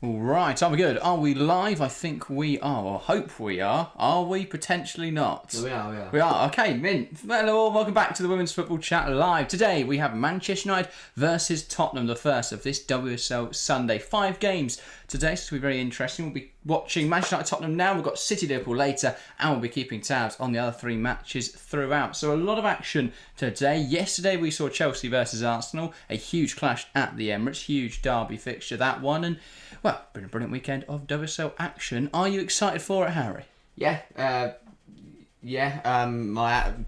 All right, are we good? Are we live? I think we are, or hope we are. Are we? Potentially not. We are. We are. Okay, mint. Hello, welcome back to the Women's Football Chat Live. Today we have Manchester United versus Tottenham, the first of this WSL Sunday. 5 games today, so it'll be very interesting. We'll be watching Manchester United Tottenham now. We've got City Liverpool later, and we'll be keeping tabs on the other 3 matches throughout. So a lot of action today. Yesterday we saw Chelsea versus Arsenal, a huge clash at the Emirates, huge derby fixture, that one, and well, been a brilliant weekend of WSL action. Are you excited for it, Harry? Yeah.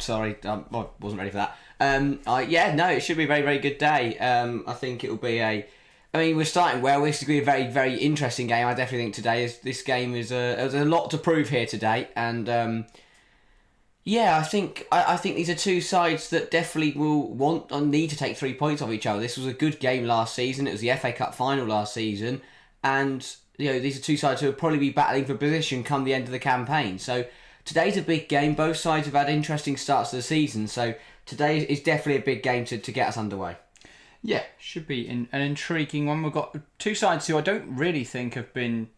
Sorry, I wasn't ready for that. It should be a very, very good day. I think it'll be we're starting well. This is going to be a very, very interesting game. I definitely think this game is there's a lot to prove here today, and I think these are two sides that definitely will want and need to take 3 points off each other. This was a good game last season. It was the FA Cup final last season. And these are two sides who will probably be battling for position come the end of the campaign. So today's a big game. Both sides have had interesting starts to the season. So today is definitely a big game to get us underway. Yeah, should be an intriguing one. We've got two sides who I don't really think have been...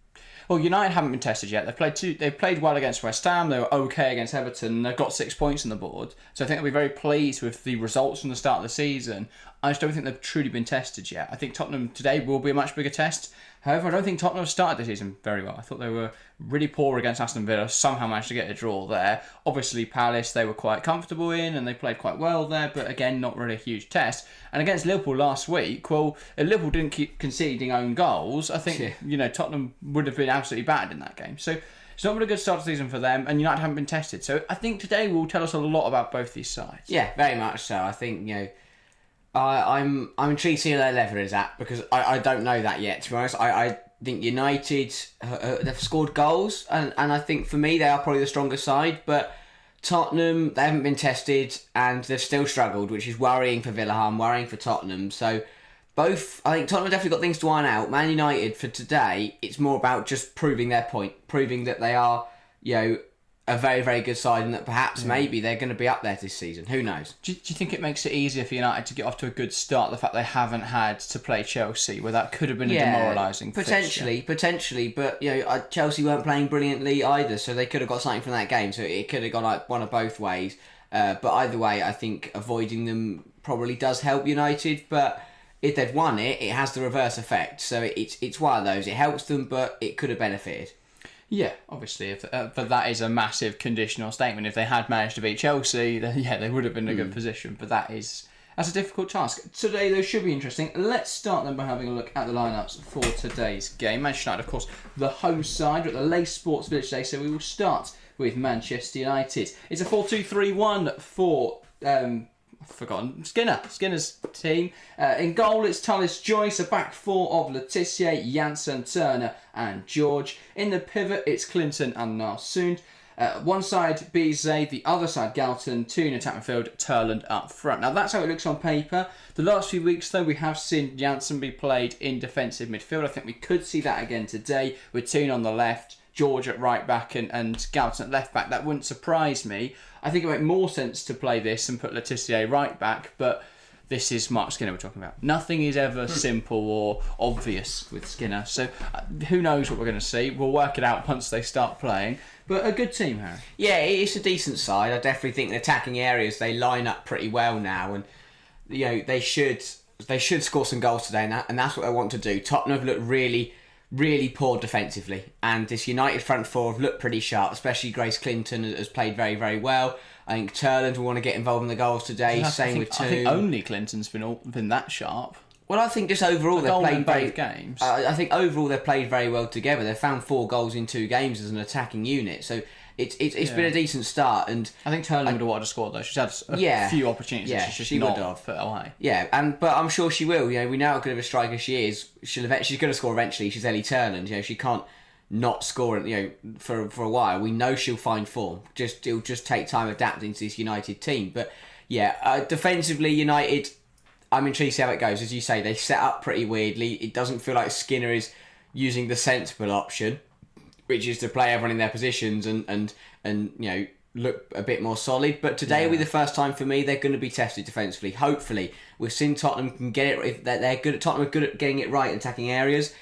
Well, United haven't been tested yet. They've played well against West Ham. They were okay against Everton. They've got 6 points on the board. So I think they'll be very pleased with the results from the start of the season. I just don't think they've truly been tested yet. I think Tottenham today will be a much bigger test. However, I don't think Tottenham have started the season very well. I thought they were really poor against Aston Villa, somehow managed to get a draw there. Obviously, Palace, they were quite comfortable in and they played quite well there, but again, not really a huge test. And against Liverpool last week, well, if Liverpool didn't keep conceding own goals, I think Tottenham would have been absolutely battered in that game. So it's not been a good start to the season for them, and United haven't been tested. So I think today will tell us a lot about both these sides. Yeah, very much so. I think, I'm intrigued to see where their level is at, because I don't know that yet, to be honest. I think United, they've scored goals, and I think for me they are probably the stronger side, but Tottenham, they haven't been tested and they've still struggled, which is worrying for Villa, worrying for Tottenham. So I think Tottenham have definitely got things to iron out. Man United, for today, it's more about just proving their point, proving that they are, a very, very good side, and that perhaps maybe they're going to be up there this season. Who knows? Do you think it makes it easier for United to get off to a good start, the fact they haven't had to play Chelsea, where that could have been a demoralising potentially, but Chelsea weren't playing brilliantly either, so they could have got something from that game, so it could have gone like one of both ways. But either way, I think avoiding them probably does help United, but if they'd won it, it has the reverse effect, so it's one of those. It helps them, but it could have benefited. Yeah, obviously, but that is a massive conditional statement. If they had managed to beat Chelsea, then they would have been in a good position. But that's a difficult task. Today, though, should be interesting. Let's start then by having a look at the lineups for today's game. Manchester United, of course, the home side. We're at the Lace Sports Village today, so we will start with Manchester United. It's a 4-2-3-1 for... I've forgotten. Skinner's team. In goal, it's Tullis Joyce. A back 4 of Letitia, Janssen, Turner and George. In the pivot, it's Clinton and Narsund. One side, Bizet. The other side, Galton. 2 in attack midfield, Turland up front. Now, that's how it looks on paper. The last few weeks, though, we have seen Janssen be played in defensive midfield. I think we could see that again today with Toon on the left, George at right back and Galton at left back. That wouldn't surprise me. I think it would make more sense to play this and put Letitia right back, but this is Mark Skinner we're talking about. Nothing is ever simple or obvious with Skinner, so who knows what we're going to see. We'll work it out once they start playing, but a good team, Harry. Yeah, it's a decent side. I definitely think the attacking areas, they line up pretty well now, and they should score some goals today, and that's what they want to do. Tottenham have looked really, really poor defensively, and this United front four have looked pretty sharp, especially Grace Clinton has played very, very well. I think Turland will want to get involved in the goals today, same with Toon. I think only Clinton's been that sharp. Well, I think just overall they've played both games. I think overall they've played very well together. They've found 4 goals in 2 games as an attacking unit, so it's been a decent start. And I think Turland would have wanted to score though. She's had a few opportunities. Yeah, she would have put away. Yeah, but I'm sure she will. We know how good of a striker she is. She's going to score eventually. She's Ellie Turland. She can't not score. For a while. We know she'll find form. It'll just take time adapting to this United team. But defensively, United, I'm intrigued to see how it goes. As you say, they set up pretty weirdly. It doesn't feel like Skinner is using the sensible option, which is to play everyone in their positions and look a bit more solid. But today will be the first time for me they're going to be tested defensively. Hopefully, we've seen Tottenham can get it. If they're good at Tottenham are good at getting it right in attacking areas.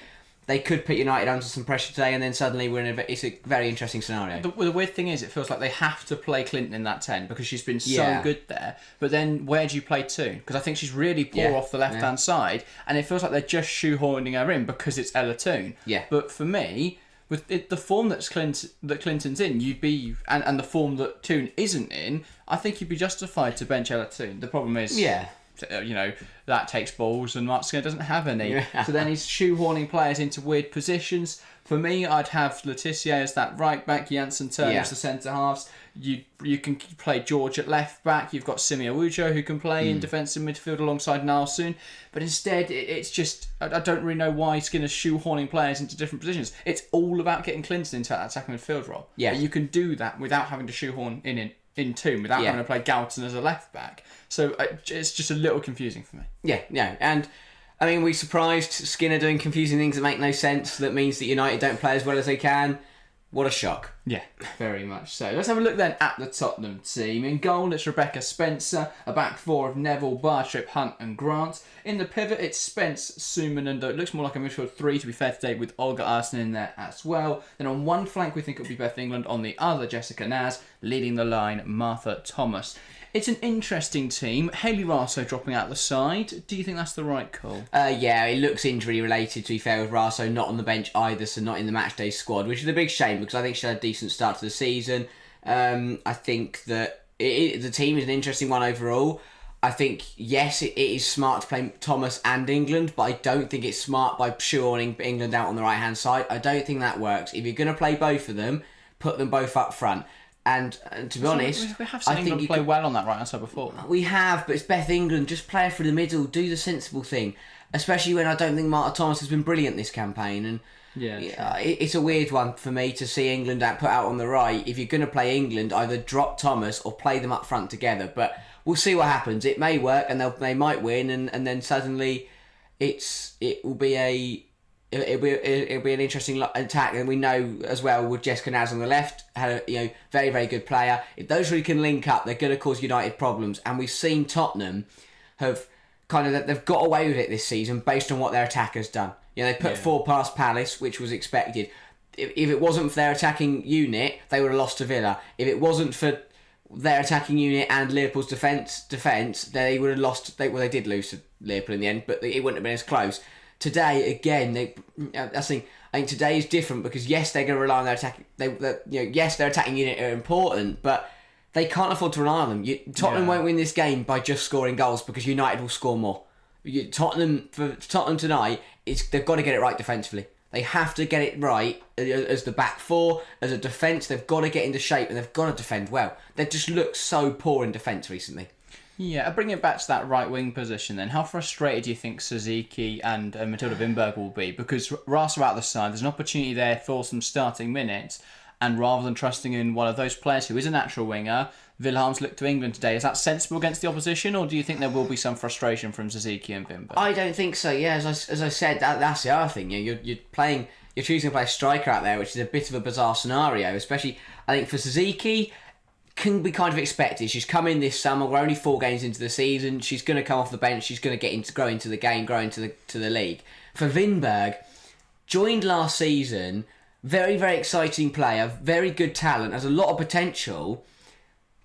they could put United under some pressure today, and then suddenly it's a very interesting scenario. The weird thing is, it feels like they have to play Clinton in that 10 because she's been so Yeah. good there. But then where do you play Toon? Because I think she's really poor off the left-hand side, and it feels like they're just shoehorning her in because it's Ella Toon. Yeah. But for me, with the form that Clinton's in, you'd be and the form that Toon isn't in, I think you'd be justified to bench Ella Toon. The problem is, that takes balls, and Mark Skinner doesn't have any. Yeah. So then he's shoehorning players into weird positions. For me, I'd have Laetitia as that right back, Janssen Turner as the centre halves. You can play George at left back. You've got Simia Wujo who can play in defensive midfield alongside Niall Soon. But instead, it's just I don't really know why Skinner's shoehorning players into different positions. It's all about getting Clinton into that attacking midfield role. Yeah. But you can do that without having to shoehorn in Toon, without having to play Galton as a left back. So it's just a little confusing for me. Yeah, and I mean, we surprised Skinner doing confusing things that make no sense. That means that United don't play as well as they can. What a shock. Yeah, very much so. Let's have a look then at the Tottenham team. In goal, it's Rebecca Spencer, a back four of Neville, Bartrip, Hunt and Grant. In the pivot, it's Spence, Suman, and it looks more like a midfield three, to be fair today, with Olga Arsen in there as well. Then on one flank, we think it'll be Beth England. On the other, Jessica Naz. Leading the line, Martha Thomas. It's an interesting team. Hayley Raso dropping out the side. Do you think that's the right call? Yeah, it looks injury related, to be fair, with Raso not on the bench either, so not in the matchday squad, which is a big shame because I think she had a decent start to the season. I think that the team is an interesting one overall. I think, yes, it is smart to play Thomas and England, but I don't think it's smart by shoehorning England out on the right-hand side. I don't think that works. If you're going to play both of them, put them both up front. And to be honest, we have seen England play well on that right hand side before. We have, but it's Beth England. Just play her through the middle. Do the sensible thing. Especially when I don't think Martha Thomas has been brilliant this campaign. And it's a weird one for me to see England put out on the right. If you're going to play England, either drop Thomas or play them up front together. But we'll see what happens. It may work, and they might win, and then suddenly it'll be an interesting attack, and we know as well with Jessica Naz on the left, had a very, very good player. If those three can link up, they're going to cause United problems. And we've seen Tottenham have they've got away with it this season based on what their attackers done. They put 4 past Palace, which was expected. If it wasn't for their attacking unit, they would have lost to Villa. If it wasn't for their attacking unit and Liverpool's defence, they would have lost. They did lose to Liverpool in the end, but it wouldn't have been as close. Today, again, I think today is different because yes, they're going to rely on their attacking. Yes, their attacking unit are important, but they can't afford to rely on them. Tottenham won't win this game by just scoring goals because United will score more. Tottenham tonight, they've got to get it right defensively. They have to get it right as the back four, as a defence. They've got to get into shape and they've got to defend well. They've just looked so poor in defence recently. Yeah, bringing it back to that right wing position then, how frustrated do you think Suzuki and Matilda Wimberg will be? Because Rasa out the side, there's an opportunity there for some starting minutes, and rather than trusting in one of those players who is a natural winger, Wilhelm's looked to England today. Is that sensible against the opposition, or do you think there will be some frustration from Suzuki and Wimberg? I don't think so, yeah. As I said, that's the other thing. You're choosing to play a striker out there, which is a bit of a bizarre scenario, especially, I think, for Suzuki. Can be kind of expected. She's come in this summer. We're only 4 games into the season. She's going to come off the bench. She's going to grow into the game, grow into the league. For Wimberg, joined last season, very, very exciting player, very good talent, has a lot of potential.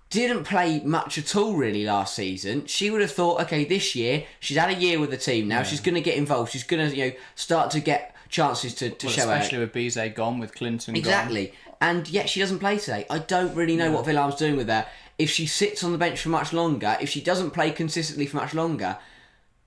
Didn't play much at all really last season. She would have thought, okay, this year she's had a year with the team now. Yeah. She's going to get involved. She's going to start to get chances to show her. Especially with Bizet gone, with Clinton exactly. Gone. And yet she doesn't play today. I don't really know what Wilhelm's doing with her. If she sits on the bench for much longer, if she doesn't play consistently for much longer,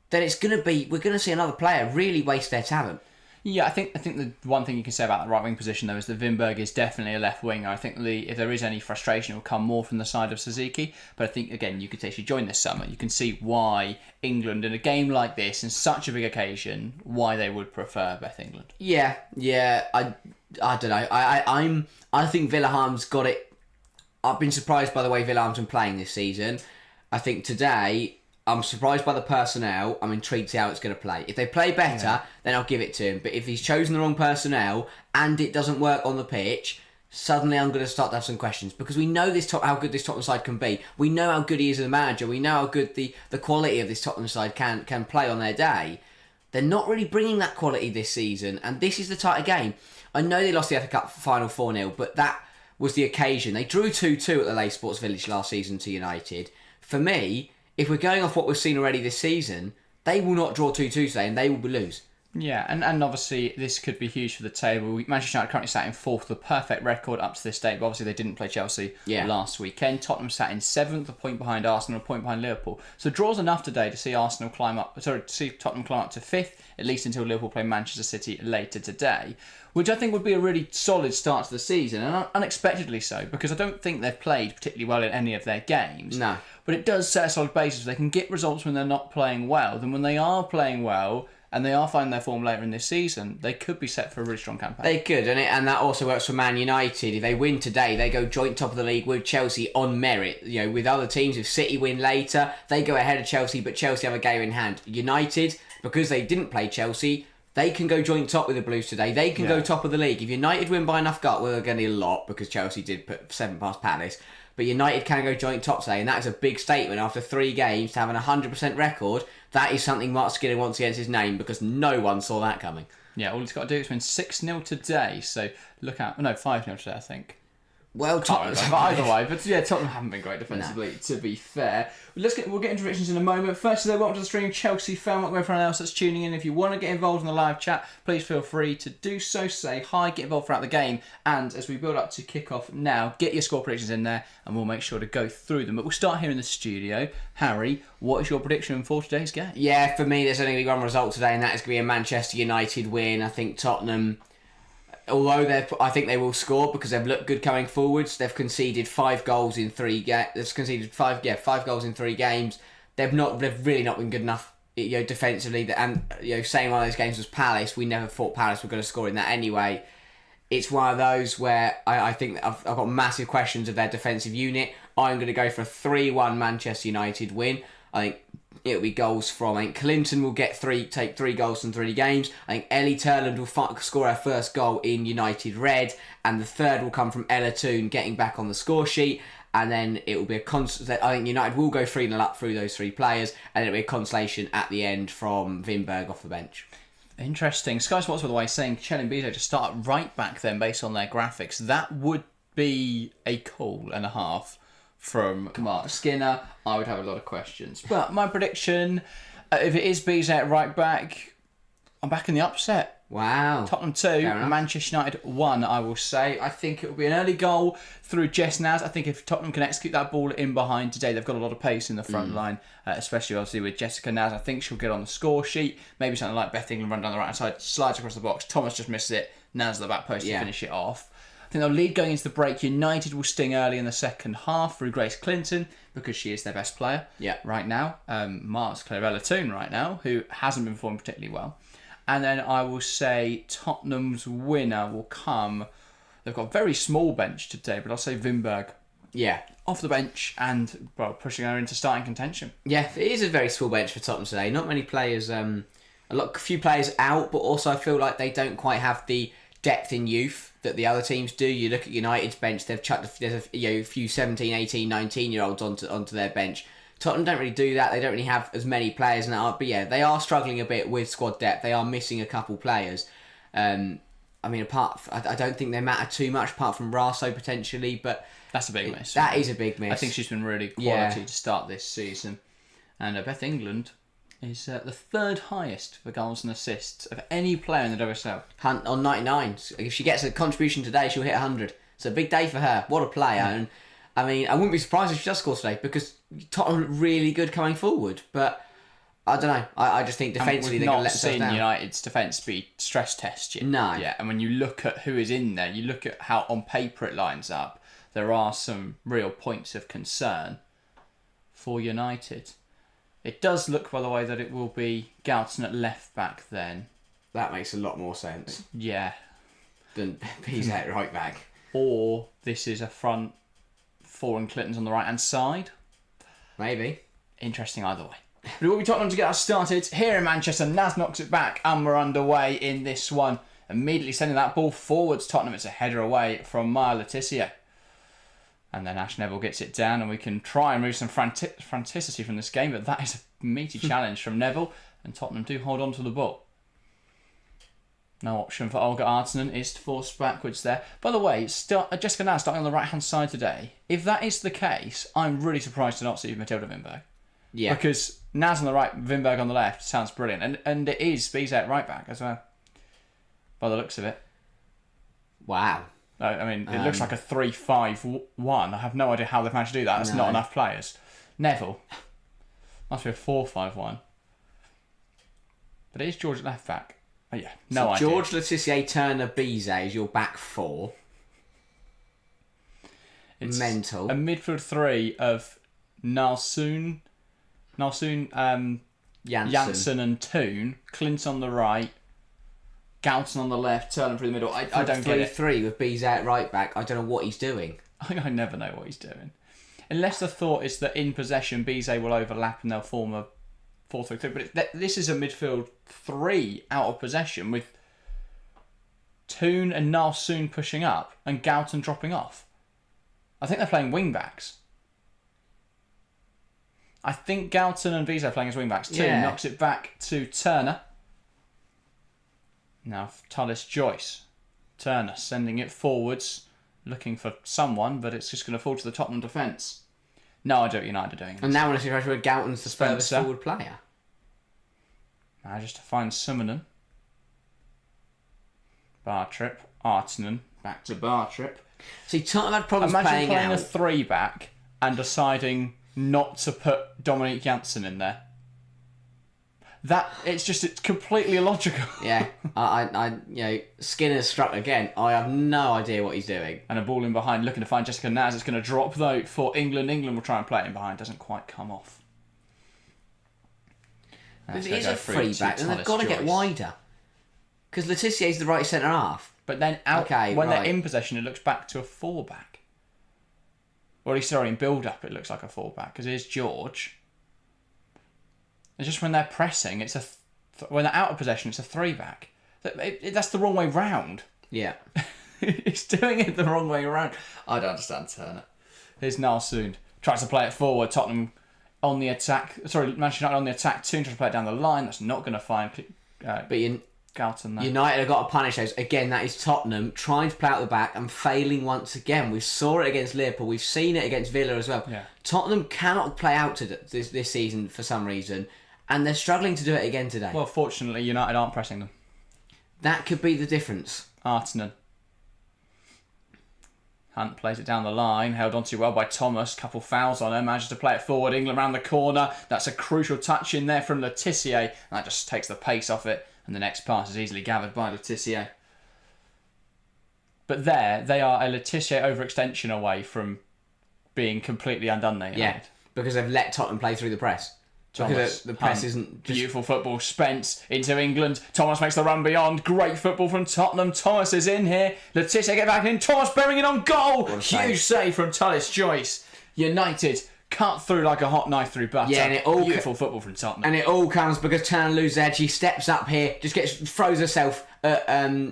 then we're going to see another player really waste their talent. Yeah, I think the one thing you can say about the right wing position though is that Wimberg is definitely a left winger. I think if there is any frustration, it will come more from the side of Suzuki. But I think again, you could say she joined this summer. You can see why England in a game like this, in such a big occasion, why they would prefer Beth England. Yeah. I don't know. I think Wilhelm's got it. I've been surprised by the way Wilhelm's been playing this season. I think today, I'm surprised by the personnel. I'm intrigued to see how it's going to play. If they play better, then I'll give it to him. But if he's chosen the wrong personnel and it doesn't work on the pitch, suddenly I'm going to start to have some questions. Because we know how good this Tottenham side can be. We know how good he is as a manager. We know how good the quality of this Tottenham side can play on their day. they're not really bringing that quality this season, and this is the type of game. I know they lost the FA Cup final 4-0, but that was the occasion. They drew 2-2 at the Leigh Sports Village last season to United. For me, if we're going off what we've seen already this season, they will not draw 2-2 today, and they will lose. Yeah, and obviously this could be huge for the table. Manchester United currently sat in 4th, the perfect record up to this date, but obviously they didn't play Chelsea last weekend. Tottenham sat in 7th, a point behind Arsenal, a point behind Liverpool. So draws enough today to see Tottenham climb up to 5th, at least until Liverpool play Manchester City later today, which I think would be a really solid start to the season, and unexpectedly so, because I don't think they've played particularly well in any of their games. No. But it does set a solid basis. If they can get results when they're not playing well, then when they are playing well, and they are finding their form later in this season, they could be set for a really strong campaign. They could, and that also works for Man United. If they win today, they go joint top of the league with Chelsea on merit. You know, with other teams, if City win later, they go ahead of Chelsea, but Chelsea have a game in hand. United, because they didn't play Chelsea, they can go joint top with the Blues today. They can go top of the league. If United win by enough gut, well, they're going to need a lot, because Chelsea did put 7 past Palace. But United can go joint top today, and that is a big statement after 3 games to have an 100% record. That is something Mark Skinner wants against his name, because no one saw that coming. Yeah, all he's got to do is win 6-0 today, so look out. No, 5-0 today, I think. Well, Tottenham, but either way, but yeah, Tottenham haven't been great defensively, to be fair. We'll get into predictions in a moment. First, welcome to the stream, Chelsea fan. Welcome everyone else that's tuning in. If you want to get involved in the live chat, please feel free to do so. Say hi, get involved throughout the game, and as we build up to kick off now, get your score predictions in there, and we'll make sure to go through them. But we'll start here in the studio. Harry, what is your prediction for today's game? Yeah, for me, there's only going to be one result today, and that is going to be a Manchester United win. I think Tottenham, although I think they will score because they've looked good coming forwards. They've conceded 5 goals in 3 games. They've conceded 5 goals in 3 games. They've really not been good enough, defensively. And saying one of those games was Palace. We never thought Palace were going to score in that anyway. It's one of those where I think I've got massive questions of their defensive unit. I'm going to go for a 3-1 Manchester United win. I think it'll be goals from, I think Clinton will take 3 goals in 3 games. I think Ellie Turland will score her first goal in United Red, and the third will come from Ella Toone getting back on the score sheet. And then it will be a constant. I think United will go 3-0 up through those 3 players, and it'll be a consolation at the end from Vinberg off the bench. Interesting. Sky Sports, by the way, saying Chelin Bizo to start right back then based on their graphics. That would be a call and a half from Mark Skinner. I would have a lot of questions. But my prediction, if it is Bizo at right back, I'm back in the upset. Wow. Tottenham 2, Manchester United 1, I will say. I think it will be an early goal through Jess Naz. I think if Tottenham can execute that ball in behind today, they've got a lot of pace in the front line, especially obviously with Jessica Naz. I think she'll get on the score sheet. Maybe something like Beth England run down the right side, slides across the box. Thomas just misses it. Naz at the back post to finish it off. I think they'll lead going into the break. United will sting early in the second half through Grace Clinton because she is their best player right now. Mark's Clarella Toone right now, who hasn't been performing particularly well. And then I will say Tottenham's winner will come. They've got a very small bench today, but I'll say Vinberg. Yeah. Off the bench and pushing her into starting contention. Yeah, it is a very small bench for Tottenham today. Not many players, a few players out, but also I feel like they don't quite have the depth in youth that the other teams do. You look at United's bench, they've chucked a few 17, 18, 19-year-olds onto their bench. Tottenham don't really do that. They don't really have as many players now. But yeah, they are struggling a bit with squad depth. They are missing a couple players. I don't think they matter too much apart from Raso potentially, but that's a big miss. That is a big miss. I think she's been really quality to start this season. And Beth England is the 3rd highest for goals and assists of any player in the WSL. Hunt on 99. If she gets a contribution today, she'll hit 100. It's a big day for her. What a player. Yeah. And I wouldn't be surprised if she does score today because Tottenham are really good coming forward. But I don't know. I just think defensively they're going to let themselves down. We've not seen United's defence be stress tested. No. Yeah, and when you look at who is in there, you look at how on paper it lines up, there are some real points of concern for United. It does look, by the way, that it will be Galton at left back then. That makes a lot more sense. Yeah. Than Pizza at right back. Or this is a front 4 and Clinton's on the right hand side. Maybe. Interesting either way. But it will be Tottenham to get us started here in Manchester. Naz knocks it back and we're underway in this one. Immediately sending that ball forwards. Tottenham, it's a header away from Maya Letizia. And then Ash Neville gets it down, and we can try and remove some franticity from this game, but that is a meaty challenge from Neville, and Tottenham do hold on to the ball. No option for Olga Artinen is forced backwards there. By the way, Jessica Naz starting on the right-hand side today. If that is the case, I'm really surprised to not see Matilda Wimberg. Yeah. Because Naz on the right, Wimberg on the left sounds brilliant. And it is Bizet at right-back as well, by the looks of it. Wow. I mean, it looks like a 3-5-1. I have no idea how they've managed to do that. That's not enough players. Neville. Must be a 4-5-1. But it is George at left-back. Oh, yeah, no idea. George, Le Tissier, Turner, Bizet is your back four. It's mental. A midfield three of Nalsoon, Janssen and Toon. Clint on the right. Galton on the left. Turner through the middle. I don't get it. 3-3 with Bizet at right back. I don't know what he's doing. I never know what he's doing. Unless the thought is that in possession, Bizet will overlap and they'll form a 4-3-3. But this is a midfield three out of possession with Toon and Nalsoon pushing up and Galton dropping off. I think they're playing wing backs. I think Galton and Bizet are playing as wing backs. Toon knocks it back to Turner. Now Tullis Joyce. Turner sending it forwards, looking for someone, but it's just going to fall to the Tottenham defence. No idea what United are doing. And now I want to see where Galton's the furthest forward player. Now just to find Summonen. Bartrip. Artinen. Back to Bartrip. See, Tottenham had problems playing out. a 3-back and deciding not to put Dominique Janssen in there. It's completely illogical. Yeah, Skinner's struck again. I have no idea what he's doing. And a ball in behind, looking to find Jessica Naz. It's going to drop though for England. England will try and play it in behind. Doesn't quite come off. It is a free back, and they've got to get wider. Because Le Tissier's the right centre half. But then when they're in possession, it looks back to a 4-back. Or at least, in build-up, it looks like a 4-back. Because here's George. It's just when they're pressing, when they're out of possession, it's a 3-back. That's the wrong way round. Yeah. He's doing it the wrong way around. I don't understand Turner. Here's Nalsoon. Tries to play it forward. Tottenham on the attack. Sorry, Manchester United on the attack. Toon tries to play it down the line. That's not going to find Galton there. United have got to punish those. Again, that is Tottenham trying to play out the back and failing once again. We saw it against Liverpool. We've seen it against Villa as well. Yeah. Tottenham cannot play out to this season for some reason. And they're struggling to do it again today. Well, fortunately, United aren't pressing them. That could be the difference. Artinen. Hunt plays it down the line, held on too well by Thomas. Couple fouls on him, manages to play it forward. England round the corner. That's a crucial touch in there from Le Tissier. And that just takes the pace off it. And the next pass is easily gathered by Le Tissier. But they are a Le Tissier overextension away from being completely undone there. Yeah, because they've let Tottenham play through the press. Because the press isn't just... Beautiful football. Spence into England. Thomas makes the run beyond. Great football from Tottenham. Thomas is in here. Le Tissier get back in. Thomas bearing it on goal. Huge save from Tullis Joyce. United cut through like a hot knife through butter. Yeah, and beautiful football from Tottenham. And it all comes because Turner loses edge. He steps up here, just throws herself at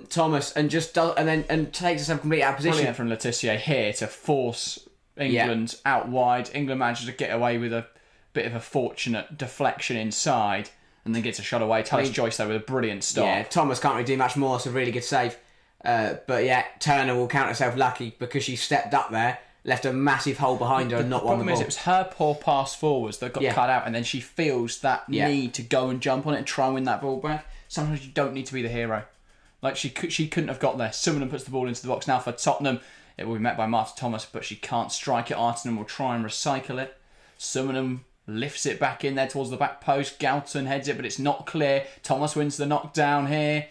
Thomas and just does, and takes herself completely out of position. Brilliant from Le Tissier here to force England out wide. England manages to get away with a bit of a fortunate deflection inside and then gets a shot away. Tullis Joyce though with a brilliant stop. Yeah, Thomas can't really do much more, so really good save. But yeah, Turner will count herself lucky because she stepped up there, left a massive hole behind her and not won the ball. The problem is it was her poor pass forwards that got cut out, and then she feels that need to go and jump on it and try and win that ball back. Sometimes you don't need to be the hero. Like she couldn't have got there. Summonen puts the ball into the box. Now for Tottenham, it will be met by Martha Thomas, but she can't strike it. Artinen will try and recycle it. Summonen lifts it back in there towards the back post. Galton heads it, but it's not clear. Thomas wins the knockdown here.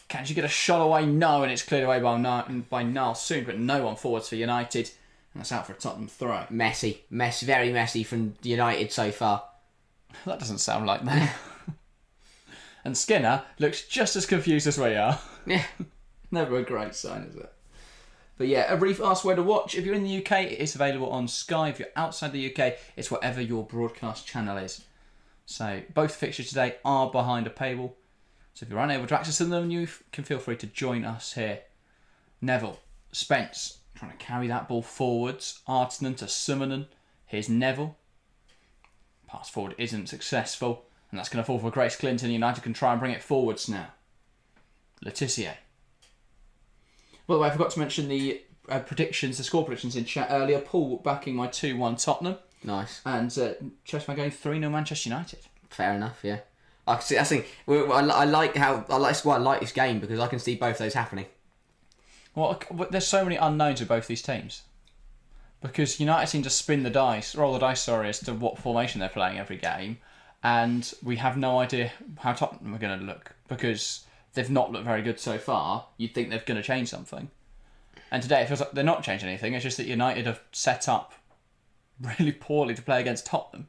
Can she get a shot away? No, and it's cleared away by Nalsoon, but no one forwards for United. And that's out for a Tottenham throw. Messy, very messy from United so far. That doesn't sound like that. And Skinner looks just as confused as we are. Yeah. Never a great sign, is it? But yeah, a brief ask where to watch. If you're in the UK, it is available on Sky. If you're outside the UK, it's whatever your broadcast channel is. So both fixtures today are behind a paywall. So if you're unable to access them, you can feel free to join us here. Neville, Spence, trying to carry that ball forwards. Artinen to Summonen. Here's Neville. Pass forward isn't successful. And that's going to fall for Grace Clinton. United can try and bring it forwards now. Le Tissier. By the way, I forgot to mention the predictions, the score predictions in chat earlier. Paul backing my 2-1 Tottenham. Nice. And Chessman going 3-0 Manchester United. Fair enough, yeah. I can see. I think I like why I like this game, because I can see both those happening. Well, there's so many unknowns with both these teams. Because United seem to roll the dice, as to what formation they're playing every game. And we have no idea how Tottenham are going to look. Because they've not looked very good so far. You'd think they're going to change something. And today it feels like they're not changing anything. It's just that United have set up really poorly to play against Tottenham.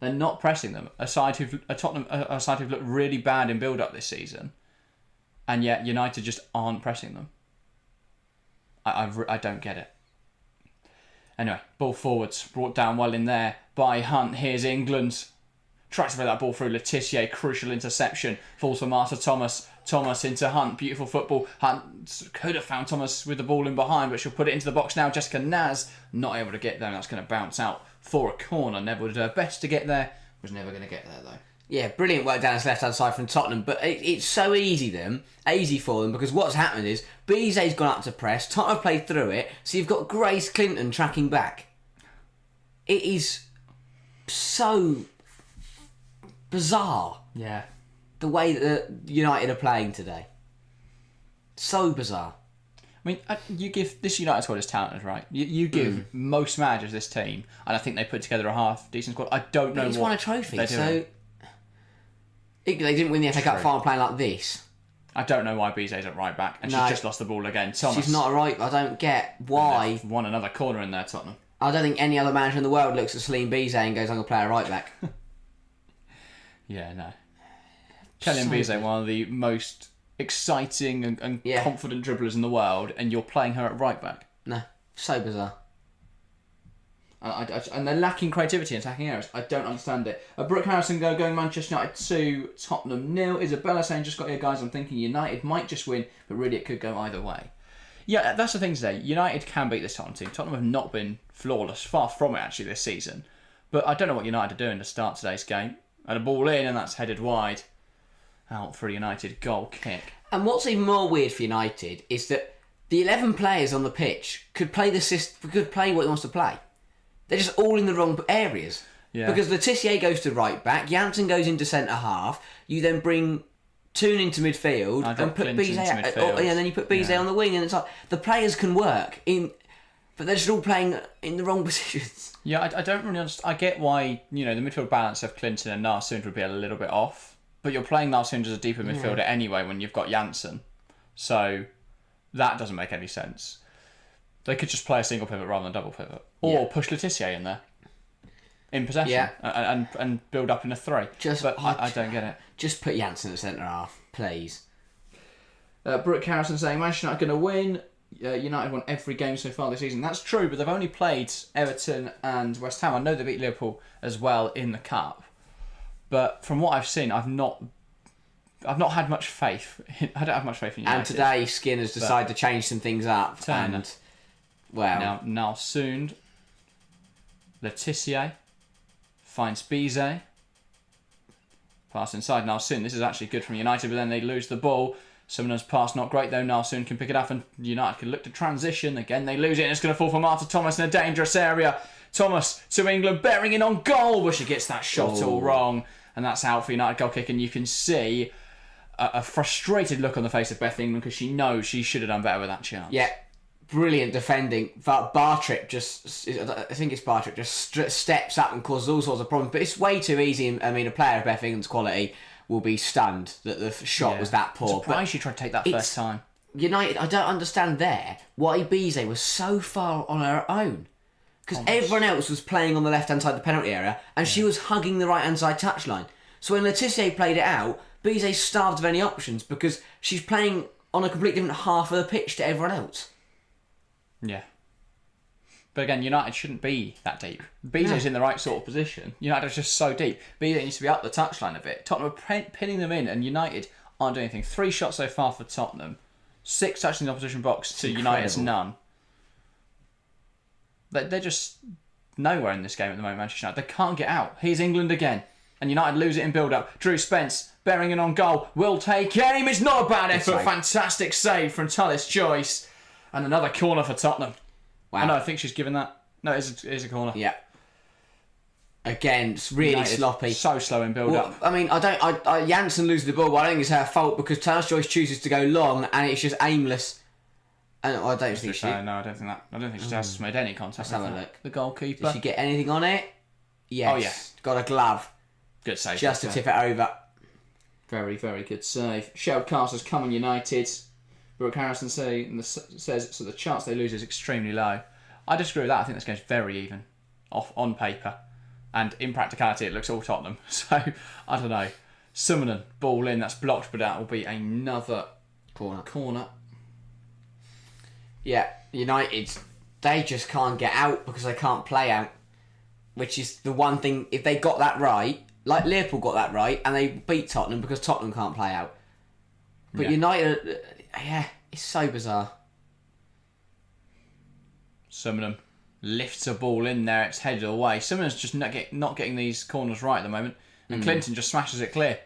They're not pressing them. A side who've looked really bad in build-up this season. And yet United just aren't pressing them. I don't get it. Anyway, ball forwards, brought down well in there by Hunt. Here's England. Tries to play that ball through Le Tissier. Crucial interception. Falls for Martha Thomas. Thomas into Hunt. Beautiful football. Hunt could have found Thomas with the ball in behind, but she'll put it into the box now. Jessica Naz not able to get there. That's going to bounce out for a corner. Neville did her best to get there. Was never going to get there though. Yeah, brilliant work down his left-hand side from Tottenham, but it's so easy for them, because what's happened is Bizet's gone up to press, Tottenham have played through it, so you've got Grace Clinton tracking back. It is so bizarre. Yeah. The way that United are playing today. So bizarre. I mean, you give this United squad is talented, right? You give most managers this team, and I think they put together a half-decent squad. I don't know what... He's won a trophy, so... They didn't win the FA Cup final playing like this. I don't know why Bizet's at right back, and she's just lost the ball again. Thomas, she's not right. I don't get why. Won another corner in there, Tottenham. I don't think any other manager in the world looks at Celine Bizet and goes, I'm going to play a right back. Yeah, no. Kylian Bizet, one of the most exciting and confident dribblers in the world, and you're playing her at right back. No, so bizarre. And they're lacking creativity in attacking areas. I don't understand it. Brooke Harrison going Manchester United 2, Tottenham 0. Isabella saying, just got here guys, I'm thinking United might just win, but really it could go either way. Yeah, that's the thing today. United can beat this Tottenham team. Tottenham have not been flawless, far from it actually this season. But I don't know what United are doing to start today's game. And a ball in, and that's headed wide. Out for a United goal kick. And what's even more weird for United is that the 11 players on the pitch could play what he wants to play. They're just all in the wrong areas. Yeah. Because Le Tissier goes to right back, Janssen goes into centre half, you then bring Toon into midfield and put Bizet and then you put Bizet on the wing, and it's like the players can work but they're just all playing in the wrong positions. Yeah, I don't really understand. I get why, the midfield balance of Clinton and Narsund would be a little bit off, but you're playing Narsund as a deeper midfielder anyway when you've got Janssen. So that doesn't make any sense. They could just play a single pivot rather than double pivot. Or push Le Tissier in there. In possession. And build up in a 3. But I don't get it. Just put Janssen at centre half, please. Brooke Harrison saying, Manchester United going to win. United won every game so far this season. That's true, but they've only played Everton and West Ham. I know they beat Liverpool as well in the Cup. But from what I've seen, I've not had much faith. I don't have much faith in United. And today, Skinner's decided to change some things up. Now soon, Le Tissier finds Bizet. Pass inside Nalsoon. This is actually good from United, but then they lose the ball. Summoner's pass not great though. Nalsoon can pick it up, and United can look to transition. Again, they lose it, and it's going to fall for Martha Thomas in a dangerous area. Thomas to England, bearing in on goal, but she gets that shot all wrong, and that's out for United goal kick. And you can see a frustrated look on the face of Beth England, because she knows she should have done better with that chance. Yeah. Brilliant defending. Bartrip just steps up and causes all sorts of problems. But it's way too easy. I mean, a player of Beth England's quality will be stunned that the shot was that poor. I'm surprised she tried to take that first time. United, I don't understand why Bizet was so far on her own. Because everyone else was playing on the left-hand side of the penalty area, and she was hugging the right-hand side touchline. So when Le Tissier played it out, Bizet starved of any options because she's playing on a completely different half of the pitch to everyone else. Yeah. But again, United shouldn't be that deep. Bizet's in the right sort of position. United is just so deep. Bizet needs to be up the touchline a bit. Tottenham are pinning them in, and United aren't doing anything. 3 shots so far for Tottenham. 6 touches in the opposition box to United's none. They're just nowhere in this game at the moment, Manchester United. They can't get out. Here's England again. And United lose it in build-up. Drew Spence, Bellingham on goal, will take aim. It's not a bad effort. Fantastic save from Tullis Joyce. And another corner for Tottenham. Wow. Oh, no, I think she's given that. No, it is a corner. Yeah. Again, it's really United, sloppy. So slow in build-up. Well, I mean, Janssen loses the ball, but I don't think it's her fault because Tullis Joyce chooses to go long and it's just aimless. And I don't think she... No, I don't think she has made any contact. Let's have a look. The goalkeeper. Did she get anything on it? Yes. Oh, yeah. Got a glove. Good save. Just to tip it over. Very, very good save. Shelled Castles come on United. Brooke Harrison says so the chance they lose is extremely low. I disagree with that. I think this game's very even on paper. And in practicality, it looks all Tottenham. So, I don't know. Summonen, ball in, that's blocked, but that will be another corner. Yeah, United, they just can't get out because they can't play out. Which is the one thing, if they got that right, like Liverpool got that right, and they beat Tottenham because Tottenham can't play out. But United, it's so bizarre. Summonen lifts a ball in there, it's headed away. Summonen's just not getting these corners right at the moment. And Clinton just smashes it clear.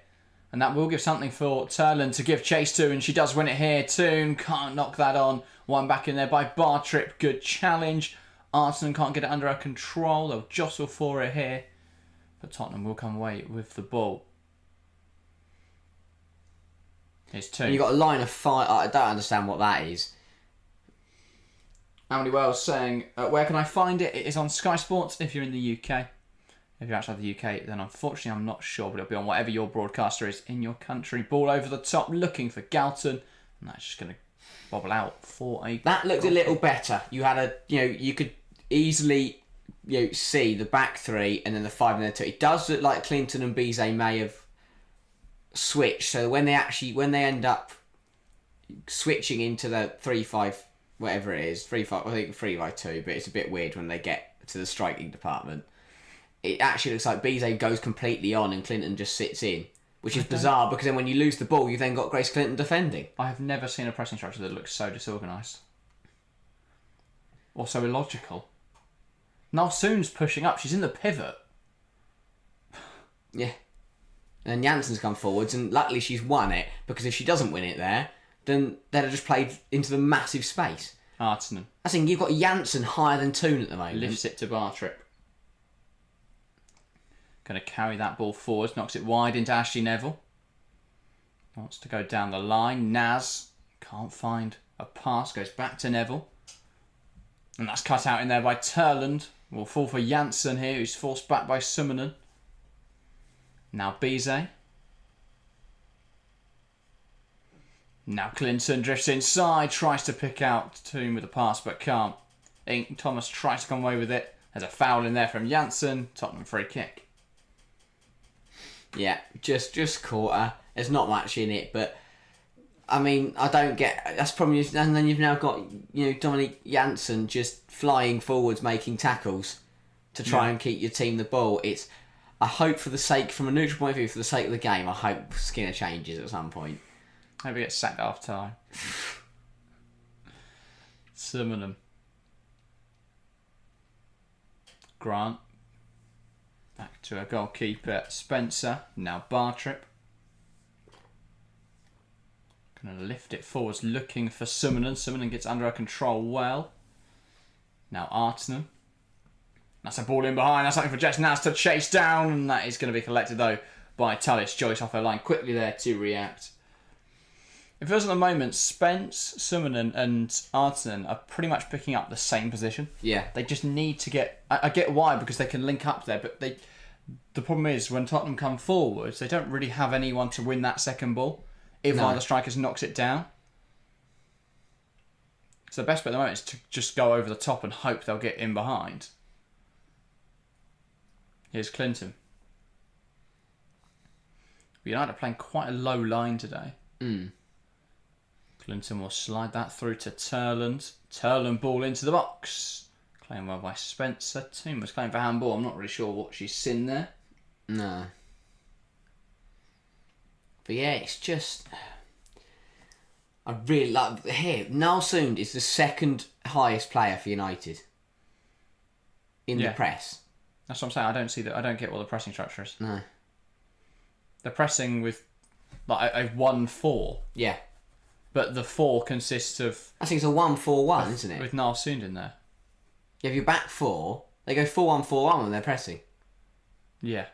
And that will give something for Turland to give chase to, and she does win it here. Toon can't knock that on. One back in there by Bartrip. Good challenge. Arsenal can't get it under her control. They'll jostle for it here. But Tottenham will come away with the ball. Here's Toon. And you've got a line of 5. I don't understand what that is. Andy Wells saying, where can I find it? It is on Sky Sports if you're in the UK. If you're outside the UK, then unfortunately I'm not sure, but it'll be on whatever your broadcaster is in your country. Ball over the top, looking for Galton. And that's just going to bobble out for a... That looked a little better. You had you could easily see the back 3 and then the 5 and then 2. It does look like Clinton and Bizet may have switched. So when they end up switching into the 3-5, whatever it is, 3-5, I think 3-5-2, but it's a bit weird when they get to the striking department. It actually looks like Bizet goes completely on and Clinton just sits in, which is bizarre because then when you lose the ball, you've then got Grace Clinton defending. I have never seen a pressing structure that looks so disorganised. Or so illogical. Nalsoon's pushing up, she's in the pivot. Yeah. And then Janssen's come forwards and luckily she's won it because if she doesn't win it there, then they'd have just played into the massive space. Artinen. I think you've got Janssen higher than Toon at the moment. Lifts it to Bartrip. Going to carry that ball forward, knocks it wide into Ashley Neville. Wants to go down the line. Naz can't find a pass, goes back to Neville. And that's cut out in there by Turland. Will fall for Janssen here, who's forced back by Summonen. Now Bizet. Now Clinton drifts inside, tries to pick out Toon with a pass, but can't. Thomas tries to come away with it. There's a foul in there from Janssen. Tottenham free kick. Yeah, just caught her. There's not much in it, but I mean, I don't get. That's probably, and then you've now got Dominique Janssen just flying forwards, making tackles to try and keep your team the ball. I hope from a neutral point of view, for the sake of the game, I hope Skinner changes at some point. Maybe get sacked half time. Summonen. Grant. Back to a goalkeeper, Spencer. Now Bartrip. Going to lift it forwards, looking for Summonen. Summonen gets under her control well. Now Artinen. That's a ball in behind. That's something for Jess Naz to chase down. And that is going to be collected, though, by Tullis Joyce off her line. Quickly there to react. It feels at the moment, Spence, Summonen and Artinen are pretty much picking up the same position. Yeah. They just need to get... I get why, because they can link up there, but the problem is, when Tottenham come forwards, they don't really have anyone to win that second ball if one of the strikers knocks it down. So the best bet at the moment is to just go over the top and hope they'll get in behind. Here's Clinton. United are playing quite a low line today. Clinton will slide that through to Turland. Turland ball into the box. Claimed well by Spencer. Toon was claimed for handball. I'm not really sure what she's seen there. No. But yeah, it's just... I really like... Here, Nalsoon is the second highest player for United. in the press. That's what I'm saying. I don't see that. I don't get what the pressing structure is. No. They're pressing with like a 1-4. Yeah. But the 4 consists of... I think it's a 1-4-1, isn't it? With Niall Sund in there. You have your back 4. They go 4-1-4-1 when they're pressing. Yeah.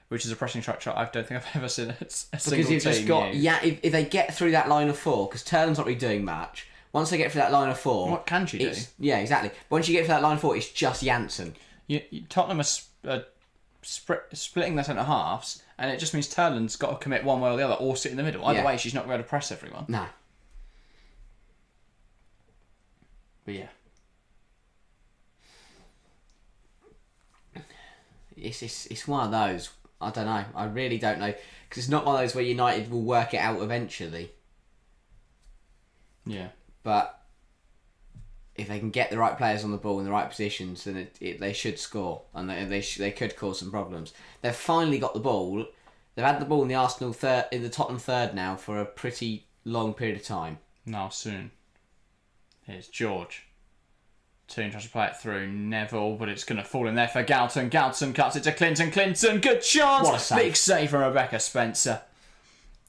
Which is a pressing structure I don't think I've ever seen a single team Because you've just got... use. Yeah, if they get through that line of 4, because Turlin's not really doing much. Once they get through that line of 4... What can you do? Yeah, exactly. Once you get through that line of 4, it's just Janssen. Tottenham are splitting their centre halves, and it just means Turlin's got to commit one way or the other, or sit in the middle. Either way, she's not going to press everyone. No. But yeah. It's one of those. I don't know. I really don't know. Because it's not one of those where United will work it out eventually. Yeah. But if they can get the right players on the ball in the right positions, then they should score. And they could cause some problems. They've finally got the ball. They've had the ball in the Arsenal third, in the Tottenham third now for a pretty long period of time. Now soon. Here's George. Toon tries to play it through Neville, but it's going to fall in there for Galton. Galton cuts it to Clinton. Clinton, good chance! What a save. Big save from Rebecca Spencer.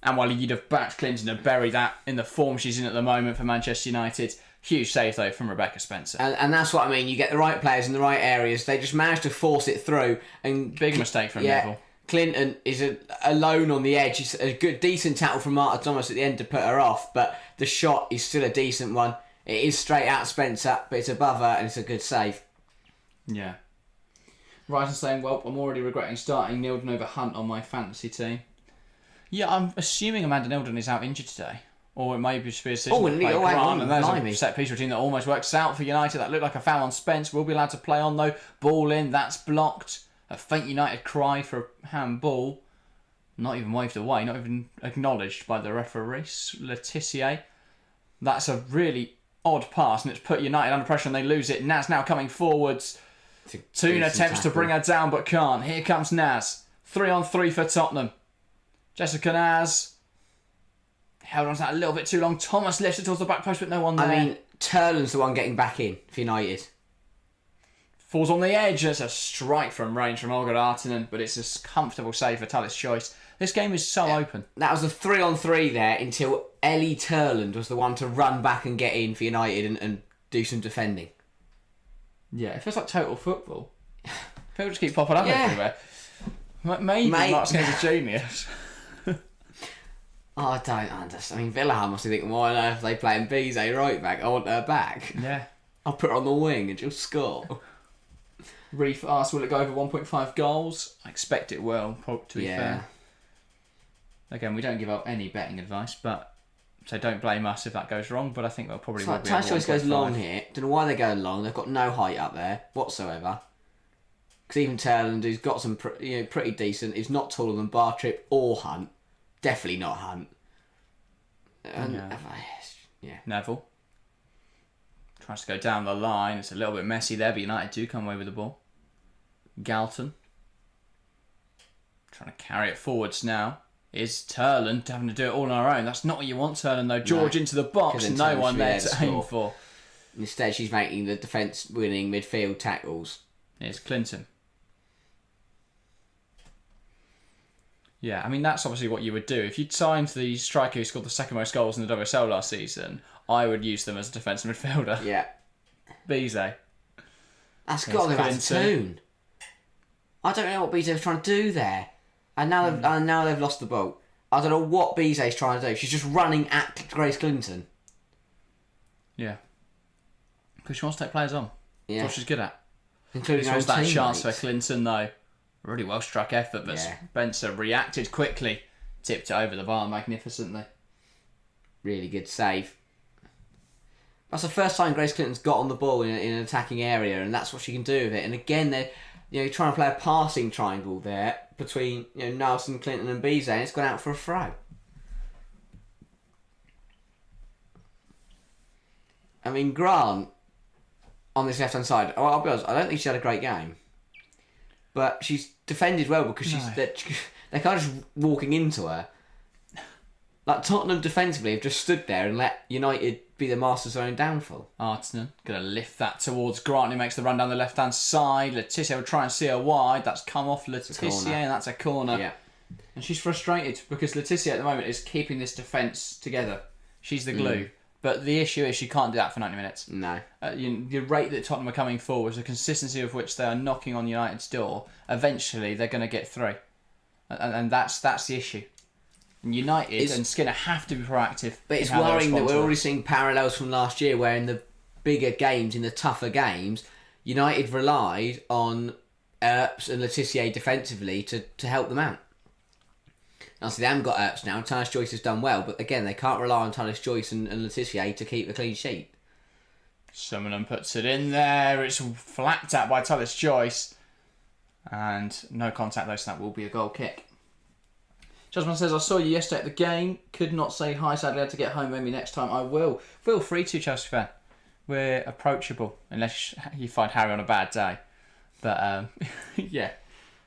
And while you'd have backed Clinton to bury that in the form she's in at the moment for Manchester United, huge save though from Rebecca Spencer. And that's what I mean. You get the right players in the right areas. They just manage to force it through. And Big mistake from Neville. Clinton is alone on the edge. It's a good, decent tackle from Marta Thomas at the end to put her off, but the shot is still a decent one. It is straight out Spencer, but it's above her and it's a good save. Yeah. Ryson saying, well, I'm already regretting starting Nilden over Hunt on my fantasy team. Yeah, I'm assuming Amanda Nilden is out injured today. Or it may be a decision to play Grant, and there's a set piece routine that almost works out for United. That looked like a foul on Spence. Will be allowed to play on though. Ball in, that's blocked. A faint United cry for a handball. Not even waved away, not even acknowledged by the referee, Letitia. That's a really odd pass, and it's put United under pressure and they lose it. Naz now coming forwards. Toon attempts to bring her down but can't. Here comes Naz. 3-on-3 for Tottenham. Jessica Naz held on to that a little bit too long. Thomas lifts it towards the back post, but no one there. I mean, Turlin's the one getting back in for United. Falls on the edge. It's a strike from range from Olga Artinen, but it's a comfortable save for Talis Choice. This game is so open. That was a 3-on-3 there until Ellie Turland was the one to run back and get in for United and do some defending. Yeah, it feels like total football. People just keep popping up everywhere. Maybe Mark's going to be a genius. Oh, I don't understand. I mean, Villahan must be thinking, why on earth are they playing Bizet right back? I want her back. Yeah. I'll put her on the wing and she'll score. Reef asks, will it go over 1.5 goals? I expect it will, to be fair. Again, we don't give out any betting advice, but so don't blame us if that goes wrong, but I think they'll probably will be over 1.5. Choice goes long here. Don't know why they're going long. They've got no height up there whatsoever. Because even Turland, who's got some pretty decent, is not taller than Bartrip or Hunt. Definitely not Hunt. Neville tries to go down the line. It's a little bit messy there, but United do come away with the ball. Galton trying to carry it forwards now. Is Turland having to do it all on her own? That's not what you want, Turland, though. George into the box, no one there to aim for. Instead, she's making the defence-winning midfield tackles. Here's Clinton. Yeah, I mean, that's obviously what you would do. If you'd signed the striker who scored the second most goals in the WSL last season, I would use them as a defensive midfielder. Yeah. Bizet. That's got to go back to Toon. I don't know what Bizet was trying to do there. And now they've lost the boat. I don't know what Bizet's trying to do. She's just running at Grace Clinton. Yeah. Because she wants to take players on. Yeah. That's what she's good at. Including this was that chance for Clinton, though. Really well struck effort, but Spencer reacted quickly. Tipped it over the bar magnificently. Really good save. That's the first time Grace Clinton's got on the ball in an attacking area, and that's what she can do with it. And again, they're trying to play a passing triangle there between Nelson, Clinton and Bizet, and it's gone out for a throw. I mean, Grant, on this left-hand side, I'll be honest, I don't think she had a great game. But she's defended well because they're kind of just walking into her. Like, Tottenham defensively have just stood there and let United be the masters of their own downfall. Artinen going to lift that towards Grant, who makes the run down the left-hand side. Letizia will try and see her wide. That's come off Letizia, and that's a corner. Yeah. And she's frustrated because Letizia at the moment is keeping this defence together. She's the glue. But the issue is she can't do that for 90 minutes. No. The rate that Tottenham are coming forward, the consistency of which they are knocking on United's door, eventually they're going to get through. And that's the issue. And United and Skinner have to be proactive. But it's worrying that we're already seeing parallels from last year where in the bigger games, in the tougher games, United relied on Earps and Letizia defensively to help them out. Obviously, they haven't got Earps now. Tyler Joyce has done well, but again, they can't rely on Tyler Joyce and Letizia to keep a clean sheet. Summerham puts it in there. It's flacked out by Tyler Joyce. And no contact though, so that will be a goal kick. Jasmine says, I saw you yesterday at the game. Could not say hi, sadly I had to get home. Maybe next time I will. Feel free to, Chelsea fan. We're approachable, unless you find Harry on a bad day. But, yeah,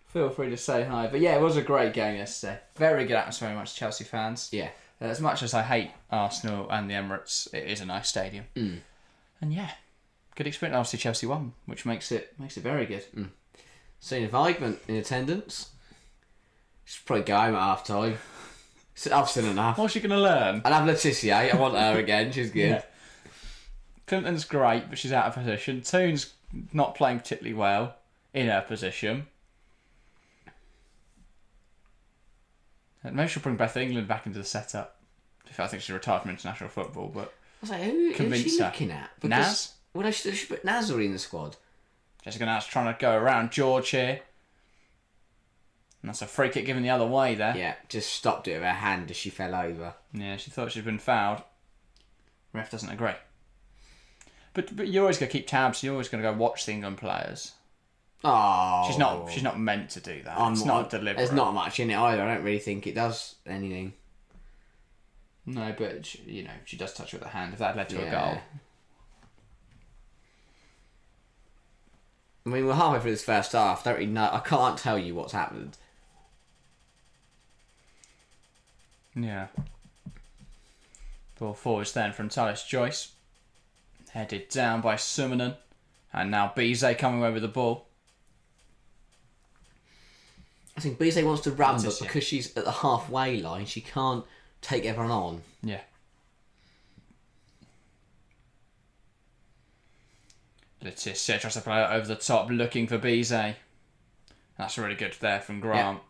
feel free to say hi. But, yeah, it was a great game yesterday. Very good atmosphere amongst Chelsea fans. Yeah. As much as I hate Arsenal and the Emirates, it is a nice stadium. And, yeah, good experience. Obviously, Chelsea won, which makes it very good. Seen Weigman in attendance. She's probably go home at half time. I've seen enough. What's she going to learn? I'll have Letizia. I want her again. She's good. Yeah. Clinton's great, but she's out of position. Toon's not playing particularly well in her position. And maybe she'll bring Beth England back into the setup. I think she's retired from international football, but I was like, who's she looking at? Because, Naz? Well, she put Naz already in the squad. Jessica Naz trying to go around George here. And that's a free kick given the other way there. Yeah, just stopped it with her hand as she fell over. Yeah, she thought she'd been fouled. Ref doesn't agree. But you're always going to keep tabs. You're always going to go watch the England players. Oh, She's not meant to do that. It's not deliberate. There's not much in it either. I don't really think it does anything. No, but she does touch it with her hand. If that led to a goal. I mean, we're halfway through this first half. Don't really know. I can't tell you what's happened. Yeah. Ball forwards then from Tyler Joyce. Headed down by Summonen. And now Bizet coming away with the ball. I think Bizet wants to run, but because she's at the halfway line, she can't take everyone on. Yeah. Letizia tries to play it over the top, looking for Bizet. That's really good there from Grant.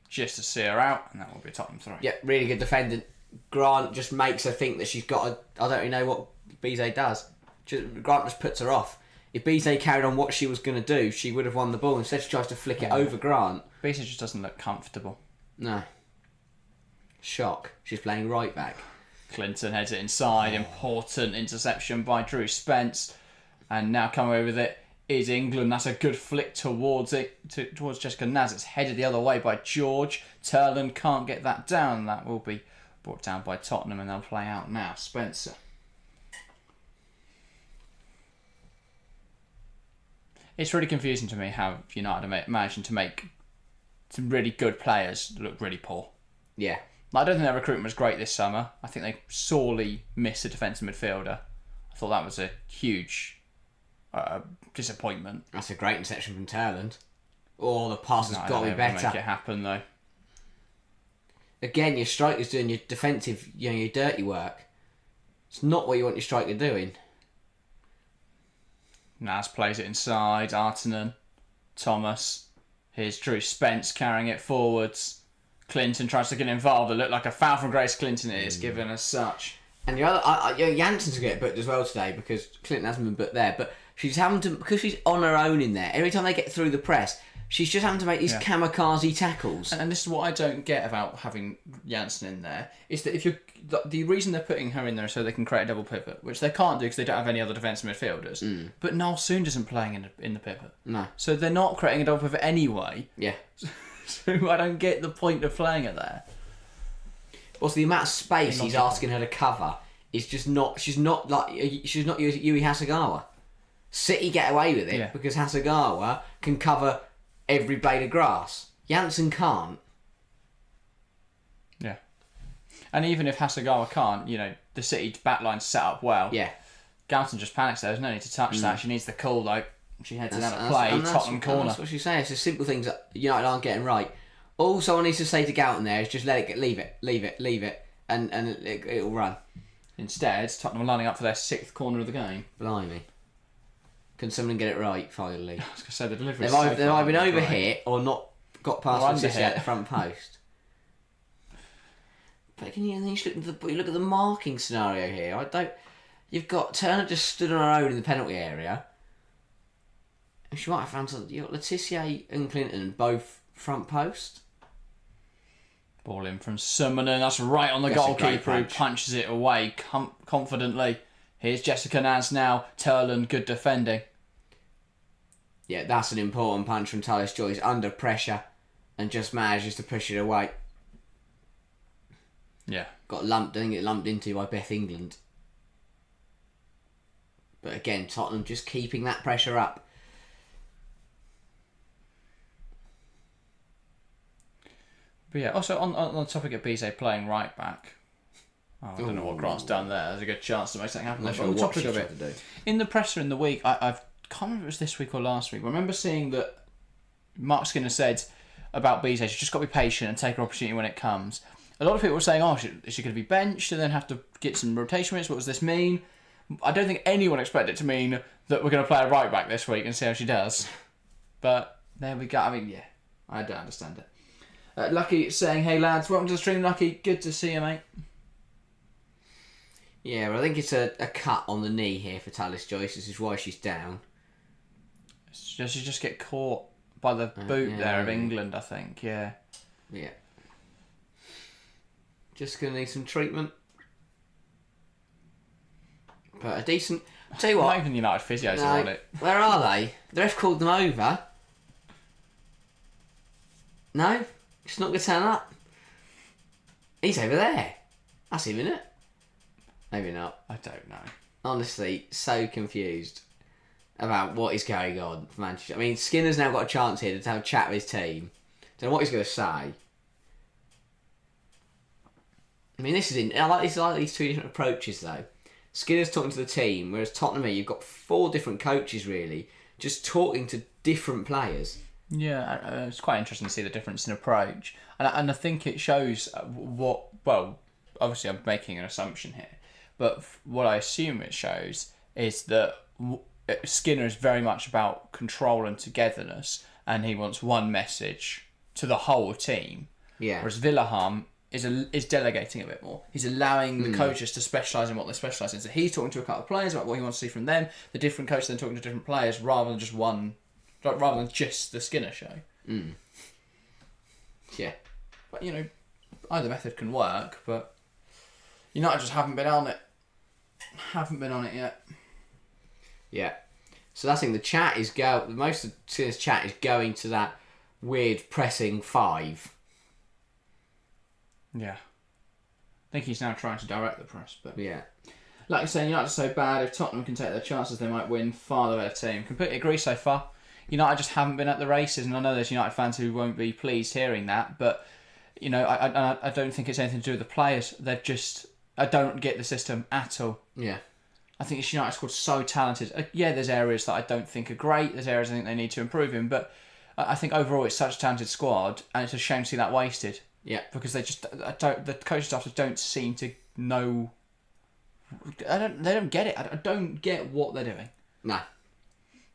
Just to see her out, and that will be a Tottenham throw. Yeah, really good defending. Grant just makes her think that she's got I don't really know what Bizet does. Grant just puts her off. If Bizet carried on what she was going to do, she would have won the ball. Instead, she tries to flick it over Grant. Bizet just doesn't look comfortable. No. Shock. She's playing right back. Clinton heads it inside. Important interception by Drew Spence. And now coming away with it is England. That's a good flick towards Jessica Naz. It's headed the other way by George. Turland can't get that down. That will be brought down by Tottenham and they'll play out now. Spencer. It's really confusing to me how United are managing to make some really good players look really poor. Yeah. I don't think their recruitment was great this summer. I think they sorely missed a defensive midfielder. I thought that was a huge disappointment. That's a great interception from Turland. Oh, the pass has got to be better. Make it happen though. Again, your striker's doing your defensive, your dirty work. It's not what you want your striker doing. Naz plays it inside. Artinen, Thomas. Here's Drew Spence carrying it forwards. Clinton tries to get involved. It looked like a foul from Grace Clinton. It is given as such. And your other, Jansen's going to get booked as well today because Clinton hasn't been booked there. But she's having to, because she's on her own in there. Every time they get through the press, she's just having to make these kamikaze tackles. And this is what I don't get about having Jansen in there, is that if you're the reason they're putting her in there is so they can create a double pivot, which they can't do because they don't have any other defensive midfielders. But Noel Soond isn't playing in the pivot. No. So they're not creating a double pivot anyway. Yeah. So I don't get the point of playing her there. Also, the amount of space he's asking her to cover is just not. She's not Yui Hasegawa. City get away with it because Hasegawa can cover every blade of grass. Jansen can't. Yeah. And even if Hasegawa can't, the City backline's set up well. Yeah. Galton just panics there. There's no need to touch that. She needs the call, though. She heads it down to play, and Tottenham corner. That's what she's saying. It's the simple things that United aren't getting right. All someone needs to say to Galton there is just leave it, and it'll run. Instead, Tottenham are lining up for their 6th corner of the game. Blimey. Can someone get it right, finally? I was going to say, the delivery They've either been overhit or not got past the at the front post. But you look at the marking scenario here. You've got Turner just stood on her own in the penalty area. And she might have found something. You've got Letitia and Clinton both front post. Ball in from Summonen. That's right on the goalkeeper who punches it away confidently. Here's Jessica Nance now. Turland, good defending. Yeah, that's an important punch from Talis Joyce under pressure and just manages to push it away. Yeah. Got lumped into by Beth England. But again, Tottenham just keeping that pressure up. But yeah, also on the topic of Bizet playing right back. I don't know what Grant's done there. There's a good chance to make something happen. Sure on the topic of it, to in the presser in the week, I can't remember if it was this week or last week. I remember seeing that Mark Skinner said about Bizet, she's just got to be patient and take her opportunity when it comes. A lot of people were saying, is she going to be benched and then have to get some rotation minutes? What does this mean? I don't think anyone expected it to mean that we're going to play a right back this week and see how she does. But there we go. I mean, yeah, I don't understand it. Lucky saying, hey lads, welcome to the stream, Lucky. Good to see you, mate. Yeah, well, I think it's a cut on the knee here for Talis Joyce. This is why she's down. She just get caught by the boot of England, I think. Yeah. Yeah. Just going to need some treatment. But a decent... I'll tell you what. Not even United physios are on it. Where are they? The ref called them over. No? It's not going to turn up. He's over there. That's him, isn't it? Maybe not. I don't know. Honestly, so confused about what is going on for Manchester. I mean, Skinner's now got a chance here to have a chat with his team. Don't know what he's going to say. I mean, I like these two different approaches, though. Skinner's talking to the team, whereas Tottenham, you've got 4 different coaches, really, just talking to different players. Yeah, it's quite interesting to see the difference in approach. And I think it shows well, obviously I'm making an assumption here, but what I assume it shows is that Skinner is very much about control and togetherness, and he wants one message to the whole team. Yeah. Whereas Villaham is delegating a bit more. He's allowing the coaches to specialise in what they specialise in. So he's talking to a couple of players about what he wants to see from them. The different coaches then talking to different players rather than just the Skinner show. Mm. Yeah. But, either method can work, but United just haven't been on it. Haven't been on it yet. Yeah. So that's the thing. The chat is most of Skinner's chat is going to that weird pressing 5. Yeah. I think he's now trying to direct the press, but yeah. Like you're saying, United are so bad. If Tottenham can take their chances, they might win. Far the better team. Completely agree so far. United just haven't been at the races, and I know there's United fans who won't be pleased hearing that, but I don't think it's anything to do with the players. I don't get the system at all. Yeah. I think this United squad's so talented. Yeah, there's areas that I don't think are great. There's areas I think they need to improve in, but I think overall it's such a talented squad, and it's a shame to see that wasted. Yeah. Because the coaching staff just don't seem to know. They don't get it. I don't get what they're doing. No.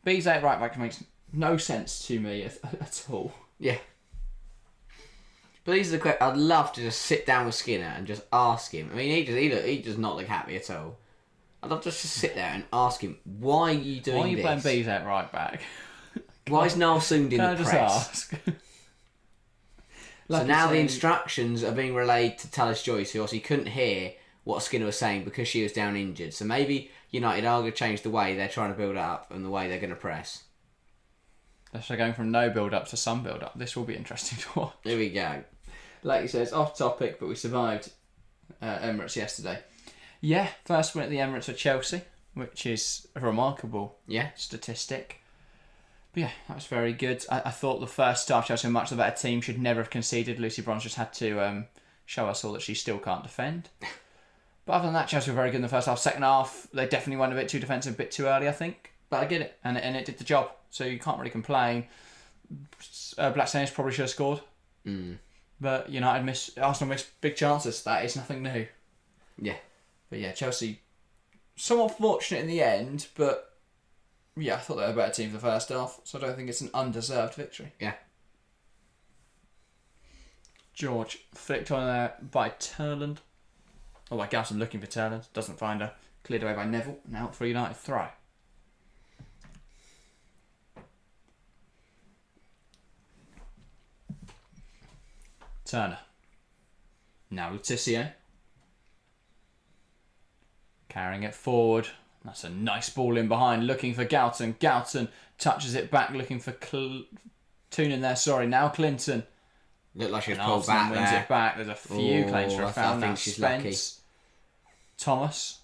Bizet right back makes no sense to me at all. Yeah. But these are the questions. I'd love to just sit down with Skinner and just ask him. I mean, he does not look happy at all. I'd love to just sit there and ask him, why are you doing this? Why are you playing Bizet right back? Why is Niall Soond in the press? Can I just ask? So now the instructions are being relayed to Talis Joyce, who obviously couldn't hear what Skinner was saying because she was down injured. So maybe United are going to change the way they're trying to build up and the way they're going to press. So going from no build-up to some build-up. This will be interesting to watch. Here we go. Like you said, it's off topic, but we survived Emirates yesterday. Yeah, first win at the Emirates for Chelsea, which is a remarkable statistic. But yeah, that was very good. I thought the first half Chelsea were much the better team, should never have conceded. Lucy Bronze just had to show us all that she still can't defend. But other than that, Chelsea were very good in the first half. Second half, they definitely went a bit too defensive, a bit too early, I think. But I get it, and it did the job. So you can't really complain. Blackstone's probably should have scored. But Arsenal missed big chances. That is nothing new. Yeah. But yeah, Chelsea, somewhat fortunate in the end, but yeah, I thought they were a better team for the first half, so I don't think it's an undeserved victory. Yeah. George flicked on there by Turland. Oh, by Gauss, looking for Turland. Doesn't find her. Cleared away by Neville. Now for a United throw. Turner. Now Letitia. Carrying it forward. That's a nice ball in behind. Looking for Galton. Galton touches it back. Looking for Toonen there. Sorry. Now Clinton. Looked like she was And pulled Arsenal back wins there. it back. There's a few claims for a foul. I Now think she's Spence. Thomas.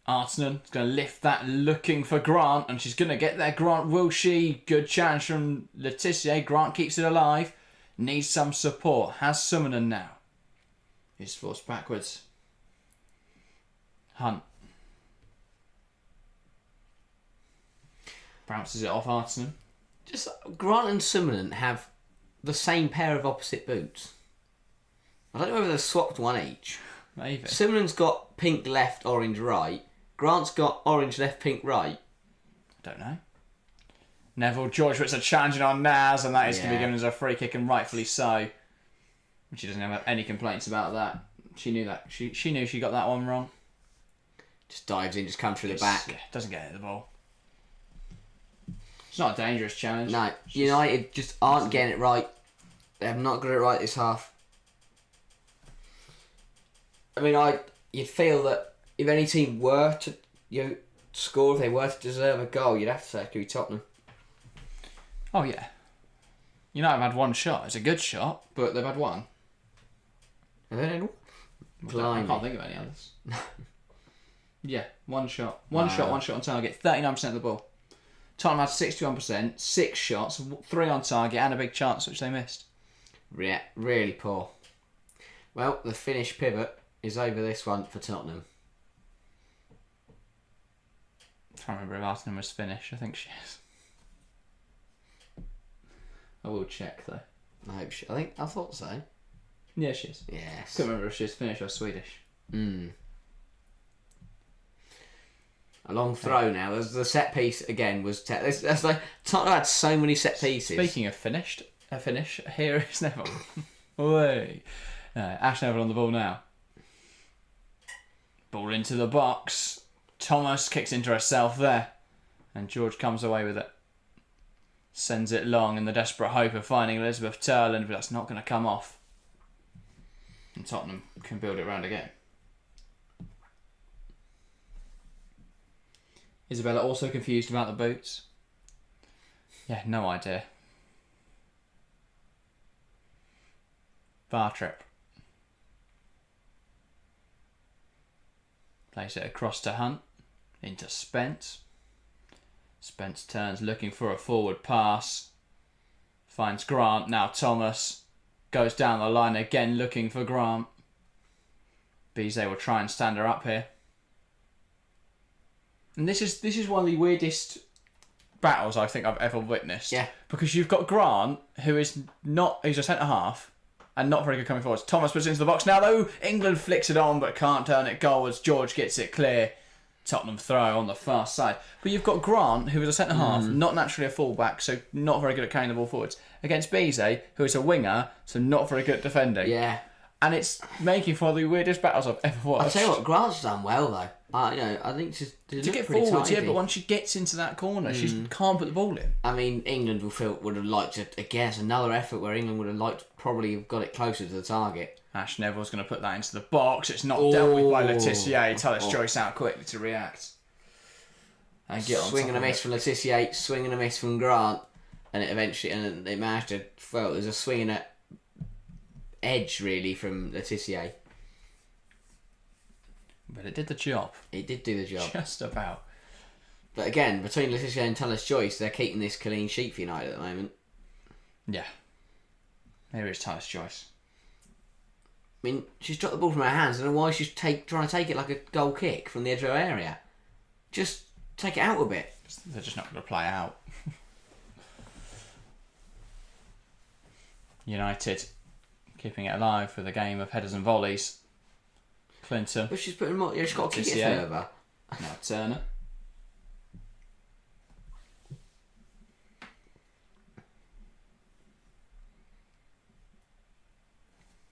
Arsenal is going to lift that, looking for Grant, and she's going to get there. Grant, will she? Good chance from Letitia. Grant keeps it alive. Needs some support. Has Summonen now. He's forced backwards. Hunt. Bounces it off Arsenal. Just Grant and Summonen have the same pair of opposite boots. I don't know whether they've swapped one each. Maybe. Summonen's got pink left, orange right. Grant's got orange left, pink right. Don't know. Neville, George puts a challenge on Naz, and that is going to be Yeah. given as a free kick, and rightfully so. She doesn't have any complaints about that. She knew that. She knew she got that one wrong. Just dives in, just comes through the back. Yeah, doesn't get hit the ball. It's not a dangerous challenge. No, United just aren't getting it right. They have not got it right this half. I mean, you'd feel that if any team were to score, if they were to deserve a goal, you'd have to say it could be Tottenham. Oh, yeah. United have had one shot. It's a good shot, but they've had one. Have they had one? I can't think of any others. Yeah, one shot. One shot on target. 39% of the ball. Tottenham had 61%, 6 shots, 3 on target, and a big chance, which they missed. Yeah, really poor. Well, the Finnish pivot is over this one for Tottenham. I can't remember if Arsenal was Finnish. I think she is. I will check, though. I thought so. Yeah, she is. Yes. Couldn't remember if she was Finnish or Swedish. A long throw now. There's the set piece again was. That's like Tottenham had so many set pieces. Speaking of finish, here is Neville. Oi. Ash Neville on the ball now. Ball into the box. Thomas kicks into herself there. And George comes away with it. Sends it long in the desperate hope of finding Elizabeth Turland, but that's not going to come off. And Tottenham can build it round again. Isabella also confused about the boots. Yeah, no idea. Bartrip. Plays it across to Hunt. Into Spence. Spence turns looking for a forward pass. Finds Grant. Now Thomas. Goes down the line again looking for Grant. Bizet will try and stand her up here. And this is one of the weirdest battles I think I've ever witnessed. Yeah. Because you've got Grant, who's a centre half, and not very good coming forwards. Thomas puts it into the box now, though. England flicks it on, but can't turn it goal as George gets it clear. Tottenham throw on the far side. But you've got Grant, who is a centre half, not naturally a full-back, so not very good at carrying the ball forwards, against Bizet, who is a winger, so not very good at defending. Yeah. And it's making for the weirdest battles I've ever watched. I'll tell you what, Grant's done well though. I think she's To get forwards, yeah, but once she gets into that corner, she can't put the ball in. I mean, England would have liked to, again, it's another effort where England would have liked probably have got it closer to the target. Ash Neville's going to put that into the box. It's not dealt with by Letitia. Talis Joyce out quickly to react. And get on Swing top and a of miss it. from Letitia, swing and a miss from Grant, and it they managed to, well, there's a swing and a edge really from Letitia. But it did the job. It did do the job. Just about. But again, between Letitia and Talis Joyce, they're keeping this clean sheet for United at the moment. Yeah. Here is Talis Joyce. I mean, she's dropped the ball from her hands. I don't know why she's trying to take it like a goal kick from the edge of her area. Just take it out a bit. They're just not going to play out. United keeping it alive for the game of headers and volleys. Clinton. But she's putting more. She's got to kick it further. Now Turner.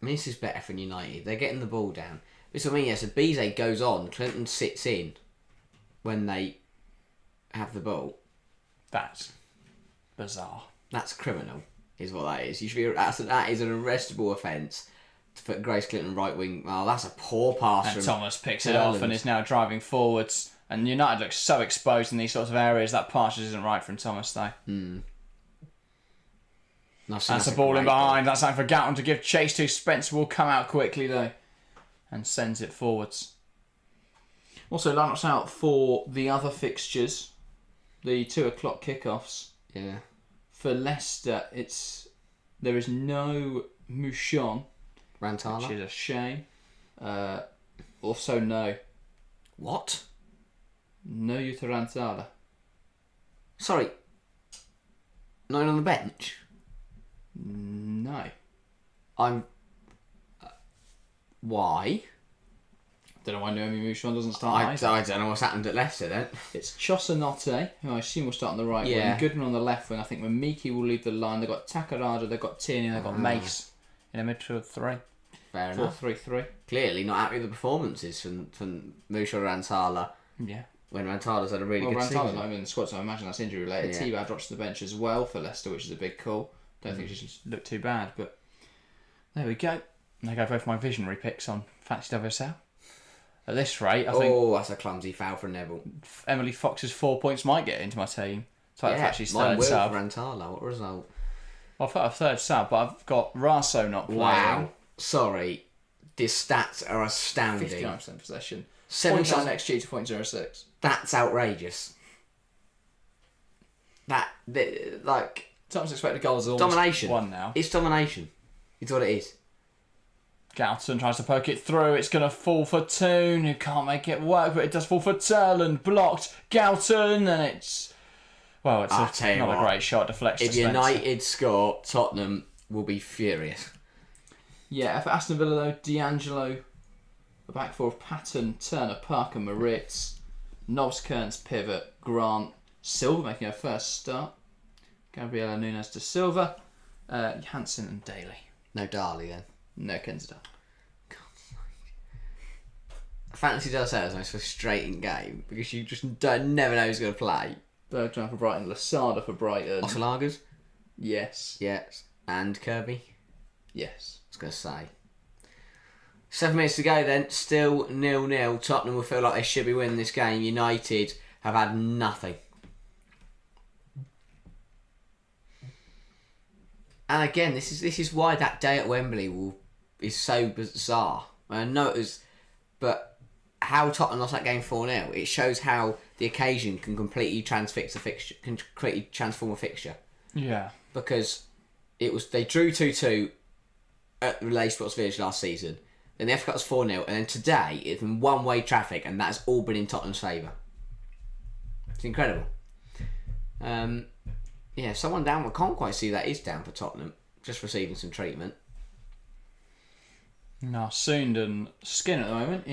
I mean, this is better for United. They're getting the ball down. This is what I mean. Yeah, so Bizet goes on. Clinton sits in when they have the ball. That's bizarre. That's criminal, is what that is. You should be. That is an arrestable offence to put Grace Clinton right wing. Oh, that's a poor pass. And Thomas picks it off and is now driving forwards. And United looks so exposed in these sorts of areas. That pass just isn't right from Thomas, though. That's a ball in behind. That's time for Gatton to give chase to. Spencer will come out quickly, though, and sends it forwards. Also, lineups out for the other fixtures. The 2 o'clock kickoffs. Yeah. For Leicester, there is no Mouchon, Rantala. which is a shame. Also, no What? Yuta Rantala. Sorry. Not on the bench. No. Why? Don't know why Naomi Mouchon doesn't start. I don't know what's happened at Leicester then. It's Chosanote, who I assume will start on the right wing. Goodman on the left wing. I think Mamiki will leave the line. They've got Takarada, they've got Tierney, they've got Mace in a midfield 3. Fair enough. 4-3-3. Clearly not happy with the performances from Mouchon Rantala. Yeah. When Rantala's had a really good season. Rantala's not even in the squad, so I imagine that's injury related. Yeah. T-Bad drops to the bench as well for Leicester, which is a big call. Don't think she's looked too bad, but there we go. And they go both my visionary picks on Fantasy WSL. At this rate, I think... Oh, that's a clumsy foul from Neville. Emily Fox's 4 points might get into my team. So Yeah, actually mine third will sub. for Rantala. What result? I've got a third sub, but I've got Raso not playing. Wow. Sorry. The stats are astounding. 59% possession. 7 0.9 XG to 0.06. That's outrageous. Like... Thomas expected goals is almost Domination. 1 now. It's domination. It's what it is. Galton tries to poke it through. It's going to fall for Toon, who can't make it work, but it does fall for Turland. Blocked. Galton, and it's... Well, it's not a great shot. Deflects to If Spencer. United score, Tottenham will be furious. Yeah, for Aston Villa, though, D'Angelo, the back four of Patton, Turner, Parker, Moritz, Nobbs, Kearns, Pivot, Grant, Silva making her first start, Gabriela Nunes de Silva, Hansen and Daly. No Darley then. No Kensington. Fantasy does say it's the most frustrating game because you just never know who's going to play. Bergman for Brighton, Lasada for Brighton. Ottolagers? Yes. Yes. And Kirby? Yes. I was going to say. 7 minutes to go then. Still 0-0. Tottenham will feel like they should be winning this game. United have had nothing. And again, this is why that day at Wembley is so bizarre. I know it was, but how Tottenham lost that game 4-0, it shows how the occasion can completely transform a fixture. Yeah. Because they drew 2-2 at the Relay Sports Village last season. Then the FA Cup was 4-0, and then today it's been one-way traffic, and that's all been in Tottenham's favour. It's incredible. Yeah, someone down. I can't quite see that is down for Tottenham. Just receiving some treatment. Now, Soond and Skin at the moment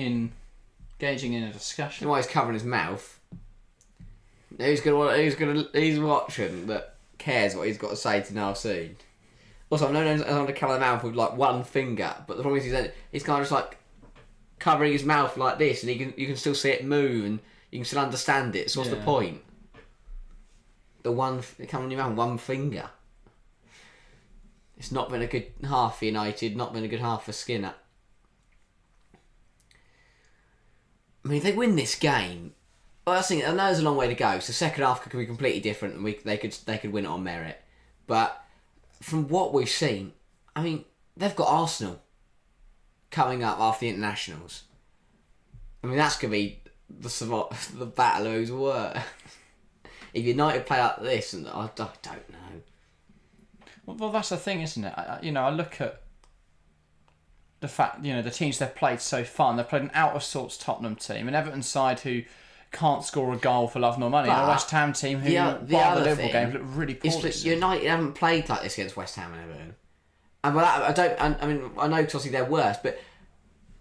engaging in a discussion. You know why he's covering his mouth? Who's watching that cares what he's got to say to Narsoon? Also, I've known him to cover the mouth with like one finger, but the problem is he's kind of just like covering his mouth like this, and you can still see it move, and you can still understand it. So what's the point? Covering your mouth with one finger. It's not been a good half for United. Not been a good half for Skinner. I mean, if they win this game, well, I know there's a long way to go. So second half could be completely different, and they could win it on merit. But from what we've seen, I mean, they've got Arsenal coming up after the internationals. I mean, that's gonna be the battle of who's worse. If United play like this, and I don't know. Well, that's the thing, isn't it? I look at the fact, the teams they've played so far. And they've played an out of sorts Tottenham team, an Everton side who can't score a goal for love nor money, and a West Ham team who, bar the Liverpool game, look really poor. United haven't played like this against West Ham and Everton. And I know because obviously they're worse, but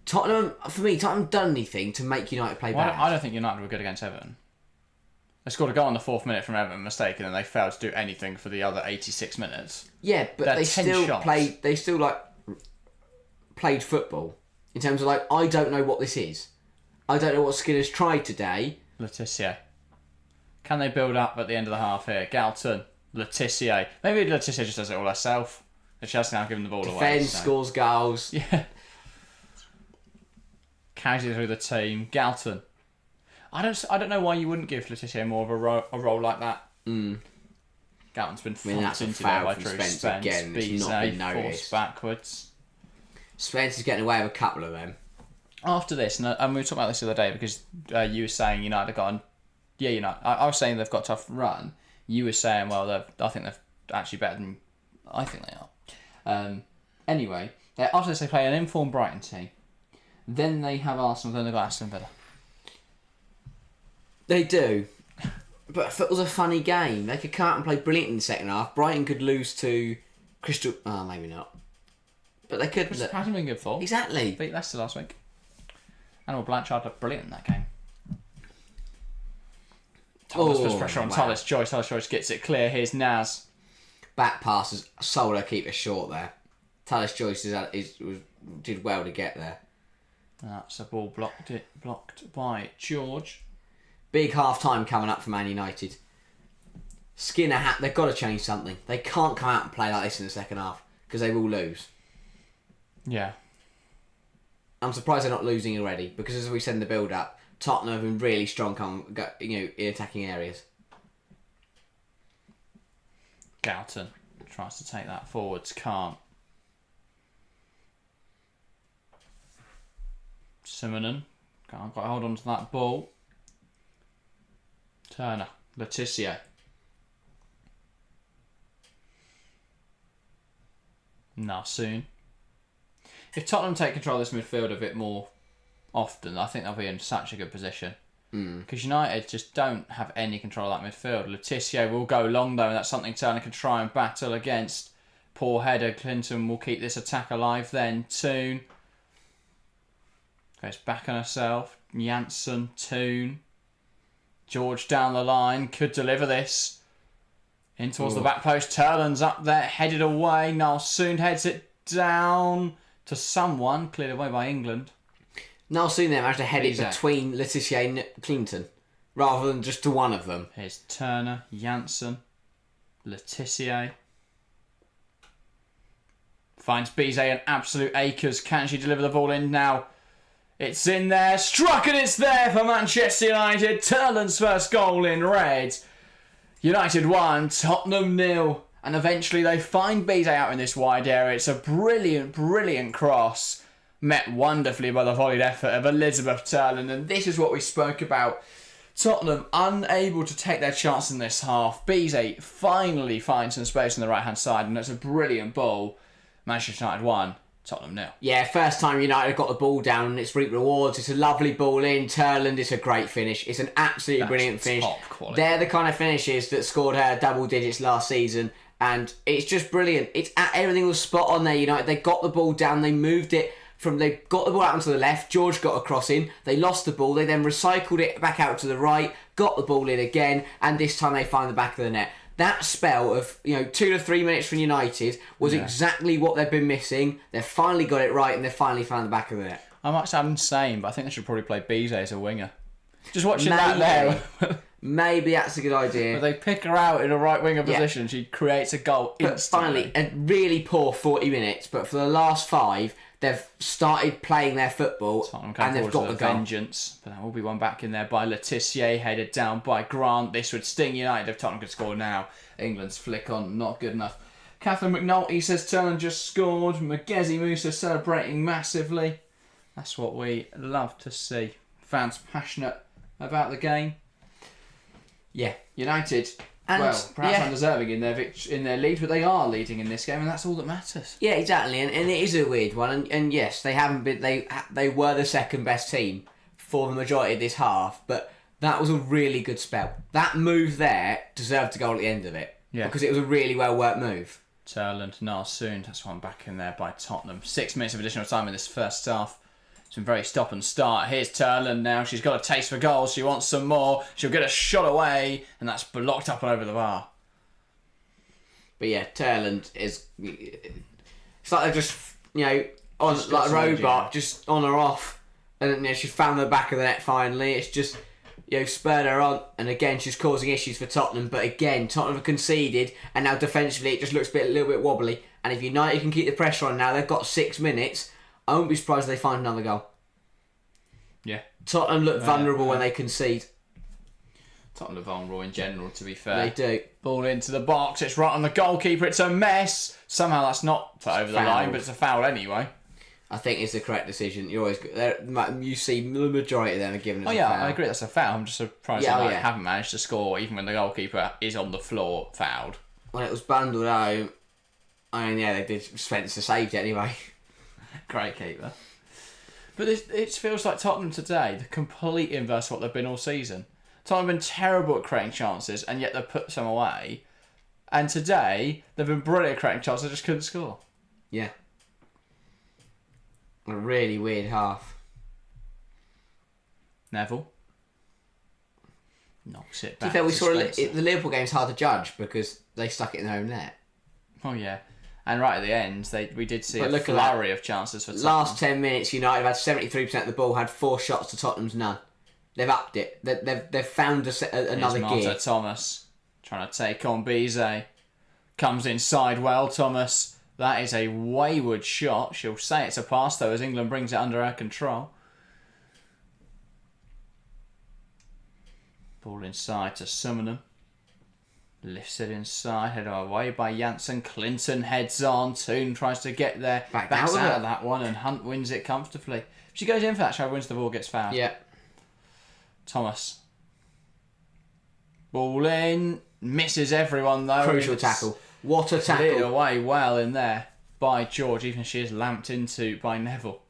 Tottenham done anything to make United play bad. I don't think United were good against Everton. They scored a goal in the 4th minute from Everton, mistake, and then they failed to do anything for the other 86 minutes. Yeah, but they still played. They still played football in terms of I don't know what this is. I don't know what Skinner's tried today. Letizia. Can they build up at the end of the half here? Galton, Letizia. Maybe Letizia just does it all herself. She has now given the ball away. Defends, scores goals. Yeah. Carries it through the team. Galton. I don't know why you wouldn't give Letizia more of a role like that. Galton's been forced into there by Drew Spence. Again, it's not been noticed. Forced backwards. Spence is getting away with a couple of them. After this, and we were talking about this the other day because you were saying United have gone. Yeah, United. I was saying they've got a tough run. You were saying, well, I think they're actually better than I think they are. Anyway, after this they play an informed Brighton team. Then they have Arsenal. Then they've got Aston Villa. They do. But if it was a funny game, they could come out and play brilliant in the second half. Brighton could lose to Crystal. Oh, maybe not. But they could. Crystal hasn't been good for. Exactly. Beat Leicester last week. And Blanchard looked brilliant in that game. Thomas puts pressure on Tallis Joyce. Tallis Joyce gets it clear. Here's Naz. Back passes sold her keeper short there. Tallis Joyce did well to get there. That's a ball blocked by George. Big half time coming up for Man United. Skinner, they've got to change something. They can't come out and play like this in the second half because they will lose. Yeah. I'm surprised they're not losing already because, as we said in the build-up, Tottenham have been really strong in attacking areas. Galton tries to take that forwards, can't. Simonon can't quite hold on to that ball. Turner, Letizia. Soon. If Tottenham take control of this midfield a bit more often, I think they'll be in such a good position. Because United just don't have any control of that midfield. Letizia will go long though, and that's something Turner can try and battle against. Poor header. Clinton will keep this attack alive then. Toon goes back on herself. Janssen, Toon. George down the line, could deliver this. In towards the back post. Turland's up there, headed away. Niall soon heads it down to someone, cleared away by England. Niall soon there managed to head it between Letizia and Clinton, rather than just to one of them. Here's Turner, Janssen, Letizia. Finds Bizet and absolute acres. Can she deliver the ball in now? It's in there, struck, and it's there for Manchester United. Turland's first goal in red. United 1, Tottenham 0. And eventually they find Bizet out in this wide area. It's a brilliant, brilliant cross. Met wonderfully by the volleyed effort of Elizabeth Turland. And this is what we spoke about. Tottenham unable to take their chance in this half. Bizet finally finds some space on the right-hand side. And it's a brilliant ball. Manchester United 1. Tottenham 0. Yeah, first time United got the ball down and it's reaped rewards. It's a lovely ball in. Turland, it's a great finish. It's an absolutely brilliant finish. Top quality. They're the kind of finishes that scored her double digits last season. And it's just brilliant. Everything was spot on there, United. They got the ball down. They moved it they got the ball out onto the left. George got a cross in. They lost the ball. They then recycled it back out to the right. Got the ball in again. And this time they find the back of the net. That spell of 2 to 3 minutes from United was exactly what they've been missing. They've finally got it right and they've finally found the back of the net. I might sound insane, but I think they should probably play Bizet as a winger. Just watching that there. Maybe that's a good idea. But they pick her out in a right winger position. She creates a goal instantly. But finally, a really poor 40 minutes. But for the last 5, they've started playing their football and they've got the vengeance. But there will be one back in there by Letizia, headed down by Grant. This would sting United if Tottenham could score now. England's flick on, not good enough. Catherine McNulty says Turner just scored. Magezi Musa celebrating massively. That's what we love to see. Fans passionate about the game. Yeah, United And, well, perhaps undeserving in their lead, but they are leading in this game, and that's all that matters. Yeah, exactly, and it is a weird one. And yes, they haven't been. They were the second best team for the majority of this half, but that was a really good spell. That move there deserved a goal at the end of it, because it was a really well worked move. Turland, Narsoon, that's one back in there by Tottenham. 6 minutes of additional time in this first half. It's been very stop and start. Here's Turland now. She's got a taste for goals. She wants some more. She'll get a shot away, and that's blocked up and over the bar. But yeah, Turland is... It's like they're just, on just like a robot, just on or off. And she found the back of the net finally. It's just, spurred her on. And again, she's causing issues for Tottenham. But again, Tottenham have conceded. And now defensively, it just looks a little bit wobbly. And if United can keep the pressure on now, they've got 6 minutes. I won't be surprised if they find another goal. Yeah. Tottenham look vulnerable when they concede. Tottenham are vulnerable in general, to be fair. They do. Ball into the box. It's right on the goalkeeper. It's a mess. Somehow that's not put over the line, but it's a foul anyway. I think it's the correct decision. You see the majority of them are giving us a foul. I agree. That's a foul. I'm just surprised they haven't managed to score, even when the goalkeeper is on the floor fouled. When it was bundled home, they did. Spencer saved it anyway. Great keeper. But it feels like Tottenham today, the complete inverse of what they've been all season. Tottenham have been terrible at creating chances, and yet they've put some away. And today, they've been brilliant at creating chances, they just couldn't score. Yeah. A really weird half. Neville knocks it To be back. fair, we saw the Liverpool game's hard to judge because they stuck it in their own net. Oh, yeah. And right at the end, we did see a flurry of chances for Tottenham. Last 10 minutes, United have had 73% of the ball, had 4 shots to Tottenham's none. They've upped it. They've found another gear. Marta Thomas trying to take on Bizet. Comes inside well, Thomas. That is a wayward shot. She'll say it's a pass, though, as England brings it under her control. Ball inside to Summonham. Lifts it inside, headed away by Janssen. Clinton heads on. Toon tries to get there. Backs out of that one, and Hunt wins it comfortably. If she goes in for that, she wins the ball, gets fouled. Yeah. Thomas. Ball in. Misses everyone, though. Crucial tackle. What a tackle. Cleared away well in there by George, even if she is lamped into by Neville.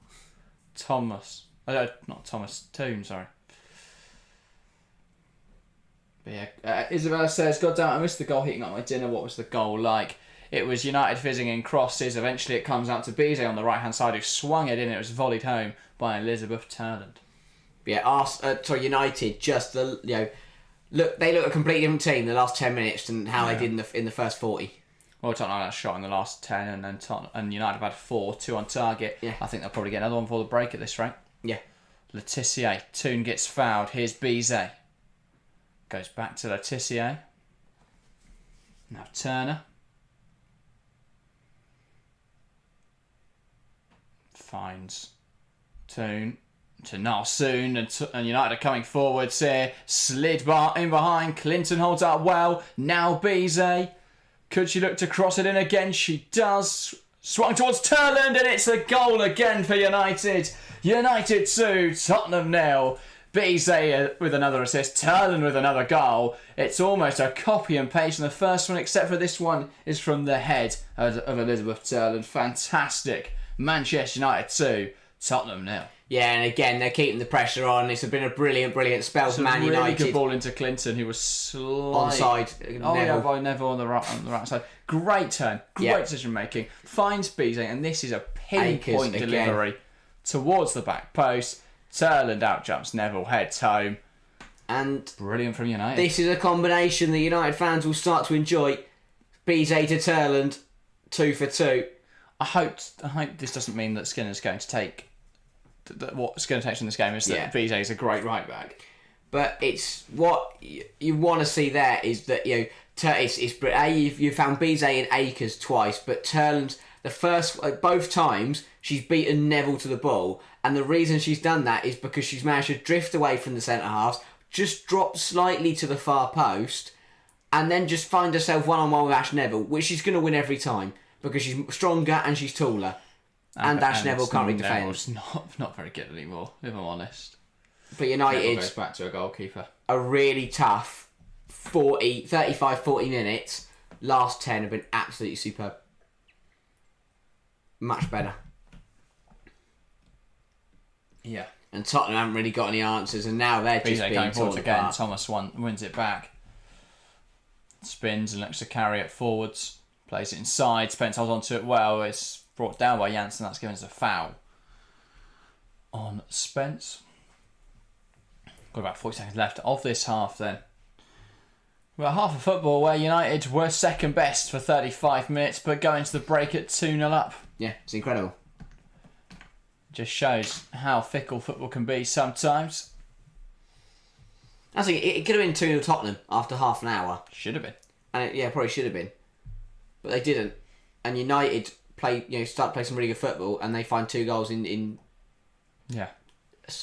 Thomas. Not Thomas. Toon, sorry. But yeah, Isabella says, God damn it, I missed the goal heating up my dinner. What was the goal like? It was United fizzing in crosses. Eventually it comes out to Bizet on the right hand side, who swung it in. It was volleyed home by Elizabeth Turland. Yeah, United just they look a completely different team the last 10 minutes than how they did in the first 40. Well, Tottenham had a shot in the last 10, and then and United have had 4, 2 on target. Yeah. I think they'll probably get another one before the break at this rate. Yeah. Letitia, Toon gets fouled. Here's Bizet. Goes back to Letitia. Now Turner. Finds Toon to Narsoon, and United are coming forwards here. Slid in behind. Clinton holds up well. Now Bizet. Could she look to cross it in again? She does. Swung towards Turland, and it's a goal again for United. United 2, Tottenham 0. Bizet with another assist, Turland with another goal. It's almost a copy and paste from the first one, except for this one is from the head of Elizabeth Turland. Fantastic. Manchester United 2, Tottenham 0. Yeah, and again, they're keeping the pressure on. It's been a brilliant spell for Man United. Really good ball into Clinton, who was onside. By Neville on the right side. Great turn, great decision making. Finds Bizet, and this is a pinpoint delivery towards the back post. Turland out jumps Neville, heads home. And brilliant from United. This is a combination that United fans will start to enjoy. Bizet to Turland, 2 for 2. I hope this doesn't mean that Skinner's going to take. What Skinner takes in this game is that Bizet is a great right back. But it's what you want to see there is that you've found Bizet and Akers twice, but Turland both times she's beaten Neville to the ball, and the reason she's done that is because she's managed to drift away from the centre halves, just drop slightly to the far post, and then just find herself one-on-one with Ash Neville, which she's going to win every time because she's stronger and she's taller. And Ash Neville can't really defend. Neville's not very good anymore, if I'm honest. But United goes back to a goalkeeper. are really tough 35, 40 minutes, last 10 have been absolutely superb. Much better. Yeah. And Tottenham haven't really got any answers, and now they're just being going forwards torn again. apart. Thomas wins it back. Spins and looks to carry it forwards. Plays it inside. Spence holds onto it well. It's brought down by Janssen. That's given us a foul on Spence. Got about 40 seconds left of this half then. Well, half of football where United were second best for 35 minutes, but going to the break at 2-0 up. Yeah, it's incredible. Just shows how fickle football can be sometimes. I think it could have been 2-0 Tottenham after half an hour. Should have been. And probably should have been. But they didn't. And United start playing some really good football, and they find 2 goals in yeah.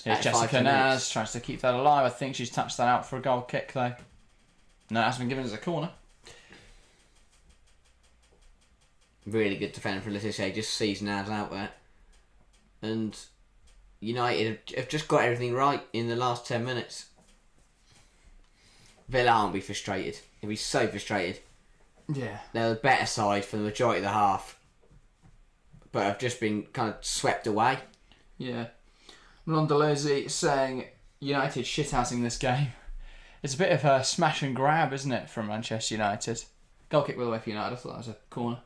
Here's Jessica Naz, tries to keep that alive. I think she's touched that out for a goal kick though. No, it hasn't been given as a corner. Really good defender for Letizia, just sees Naz out there. And United have just got everything right in the last 10 minutes. Villa will be frustrated. He'll be so frustrated. Yeah. They're the better side for the majority of the half, but have just been kind of swept away. Yeah. Londolezi saying United shithousing this game. It's a bit of a smash and grab, isn't it, from Manchester United? Goal kick by the way for United. I thought that was a corner.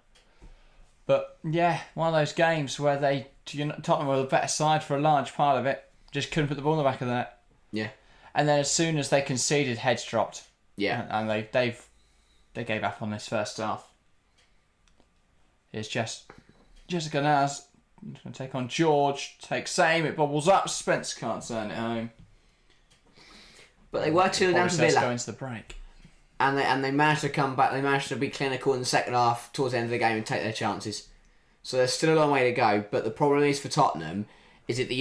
But yeah, one of those games where Tottenham were the better side for a large part of it. Just couldn't put the ball in the back of the net. Yeah. And then as soon as they conceded, heads dropped. Yeah. And they gave up on this first half. Here's Jessica Naz. Going to take on George. Takes aim. It bobbles up. Spence can't turn it home. But they were 2 down to Villa. Go into the break. And they managed to come back. They managed to be clinical in the second half towards the end of the game and take their chances. So there's still a long way to go. But the problem is for Tottenham is that if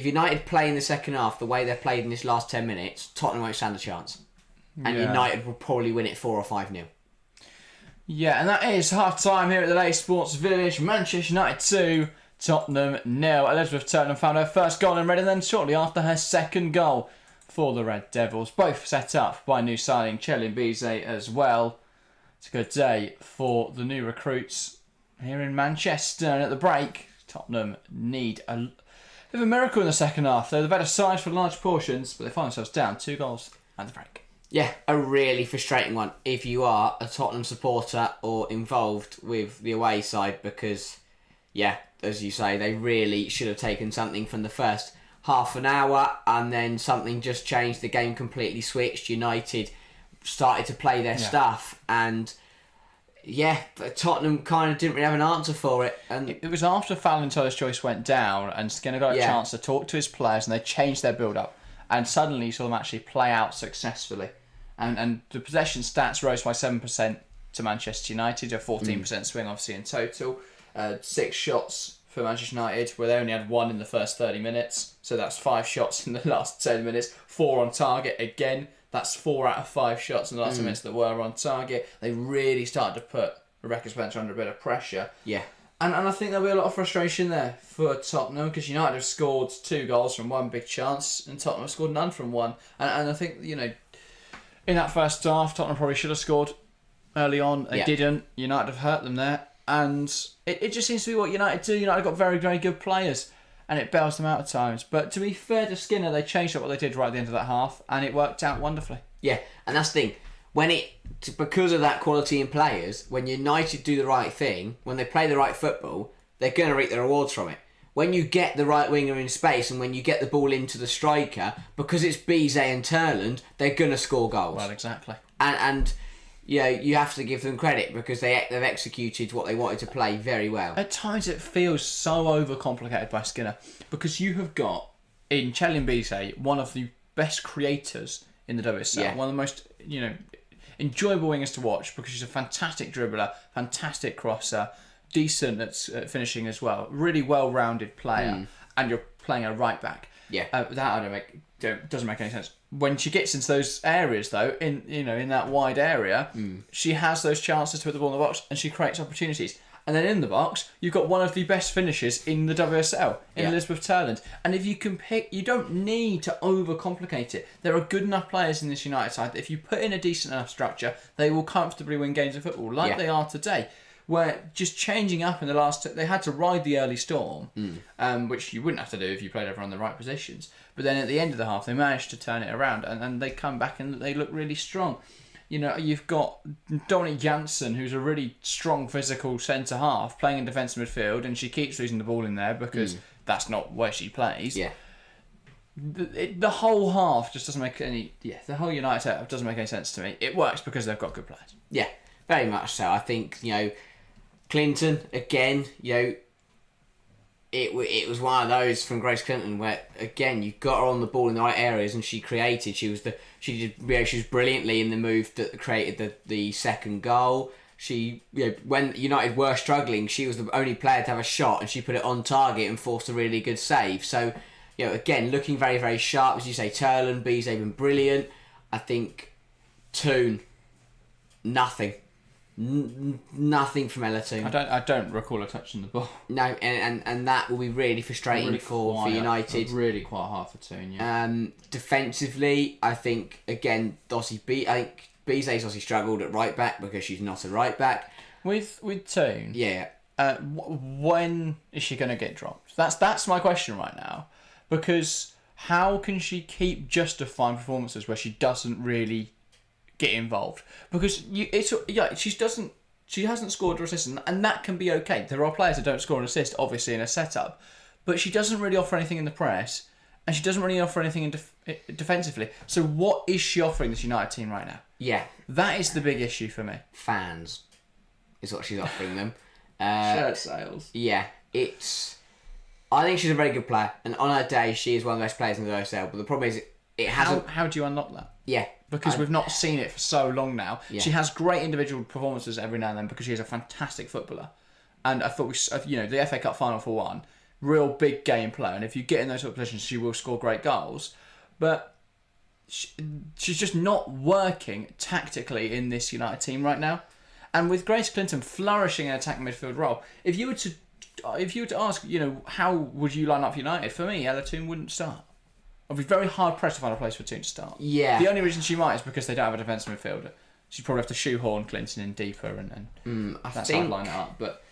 United play in the second half the way they've played in this last 10 minutes, Tottenham won't stand a chance. And United will probably win it 4 or 5-0. Yeah, and that is half time here at the Lay Sports Village. Manchester United 2, Tottenham 0. Elizabeth Tottenham found her first goal in red, and then shortly after her second goal for the Red Devils. Both set up by new signing Chelin Bize as well. It's a good day for the new recruits here in Manchester. And at the break, Tottenham need a bit of a miracle in the second half. They're the better side for large portions, but they find themselves down 2 goals at the break. Yeah, a really frustrating one if you are a Tottenham supporter or involved with the away side because, yeah, as you say, they really should have taken something from the first half an hour and then something just changed. The game completely switched. United started to play their stuff and, yeah, Tottenham kind of didn't really have an answer for it. And it was after Fallon-Toller's choice went down and Skinner got a chance to talk to his players and they changed their build-up. And suddenly you saw them actually play out successfully. And the possession stats rose by 7% to Manchester United, a 14% swing obviously in total. 6 shots for Manchester United, where they only had 1 in the first 30 minutes. So that's 5 shots in the last 10 minutes. 4 on target again. That's 4 out of 5 shots in the last 10 minutes that were on target. They really started to put Rebecca Spencer under a bit of pressure. Yeah. And I think there'll be a lot of frustration there for Tottenham because United have scored 2 goals from 1 big chance and Tottenham have scored none from 1. And I think, in that first half, Tottenham probably should have scored early on. They didn't. United have hurt them there. And it just seems to be what United do. United got very, very good players. And it bails them out at times. But to be fair to Skinner, they changed up what they did right at the end of that half. And it worked out wonderfully. Yeah, and that's the thing. Because of that quality in players, when United do the right thing, when they play the right football, they're going to reap the rewards from it. When you get the right winger in space and when you get the ball into the striker, because it's Bize and Turland, they're going to score goals. Well, exactly. And you have to give them credit because they've executed what they wanted to play very well. At times it feels so overcomplicated by Skinner because you have got, in Chelin Bize, one of the best creators in the WSL. One of the most, enjoyable wingers to watch because she's a fantastic dribbler, fantastic crosser, decent at finishing as well, really well-rounded player, and you're playing a right back. Yeah, that doesn't make any sense. When she gets into those areas, though, in that wide area, she has those chances to put the ball in the box, and she creates opportunities. And then in the box, you've got one of the best finishers in the WSL, in Elizabeth Turland. And if you can pick, you don't need to overcomplicate it. There are good enough players in this United side that if you put in a decent enough structure, they will comfortably win games of football, like they are today. Where just changing up in the last... They had to ride the early storm, which you wouldn't have to do if you played everyone in the right positions. But then at the end of the half, they managed to turn it around, and they come back and they look really strong. You know, you've got Dominic Janssen, who's a really strong physical centre-half, playing in defensive midfield, and she keeps losing the ball in there because that's not where she plays. Yeah. The whole half just doesn't make any... Yeah, the whole United setup doesn't make any sense to me. It works because they've got good players. Yeah, very much so. I think, Clinton, again, it was one of those from Grace Clinton where, again, you got her on the ball in the right areas and she created. She was brilliantly in the move that created the second goal. She, when United were struggling, she was the only player to have a shot and she put it on target and forced a really good save. So, again, looking very, very sharp. As you say, Turland, B's been brilliant. I think Toon, nothing. Nothing from Ella Toon. I don't recall her touching the ball. No, and that will be really frustrating really for United. Really quite hard for Toon, yeah. Defensively, I think, again, Bizet's obviously struggled at right back because she's not a right back. With Toon, when is she going to get dropped? That's my question right now. Because how can she keep justifying performances where she doesn't really get involved? Because she hasn't scored or assisted, and that can be okay. There are players that don't score an assist, obviously, in a setup, but she doesn't really offer anything in the press, and she doesn't really offer anything defensively. So what is she offering this United team right now? Yeah, that is the big issue for me. Fans is what she's offering them. Shirt sales. Yeah, I think she's a very good player, and on her day, she is one of the best players in the OSL. But the problem is, it hasn't. How do you unlock that? Yeah. Because we've not seen it for so long now. Yeah. She has great individual performances every now and then because she is a fantastic footballer. And I thought the FA Cup final for one, real big game player. And if you get in those sort of positions, she will score great goals. But she's just not working tactically in this United team right now. And with Grace Clinton flourishing in an attacking midfield role, if you were to ask, how would you line up for United? For me, Ella Toon wouldn't start. I'd be very hard pressed to find a place for Toon to start. Yeah. The only reason she might is because they don't have a defensive midfielder. She'd probably have to shoehorn Clinton in deeper and that's how I'd line it up. But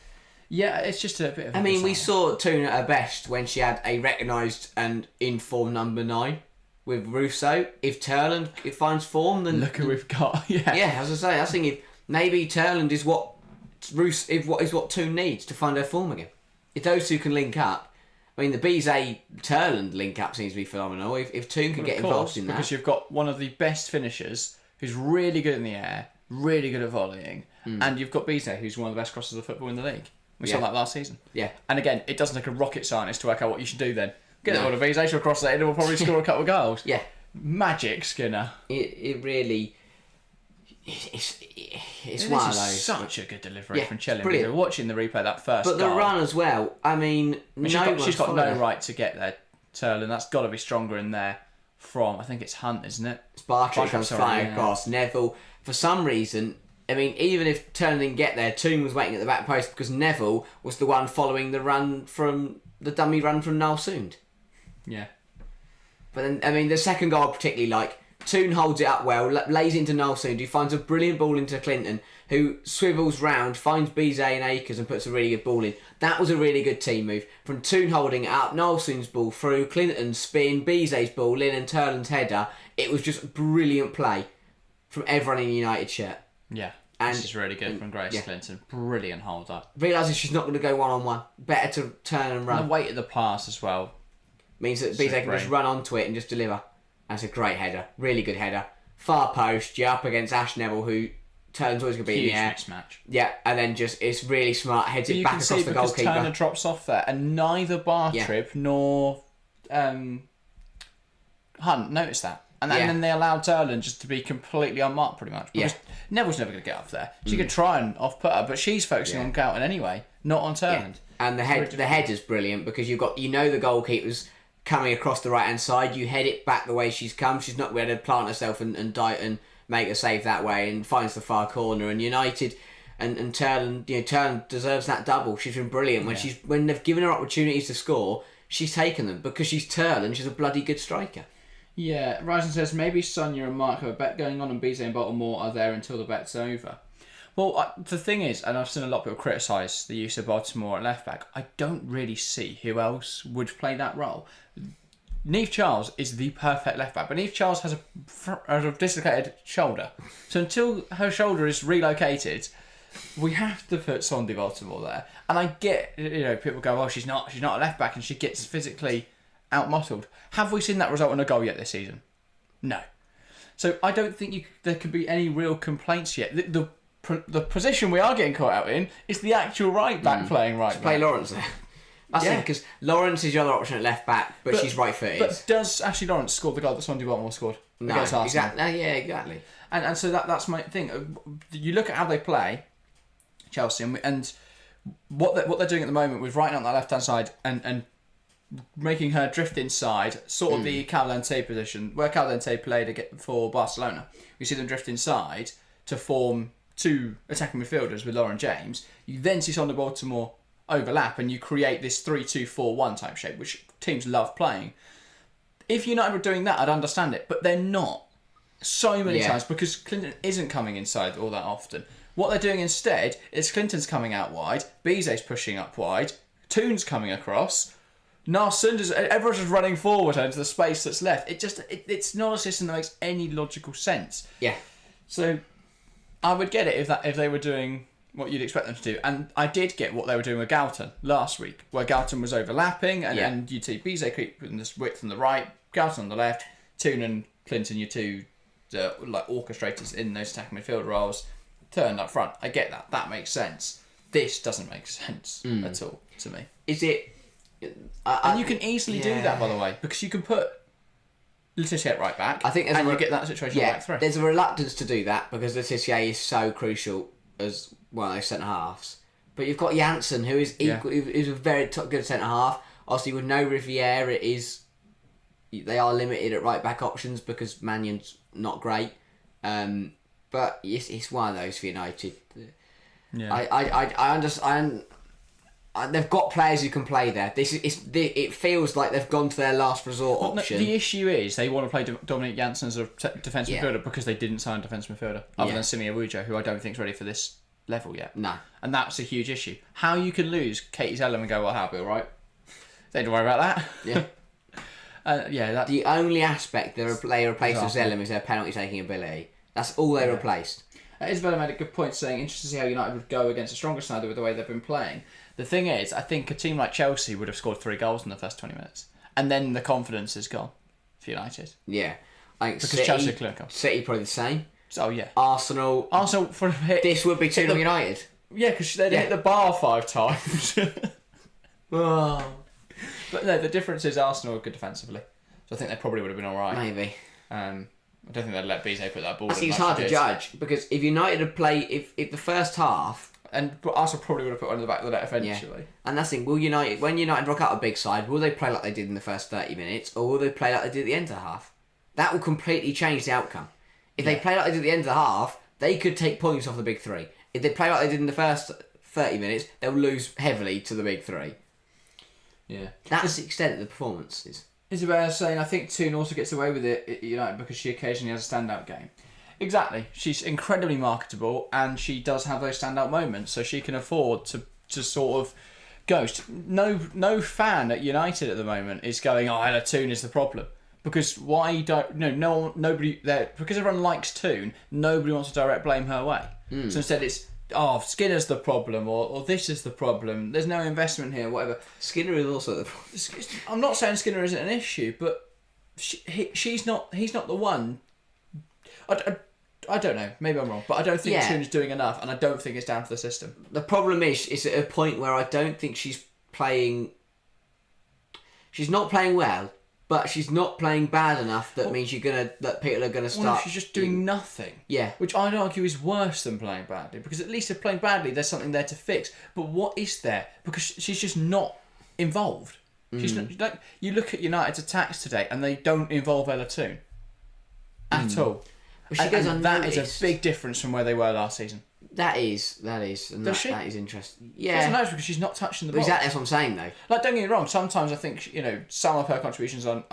yeah, it's just a bit of we saw Toon at her best when she had a recognised and in-form number 9 with Russo. If Turland finds form, then... Look who we've got, yeah. Yeah, as I say, I think if maybe Turland is what Toon needs to find her form again. If those two can link up, the Bizet Turland link up seems to be phenomenal. If Toon can get involved in that, because you've got one of the best finishers who's really good in the air, really good at volleying, and you've got Bizet who's one of the best crossers of football in the league. We saw that last season. Yeah. And again, it doesn't take a rocket scientist to work out what you should do then. Get the ball to Bizet, she'll cross that in and we'll probably score a couple of goals. Yeah. Magic, Skinner. It really... It's This one of is those. such a good delivery from Chilling. Brilliant. Watching the replay, that first But the goal, run as well, she's got no right to get there, Turland. That's got to be stronger in there from, I think it's Hunt, isn't it? It's Bartrip comes flying across. Neville, for some reason, even if Turland didn't get there, Toon was waiting at the back post because Neville was the one following the dummy run from Noel Soond. Yeah. But then, the second goal I particularly like. Toon holds it up well, lays into Noel Soond, who finds a brilliant ball into Clinton, who swivels round, finds Bizet and Akers and puts a really good ball in. That was a really good team move. From Toon holding it up, Noel Soond's ball through, Clinton's spin, Bizet's ball in and Turland's header. It was just brilliant play from everyone in the United shirt. Yeah. This is really good from Grace Clinton. Brilliant hold up. Realises she's not going to go one-on-one. Better to turn and run. And the weight of the pass as well. Means that Bizet can just run onto it and just deliver. That's a great header. Really good header. Far post, you're up against Ash Neville, who Turner's always going to be Huge in the air. mismatch. Yeah, and then it's really smart. Heads it back across the goalkeeper. Turner drops off there, and neither Bartrip nor Hunt noticed that. And then they allowed Turland just to be completely unmarked, pretty much. Because Neville's never going to get up there. She could try and off-put her, but she's focusing on Goughton anyway, not on Turland. Yeah. And the header's brilliant because the goalkeeper's coming across the right hand side, you head it back the way she's come. She's not going to plant herself and make a save that way, and finds the far corner. And United, And Turn deserves that double. She's been brilliant when they've given her opportunities to score. She's taken them because she's Turn and she's a bloody good striker. Yeah, Ryzen says maybe Sonia and Mark have a bet going on, and BZ and Baltimore are there until the bet's over. Well, the thing is, and I've seen a lot of people criticise the use of Baltimore at left back. I don't really see who else would play that role. Niamh Charles is the perfect left back, but Niamh Charles has a dislocated shoulder. So until her shoulder is relocated, we have to put Sonia Baltimore there. And I get, people go, well, she's not a left back, and she gets physically out-muscled. Have we seen that result in a goal yet this season? No. So I don't think there could be any real complaints yet. The position we are getting caught out in is the actual right back playing right back. Play Lawrence there. That's it, because Lawrence is your other option at left back, but she's right-footed. But does Ashley Lawrence score the goal that Sonia Baltimore scored against Arsenal? Exactly. Yeah, exactly. And so that's my thing. You look at how they play, Chelsea, and what they're doing at the moment with writing on that left-hand side and making her drift inside, sort of the Caldente position, where Caldente played for Barcelona. You see them drift inside to form two attacking midfielders with Lauren James. You then see Sonia Baltimore overlap and you create this 3-2-4-1 type shape, which teams love playing. If United were doing that, I'd understand it, but they're not. So many times, because Clinton isn't coming inside all that often. What they're doing instead is Clinton's coming out wide, Bizet's pushing up wide, Toon's coming across, Narsunda's, everyone's just running forward into the space that's left. It's not a system that makes any logical sense. Yeah. So I would get it if they were doing what you'd expect them to do. And I did get what they were doing with Galton last week, where Galton was overlapping and you'd see Bizet creep in this width on the right, Galton on the left, Toon and Clinton, your two orchestrators in those attacking midfield roles, turned up front. I get that. That makes sense. This doesn't make sense at all to me. Is it... and you can easily do that, by the way, because you can put Letizia at right back, I think you get that situation back through. There's a reluctance to do that because Letizia is so crucial as one of those centre halves. But you've got Janssen, who is who's a very good centre half. Obviously, with no Riviere, they are limited at right back options because Mannion's not great. But it's one of those for United. Yeah. I understand. They've got players who can play there. It feels like they've gone to their last resort option. The issue is they want to play Dominic Janssen as a defensive midfielder because they didn't sign a defensive midfielder other than Simi Awujo, who I don't think is ready for this level yet. No. And that's a huge issue. How you can lose Katie Zellum and go, well, I'll be all right. They don't worry about that. Yeah. The only aspect they replaced with Zellum is their penalty taking ability. That's all they replaced. Isabella made a good point saying, interested to see how United would go against a stronger side with the way they've been playing. The thing is, I think a team like Chelsea would have scored 3 goals in the first 20 minutes. And then the confidence is gone for United. Yeah. I think because Chelsea are clear cut. City probably the same. Oh, yeah. Arsenal for a hit. This would be 2-0 United. Yeah, because they'd hit the bar 5 times. Oh. But no, the difference is Arsenal are good defensively. So I think they probably would have been alright. Maybe. I don't think they'd let Bizet put that ball in. I think it's hard to judge because if United had played, if the first half, but Arsenal probably would have put one in the back of the net eventually. Yeah. And that's the thing. When United rock out a big side, will they play like they did in the first 30 minutes, or will they play like they did at the end of the half? That will completely change the outcome. If they play like they did at the end of the half, they could take points off the big three. If they play like they did in the first 30 minutes, they'll lose heavily to the big three. Yeah, that's the extent of the performances. Isabella saying, I think Toon also gets away with it at United because she occasionally has a standout game. Exactly. She's incredibly marketable and she does have those standout moments, so she can afford to sort of ghost. No fan at United at the moment is going, oh, Ella Toon is the problem. Because nobody there, because everyone likes Toon, nobody wants to direct blame her way. So instead it's, oh, Skinner's the problem, or this is the problem. There's no investment here, whatever. Skinner is also the problem. I'm not saying Skinner isn't an issue, but he's not the one. I don't know. Maybe I'm wrong, but I don't think Toon is doing enough, and I don't think it's down to the system. The problem is, it's at a point where I don't think she's playing. She's not playing well, but she's not playing bad enough that means that people are gonna start. Well, she's just doing nothing. Yeah, which I'd argue is worse than playing badly, because at least if playing badly, there's something there to fix. But what is there? Because she's just not involved. She's not, you look at United's attacks today, and they don't involve Ella Toon at all. But she goes and that unnoticed. is a big difference from where they were last season. That is, and Does she? that is interesting. She doesn't Yeah, notice because she's not touching the ball. exactly. That's what I'm saying, though. Like, don't get me wrong. Sometimes I think some of her contributions are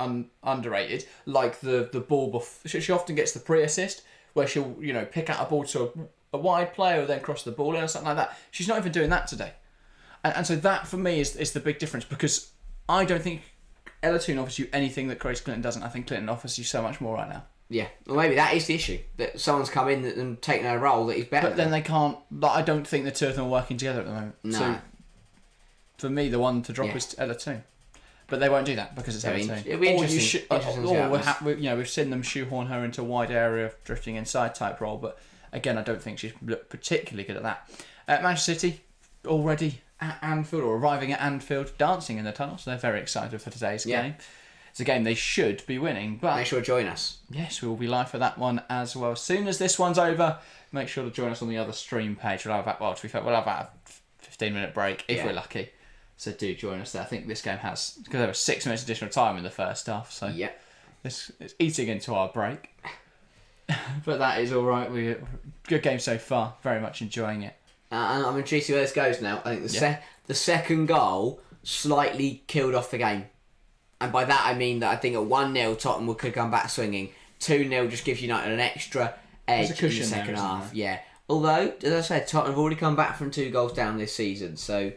underrated. Like the ball, she often gets the pre-assist where she'll pick out a ball to a wide player and then cross the ball in or something like that. She's not even doing that today, and so that for me is the big difference, because I don't think Ella Toone offers you anything that Grace Clinton doesn't. I think Clinton offers you so much more right now. Yeah, well, maybe that is the issue, that someone's come in and taken a role that is better. But then they can't. I don't think the two of them are working together at the moment. No. So for me, the one to drop is Ella Toone. But they won't do that because it's Ella Toone. It'll be interesting. We've seen them shoehorn her into a wide area, drifting inside type role. But again, I don't think she's particularly good at that. Manchester City already at Anfield, or arriving at Anfield, dancing in the tunnel. So they're very excited for today's game. It's a game they should be winning. But make sure to join us. Yes, we will be live for that one as well. As soon as this one's over, make sure to join us on the other stream page. We'll have to be fair, we'll have a 15-minute break if we're lucky. So do join us there. I think this game has, because there was 6 minutes additional time in the first half. So it's eating into our break. But that is all right. Good game so far. Very much enjoying it. And I'm intrigued to see where this goes now. I think the second goal slightly killed off the game. And by that I mean that I think at 1-0 Tottenham could come back swinging. 2-0 just gives United an extra edge in the second half. Yeah. Although, as I said, Tottenham have already come back from 2 goals down this season, so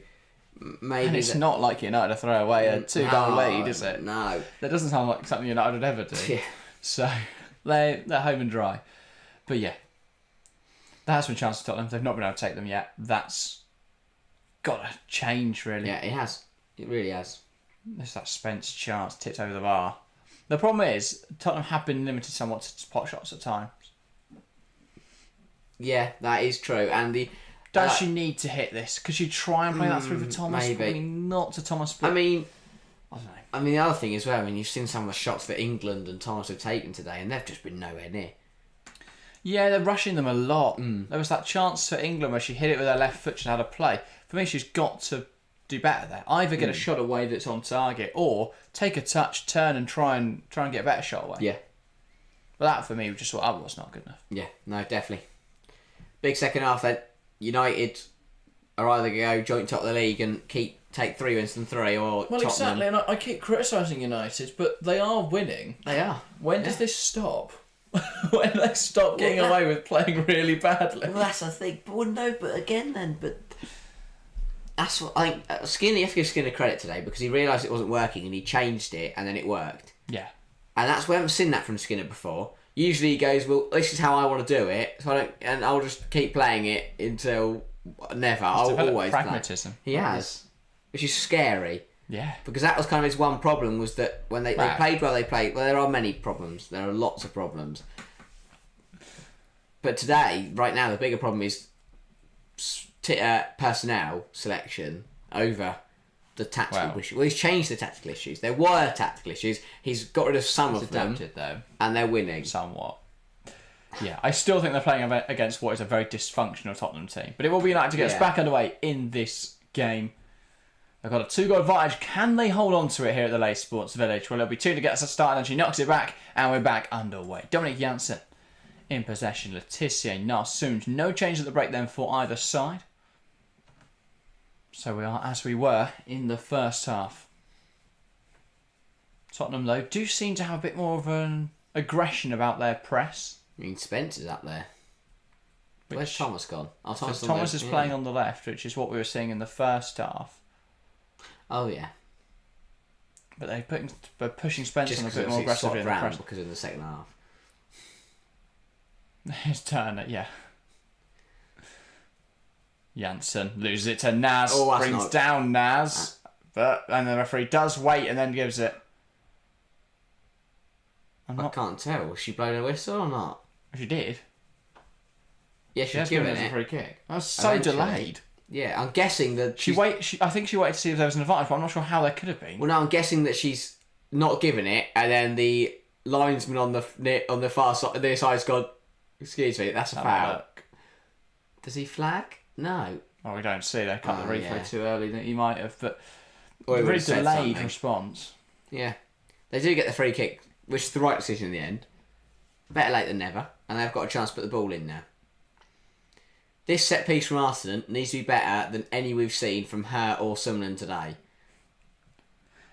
maybe... And it's not like United to throw away a 2-goal lead, is it? No. That doesn't sound like something United would ever do. Yeah. So, they're home and dry. But yeah, there has been a chance to Tottenham. They've not been able to take them yet. That's got to change, really. Yeah, it has. It really has. There's that Spence chance tipped over the bar. The problem is, Tottenham have been limited somewhat to pot shots at times. Yeah, that is true. And does she need to hit this? Could she try and play that through for Thomas? Maybe. Probably not to Thomas. I mean, I don't know. I mean, the other thing as well, you've seen some of the shots that England and Thomas have taken today, and they've just been nowhere near. Yeah, they're rushing them a lot. There was that chance for England where she hit it with her left foot and had a play. For me, she's got to do better there. Either get a shot away that's on target, or take a touch, turn and try and get a better shot away. Yeah. But that for me was just was not good enough. Yeah, no, definitely. Big second half then. United are either going to go joint top of the league and take 3 wins from 3, or well, Tottenham. exactly. And I keep criticising United, but they are winning. They are. When does this stop? When they stop getting away with playing really badly? Well, that's the thing. But again, that's what I think. Skinner, you have to give Skinner credit today, because he realised it wasn't working and he changed it, and then it worked. Yeah. And we haven't seen that from Skinner before. Usually he goes, well, this is how I want to do it, so I'll just keep playing it until never. I'll always pragmatism. Play. He has, which is scary. Yeah. Because that was kind of his one problem, was that when they played well, well, there are many problems. There are lots of problems. But today, right now, the bigger problem is personnel selection over the tactical issue. Well, he's changed the tactical issues. There were tactical issues. He's got rid of some of them, though, and they're winning somewhat. Yeah, I still think they're playing against what is a very dysfunctional Tottenham team. But it will be United to get us back underway in this game. They've got a 2-goal advantage. Can they hold on to it here at the Lay Sports Village? Well, it'll be 2 to get us a start, and she knocks it back, and we're back underway. Dominic Janssen in possession. Letitia Narsoon. No change at the break then for either side. So we are as we were in the first half. Tottenham, though, do seem to have a bit more of an aggression about their press. I mean, Spencer's up there. Where's Thomas gone? Oh, Thomas is playing on the left, which is what we were seeing in the first half. Oh, yeah. But they're pushing Spencer on a bit more aggressively in the press. Because in the second half. His turn, yeah. Janssen loses it to Naz, brings down Naz, and the referee does wait and then gives it. I can't tell. Was she blowing a whistle or not? She did. Yeah, she's given it a free kick. That was so delayed. Yeah, I'm guessing that I think she waited to see if there was an advantage, but I'm not sure how there could have been. Well, no, I'm guessing that she's not given it, and then the linesman on the far side, the side's gone. Excuse me, that's a foul. Does he flag? No. Oh, we don't see. They cut the replay too early that he might have, but very delayed response. Yeah, they do get the free kick, which is the right decision in the end. Better late than never. and they've got a chance to put the ball in now. This set piece from Arsenal needs to be better than any we've seen from her or Sunderland today.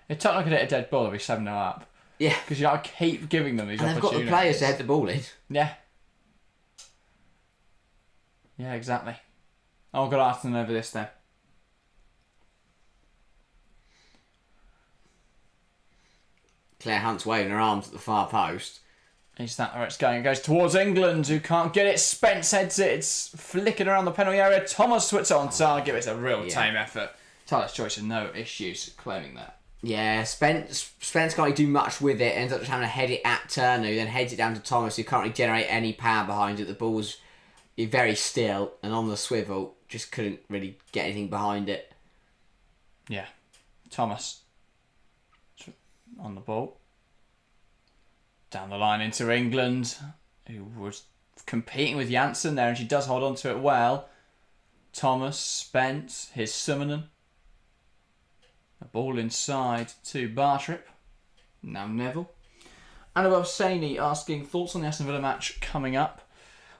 If Tottenham could hit a dead ball, they'll be 7-0 up. Yeah. Because I keep giving them these and they've opportunities. got the players to head the ball in. Yeah. Yeah, exactly. I've got Arsenal over this then. Claire Hunt's waving her arms at the far post. Is that where it's going? It goes towards England, who can't get it. Spence heads it. It's flicking around the penalty area. Thomas puts it on target. It's a real tame effort. Tyler's choice and no issues claiming that. Yeah, Spence can't really do much with it. Ends up just having to head it at Turner, who then heads it down to Thomas, who can't really generate any power behind it. The ball's very still and on the swivel. Just couldn't really get anything behind it. Yeah. Thomas on the ball. Down the line into England, who was competing with Janssen there, and she does hold on to it well. Thomas, Spence, here's Summonen. A ball inside to Bartrip. Now Neville. Annabelle Saney asking thoughts on the Aston Villa match coming up.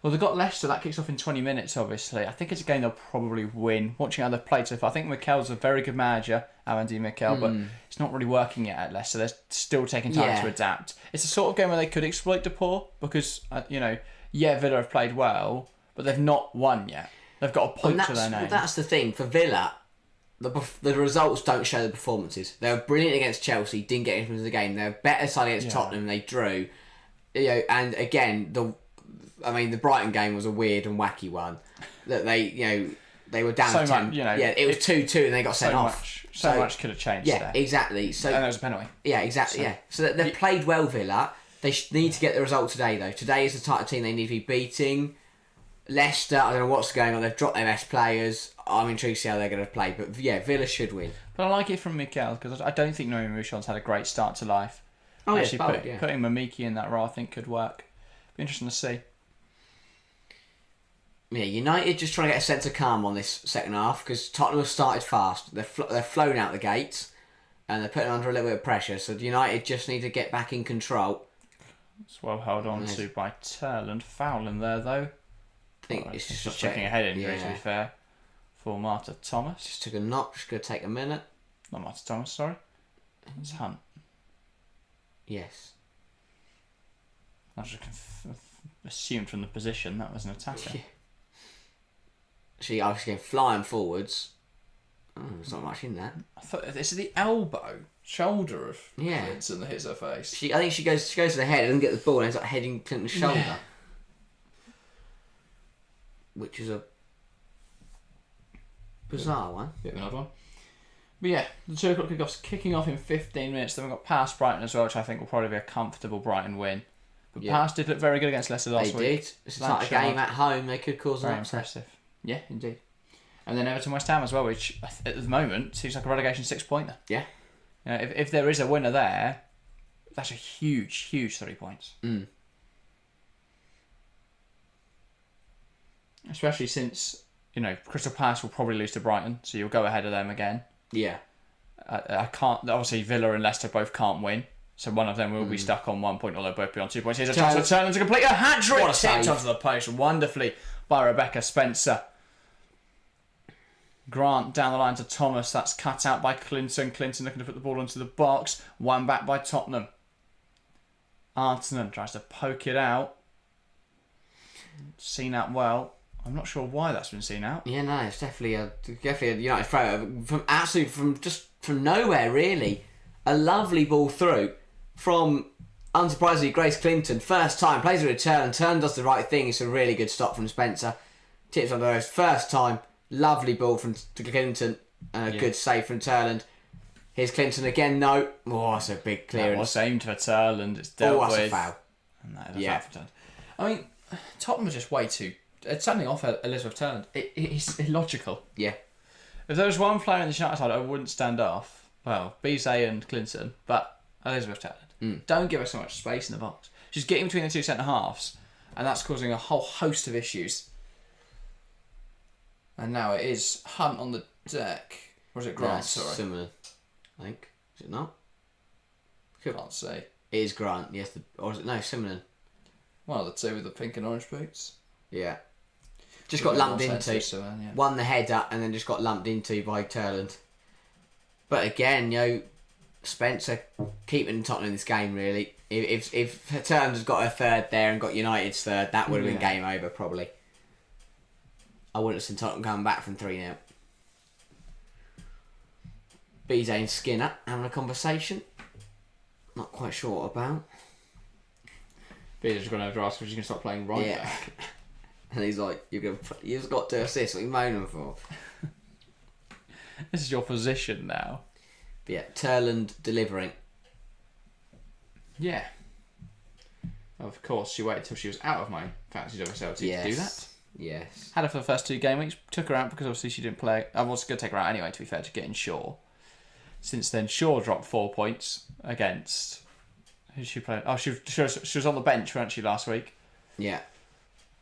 Well, they've got Leicester. That kicks off in 20 minutes, obviously. I think it's a game they'll probably win. Watching how they've played so far, I think Mikel's a very good manager, Andy Mikel, but it's not really working yet at Leicester. They're still taking time to adapt. It's a sort of game where they could exploit DePaul because, Villa have played well, but they've not won yet. They've got a point to their name. That's the thing. For Villa, the results don't show the performances. They were brilliant against Chelsea, didn't get into the game. They were better side against Tottenham, they drew. And again, the Brighton game was a weird and wacky one. That they were down so 10. Much, it was 2-2 and they got sent off. So much could have changed there. Exactly. So, and there was a penalty. Yeah, exactly. So they've played well, Villa. They need to get the result today, though. Today is the type of team they need to be beating. Leicester, I don't know what's going on. They've dropped their best players. I'm intrigued to see how they're going to play. But yeah, Villa should win. But I like it from Mikel because I don't think Noemi Mouchon's had a great start to life. Putting Mamiki in that role, I think, could work. Be interesting to see. Yeah, United just trying to get a sense of calm on this second half because Tottenham have started fast. They're flown out the gates and they're putting under a little bit of pressure. So United just need to get back in control. It's well held on to by Turland. Foul in there, though. I think it's just checking a head injury, to be fair, for Marta Thomas. Just took a knock. Just going to take a minute. Not Marta Thomas, sorry. It's Hunt. Yes. I just assumed from the position that was an attacker. Yeah. She obviously came flying forwards. Oh, there's not much in that. I thought this is the shoulder of Clinton that hits her face. I think she goes to the head and doesn't get the ball and ends up heading Clinton's shoulder. Yeah. Which is a bizarre one. Bit of an odd one. But yeah, the 2 o'clock kickoff's kicking off in 15 minutes. Then we've got past Brighton as well, which I think will probably be a comfortable Brighton win. But past did look very good against Leicester last week. They did. It's like a game at home. They could cause an upset. Impressive. Yeah, indeed. And then Everton West Ham as well, which at the moment seems like a relegation 6-pointer. Yeah. If there is a winner there, that's a huge 3 points. Especially since, Crystal Palace will probably lose to Brighton, so you'll go ahead of them again. Yeah. Obviously Villa and Leicester both can't win, so one of them will be stuck on 1 point, or they'll both be on 2 points. Here's a chance for Turner to complete a hat-trick. What a save. Tipped onto the post wonderfully by Rebecca Spencer. Grant down the line to Thomas. That's cut out by Clinton. Clinton looking to put the ball into the box. One back by Tottenham. Artinen tries to poke it out. Seen out well. I'm not sure why that's been seen out. Yeah, no, it's definitely a United throw from nowhere really. A lovely ball through from, unsurprisingly, Grace Clinton. First time plays a return and Turn does the right thing. It's a really good stop from Spencer. Tips on those first time. Lovely ball to Clinton and a good save from Turland. Here's Clinton again. No, that's a big clearance. That was aimed for Turland. It's dealt with. That's a foul. And that is a foul for Turland. I mean, Tottenham are just way too. It's something off Elizabeth Turland. It's illogical. Yeah. If there was one player in the United side, I wouldn't stand off. Well, Bizet and Clinton, but Elizabeth Turland. Don't give her so much space in the box. She's getting between the two centre halves, and that's causing a whole host of issues. And now it is Hunt on the deck. Or is it Grant? Sorry. Similar, I think. Is it not? Can't say. It is Grant, yes. Or is it? No, Similar. Well, the two with the pink and orange boots. Yeah. Just got lumped into. Yeah. Won the header and then just got lumped into by Turland. But again, Spencer keeping Tottenham in this game, really. If Turland has got a third there and got United's third, that would have been game over, probably. I wouldn't have seen Tottenham coming back from 3-0. BJ and Skinner having a conversation. Not quite sure what about. BJ's going to ask if she's going to stop playing right back. And he's like, you've got to assist. What are you moaning for? This is your position now. But yeah, Turland delivering. Yeah. Of course, she waited till she was out of my fantasy WSLT to do that. Yes. Had her for the first 2 game weeks. Took her out because obviously she didn't play. I was going to take her out anyway, to be fair, to get in Shaw. Since then, Shaw dropped 4 points against... Who did she play? Oh, she was on the bench, wasn't she, last week? Yeah.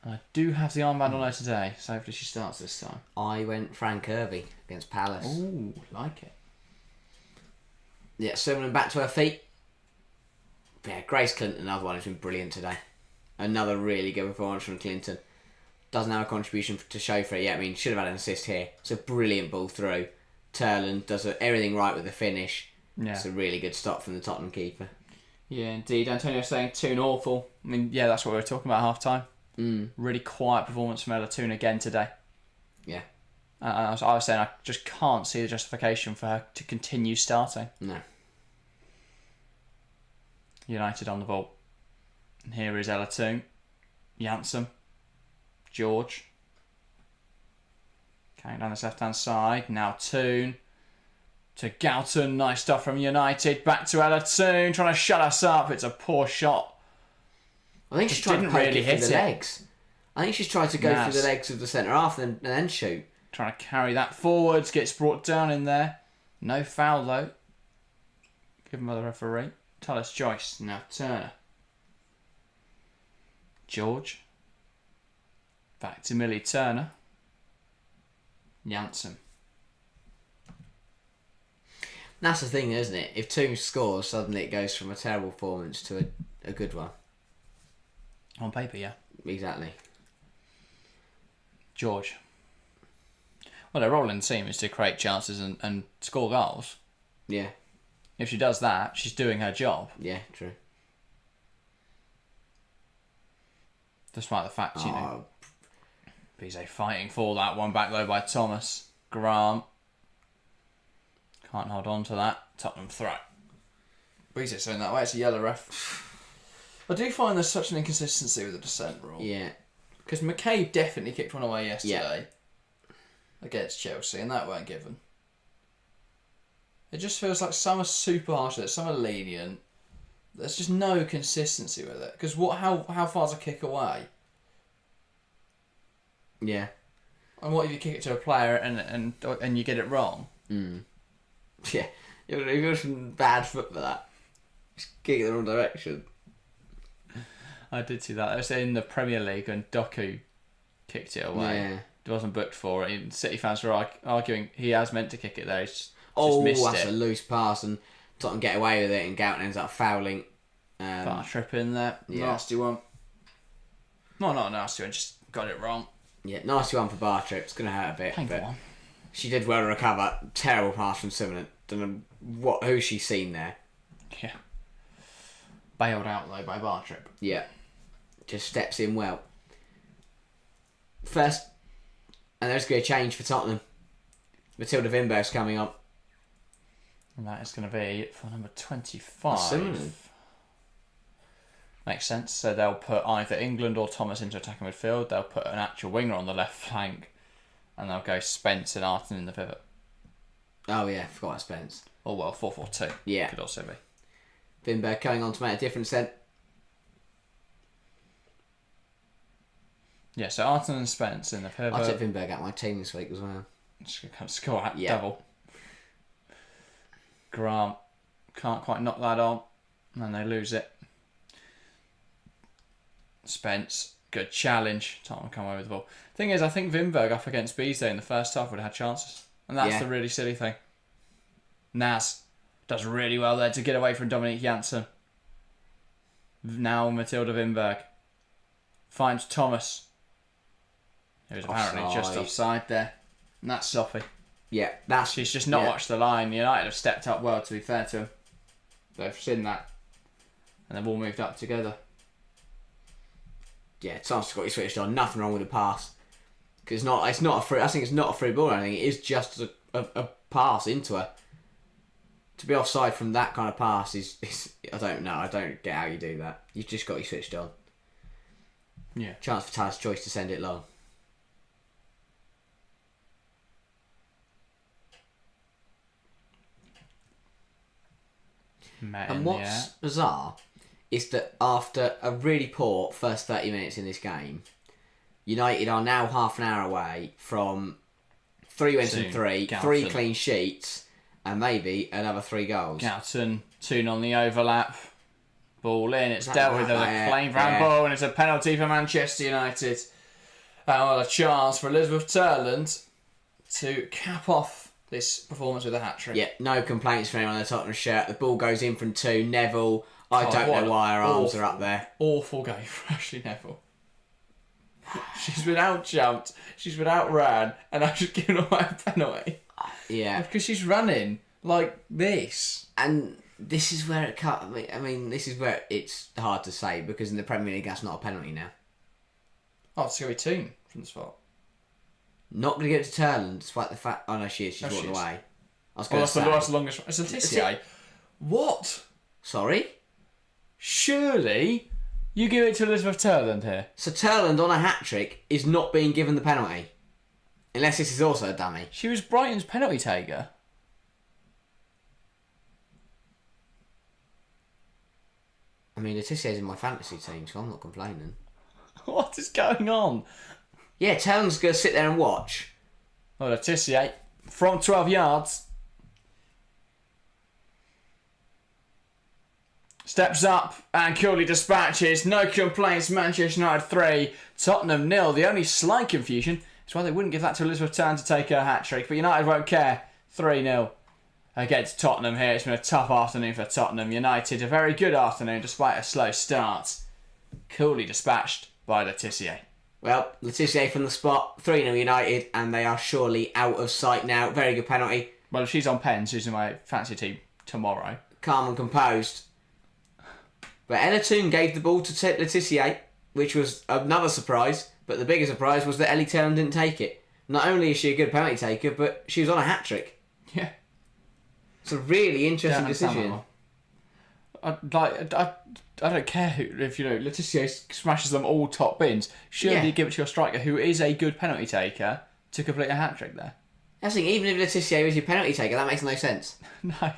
And I do have the armband on her today, so hopefully she starts this time. I went Frank Kirby against Palace. Ooh, like it. Yeah, Summoning back to her feet. Yeah, Grace Clinton, another one who's been brilliant today. Another really good performance from Clinton. Doesn't have a contribution to show for it yet. I mean, should have had an assist here. It's a brilliant ball through. Turland does everything right with the finish. Yeah. It's a really good stop from the Tottenham keeper. Yeah, indeed. Antonio saying Toon awful. I mean, yeah, that's what we were talking about at half time. Really quiet performance from Ella Toon again today. Yeah. I was saying I just can't see the justification for her to continue starting. No. United on the ball. And here is Ella Toon. Janssen. George. Carrying down this left-hand side. Now Toon. To Galton. Nice stuff from United. Back to Ella Toon. Trying to shut us up. It's a poor shot. I think she's trying to poke it through the legs. I think she's trying to go through the legs of the centre half and then shoot. Trying to carry that forwards. Gets brought down in there. No foul though. Given by the referee. Tallis Joyce. Now Turner. George. Back to Millie Turner. Janssen. That's the thing, isn't it? If Toon scores, suddenly it goes from a terrible performance to a good one. On paper, yeah. Exactly. George. Well, their role in the team is to create chances and score goals. Yeah. If she does that, she's doing her job. Yeah, true. Despite the fact, Bizet fighting for that one back though by Thomas. Graham. Can't hold on to that. Tottenham throw. Bizet saying that way. It's a yellow ref. I do find there's such an inconsistency with the dissent rule. Yeah. Because McCabe definitely kicked one away yesterday against Chelsea, and that weren't given. It just feels like some are super harsh with it, some are lenient. There's just no consistency with it. Because how far's a kick away? Yeah. And what if you kick it to a player and you get it wrong? Yeah. You're some bad foot for that. Just kick it the wrong direction. I did see that. I was in the Premier League and Doku kicked it away. Yeah. He wasn't booked for it. Even City fans were arguing he has meant to kick it there. He's Oh, just missed that's it. a loose pass and Tottenham get away with it and Galton ends up fouling. Bar trip in there. Yeah. Nasty one. No, not a nasty one. Just got it wrong. Yeah, nasty one for Bartrip. It's going to hurt a bit. Painful but one. she did well to recover. Terrible pass from Simonet. Don't know who she's seen there. Yeah. Bailed out though by Bartrip. Yeah. Just steps in well. First, and there's going to be a change for Tottenham. Matilda Vimberg's coming on. And that is going to be for number 25. Simonet. Makes sense. So they'll put either England or Thomas into attacking midfield. They'll put an actual winger on the left flank. And they'll go Spence and Arton in the pivot. Oh yeah, forgot about Spence. Or well, 4-4-2. Yeah. Could also be. Vimberg going on to make a difference then. Yeah, so Arton and Spence in the pivot. I took Vimberg out my team this week as well. Just going to come score at Yeah. Grant can't quite knock that on. And they lose it. Spence, good challenge. Tottenham come away with the ball. Thing is, I think Vimberg up against Bizet in the first half would have had chances. And that's the really silly thing. Naz does really well there to get away from Dominique Janssen. Now Matilda Vimberg. finds Thomas, who's apparently just Offside. offside there. And that's Sophie. Yeah, that's... She's just not watched the line. United have stepped up well, to be fair to them. They've seen that. And they've all moved up together. Yeah, Thomas got you switched on. Nothing wrong with the pass. Because it's not a free... I think it's not a free ball. I think it is just a pass into her. To be offside from that kind of pass is... I don't know. I don't get how you do that. You've just got you switched on. Yeah. Chance for Talis Choice to send it long. And what's bizarre is that after a really poor first 30 minutes in this game, United are now half an hour away from 3 wins and 3 clean sheets, and maybe another 3 goals. Galton, 2 on the overlap. Ball in, it's dealt with as a plain round ball, and it's a penalty for Manchester United. And a chance for Elizabeth Turland to cap off this performance with a hat-trick. Yeah, no complaints from anyone on the Tottenham shirt. The ball goes in from 2. Neville, I don't know why her arms are up there. Awful game for Ashley Neville. She's been out-jumped, she's been out-ran, and I've just given away a penalty. Yeah. Because she's running like this. And this is where it cut. I mean, this is where it's hard to say, because in the Premier League, that's not a penalty now. Oh, it's going to be 2 from the spot. Not going to give it to Turland, despite the fact... Oh, no, she is. She's walking away. I was going to say... That's the longest... It's a Tissier. What? Sorry? Surely you give it to Elizabeth Turland here. So Turland on a hat-trick is not being given the penalty. Unless this is also a dummy. She was Brighton's penalty taker. I mean, Letizier's in my fantasy team, so I'm not complaining. What is going on? Yeah, Turland's going to sit there and watch. Oh, Letitia from 12 yards. Steps up and coolly dispatches. No complaints. Manchester United 3, Tottenham 0. The only slight confusion is why they wouldn't give that to Elizabeth Turn to take her hat-trick. But United won't care. 3-0 against Tottenham here. It's been a tough afternoon for Tottenham. United, a very good afternoon despite a slow start. Coolly dispatched by Letitia. Well, Letitia from the spot. 3-0 United, and they are surely out of sight now. Very good penalty. Well, if she's on pens, she's in my fancy team tomorrow. Calm and composed. But Ella Toon gave the ball to Letitia, which was another surprise. But the bigger surprise was that Ellie Turner didn't take it. Not only is she a good penalty taker, but she was on a hat-trick. Yeah. It's a really interesting decision. I don't care if Letitia smashes them all top bins. Surely you give it to your striker, who is a good penalty taker, to complete a hat trick there. I think even if Letitia is your penalty taker, that makes no sense. No.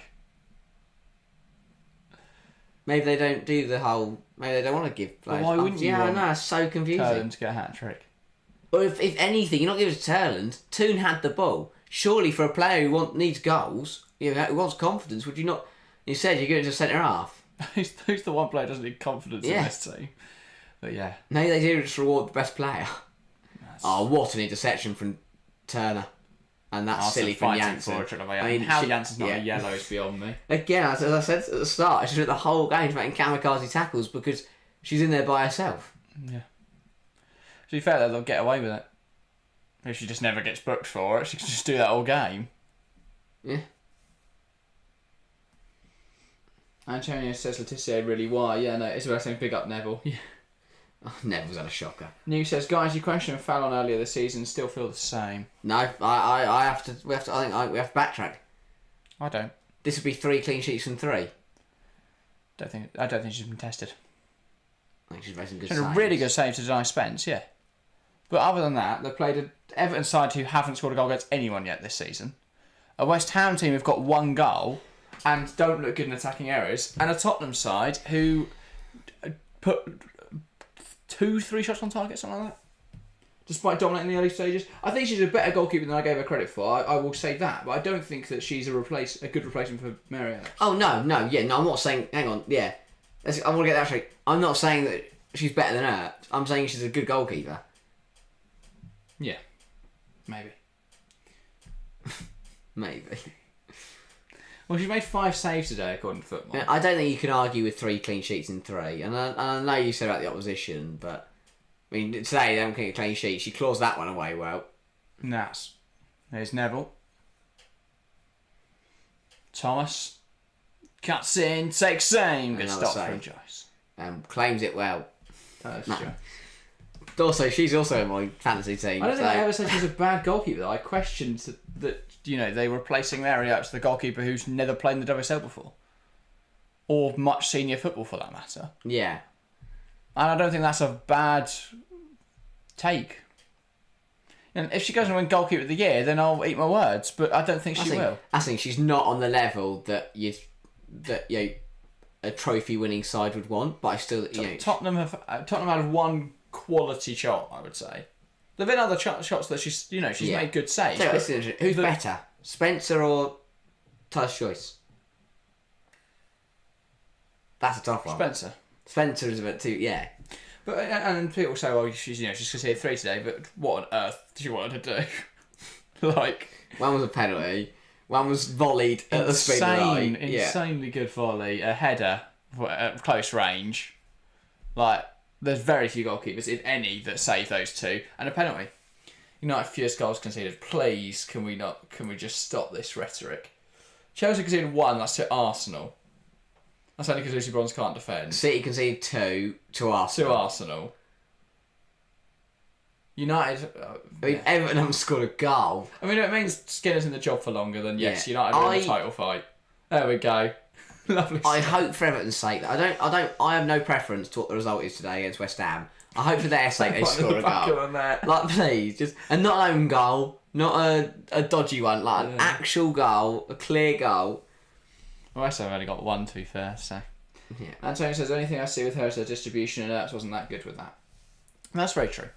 Maybe they don't do the whole. Maybe they don't want to give players. Well, why wouldn't you? Yeah, I know. It's so confusing. Turland to get a hat trick. Or if anything, you're not giving it to Turland. Toon had the ball. Surely, for a player who needs goals, who wants confidence, would you not? Instead, you give it to centre half. Who's the one player who doesn't need confidence in this team? But yeah. Maybe they do just reward the best player. What an interception from Turner. And that's silly from Janssen. I mean, how Janssen's not a yellow is beyond me. Again, as I said at the start, she's the whole game making kamikaze tackles because she's in there by herself. Yeah. To be fair though, they'll get away with it. If she just never gets booked for it, she can just do that all game. Yeah. Antonio says Letitia really why. Yeah, no, Isabel saying big up Neville. Yeah. Oh, Neville's had a shocker. New says, guys, your question fell on earlier this season. Still feel the same. No, I have to. We have to. I think we have to backtrack. I don't. This would be 3 clean sheets from 3. I don't think she's been tested. I think she's made some good She's saves. a really good save to deny Spence, yeah. But other than that, they've played an Everton side who haven't scored a goal against anyone yet this season. A West Ham team who've got 1 goal and don't look good in attacking areas, and a Tottenham side who put 2-3 shots on target, something like that. Despite dominating the early stages, I think she's a better goalkeeper than I gave her credit for. I will say that, but I don't think that she's a good replacement for Mary Alex. Oh no, I'm not saying. Hang on, yeah, I want to get that straight. I'm not saying that she's better than her. I'm saying she's a good goalkeeper. Yeah, maybe. Maybe. Well, she made 5 saves today, according to Football. I don't think you can argue with 3 clean sheets in 3. And I know you said about the opposition, but I mean, today they haven't kept a clean sheet. She claws that one away well. Nats. There's Neville. Thomas. Cuts in, takes aim. Good stop from Joyce. Claims it well. That's no. true. Also, she's also in my fantasy team. I don't think I ever said she was a bad goalkeeper, though. I questioned that, they were replacing Mary Oates, the goalkeeper who's never played in the WSL before. Or much senior football, for that matter. Yeah. And I don't think that's a bad take. And if she goes and win goalkeeper of the year, then I'll eat my words. But I don't think she will. I think she's not on the level that a trophy-winning side would want. But I still, Tottenham had one quality shot, I would say. There've been other shots that she's made good saves. So who's better, Spencer or Tyler's Choice? That's a tough one. Spencer is a bit too, yeah. But and people say, well, she's conceded 3 today, but what on earth did she want her to do? One was a penalty, one was volleyed at the speed of the line. Insanely good volley, a header at close range. There's very few goalkeepers, if any, that save those two, and a penalty. United fewest goals conceded. Please, can we just stop this rhetoric? Chelsea conceded 1. That's to Arsenal. That's only because Lucy Bronze can't defend. City conceded 2 to Arsenal. United... Everton haven't scored a goal. I mean, it means Skinner's in the job for longer than, United are in the title fight. There we go. Lovely stuff. I hope for Everton's sake that I have no preference to what the result is today against West Ham. I hope for their sake they score a goal. Please, just... And not an own goal, not a dodgy one, an actual goal, a clear goal. Well, West Ham only got 1, to be fair, so... Yeah. Antonio says, the only thing I see with her is her distribution, and Earps wasn't that good with that. And that's very true.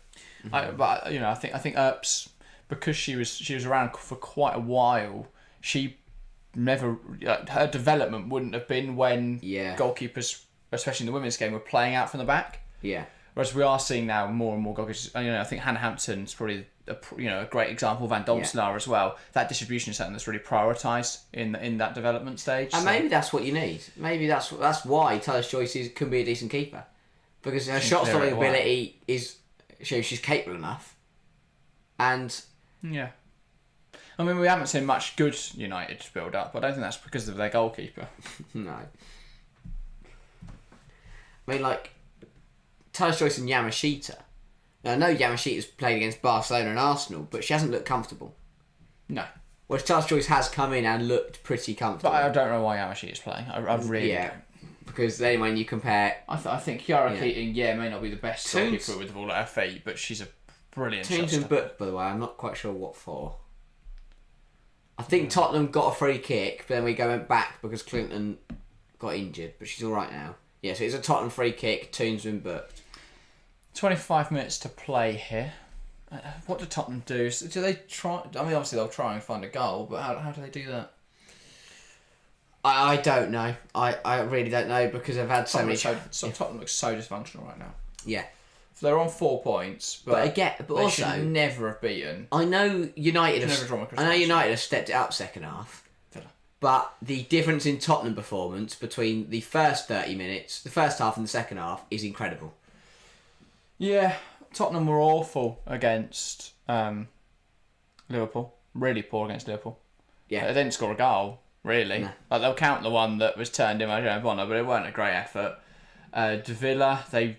Mm-hmm. I think Earps, because she was around for quite a while, she never... her development wouldn't have been when goalkeepers, especially in the women's game, were playing out from the back. Yeah. Whereas we are seeing now more and more goalkeepers... I think Hannah Hampton's probably... a great example. Van Domselaar as well. That distribution is something that's really prioritised in that development stage. And maybe that's what you need. Maybe that's why Tyler's Choice can be a decent keeper, because her shot stopping ability is she's capable enough. And yeah, I mean, we haven't seen much good United build up, but I don't think that's because of their goalkeeper. No. I mean, Tyler's Choice and Yamashita. Now, I know Yamashita's played against Barcelona and Arsenal, but she hasn't looked comfortable. No. Whereas Tyler's Choice has come in and looked pretty comfortable. But I don't know why Yamashita's playing. I really don't. Because then when you compare... I think Kiara Keating, may not be the best goalkeeper with the ball at her feet, but she's a brilliant shot Tunes and booked, by the way. I'm not quite sure what for. I think Tottenham got a free kick, but then we went back because Clinton got injured, but she's all right now. Yeah, so it's a Tottenham free kick. Tunes been booked. 25 minutes to play here. What do Tottenham do? Do they try... I mean, obviously they'll try and find a goal, but how do they do that? I don't know. I really don't know, because I've had so many... Tottenham looks so dysfunctional right now. Yeah. So they're on 4 points, but they also should never have beaten. I know United have stepped it up second half. But the difference in Tottenham performance between the first 30 minutes, the first half and the second half, is incredible. Yeah, Tottenham were awful against Liverpool. Really poor against Liverpool. Yeah. They didn't score a goal, really. No. They'll count the one that was turned in by Joe Bonner, but it weren't a great effort. De Villa, they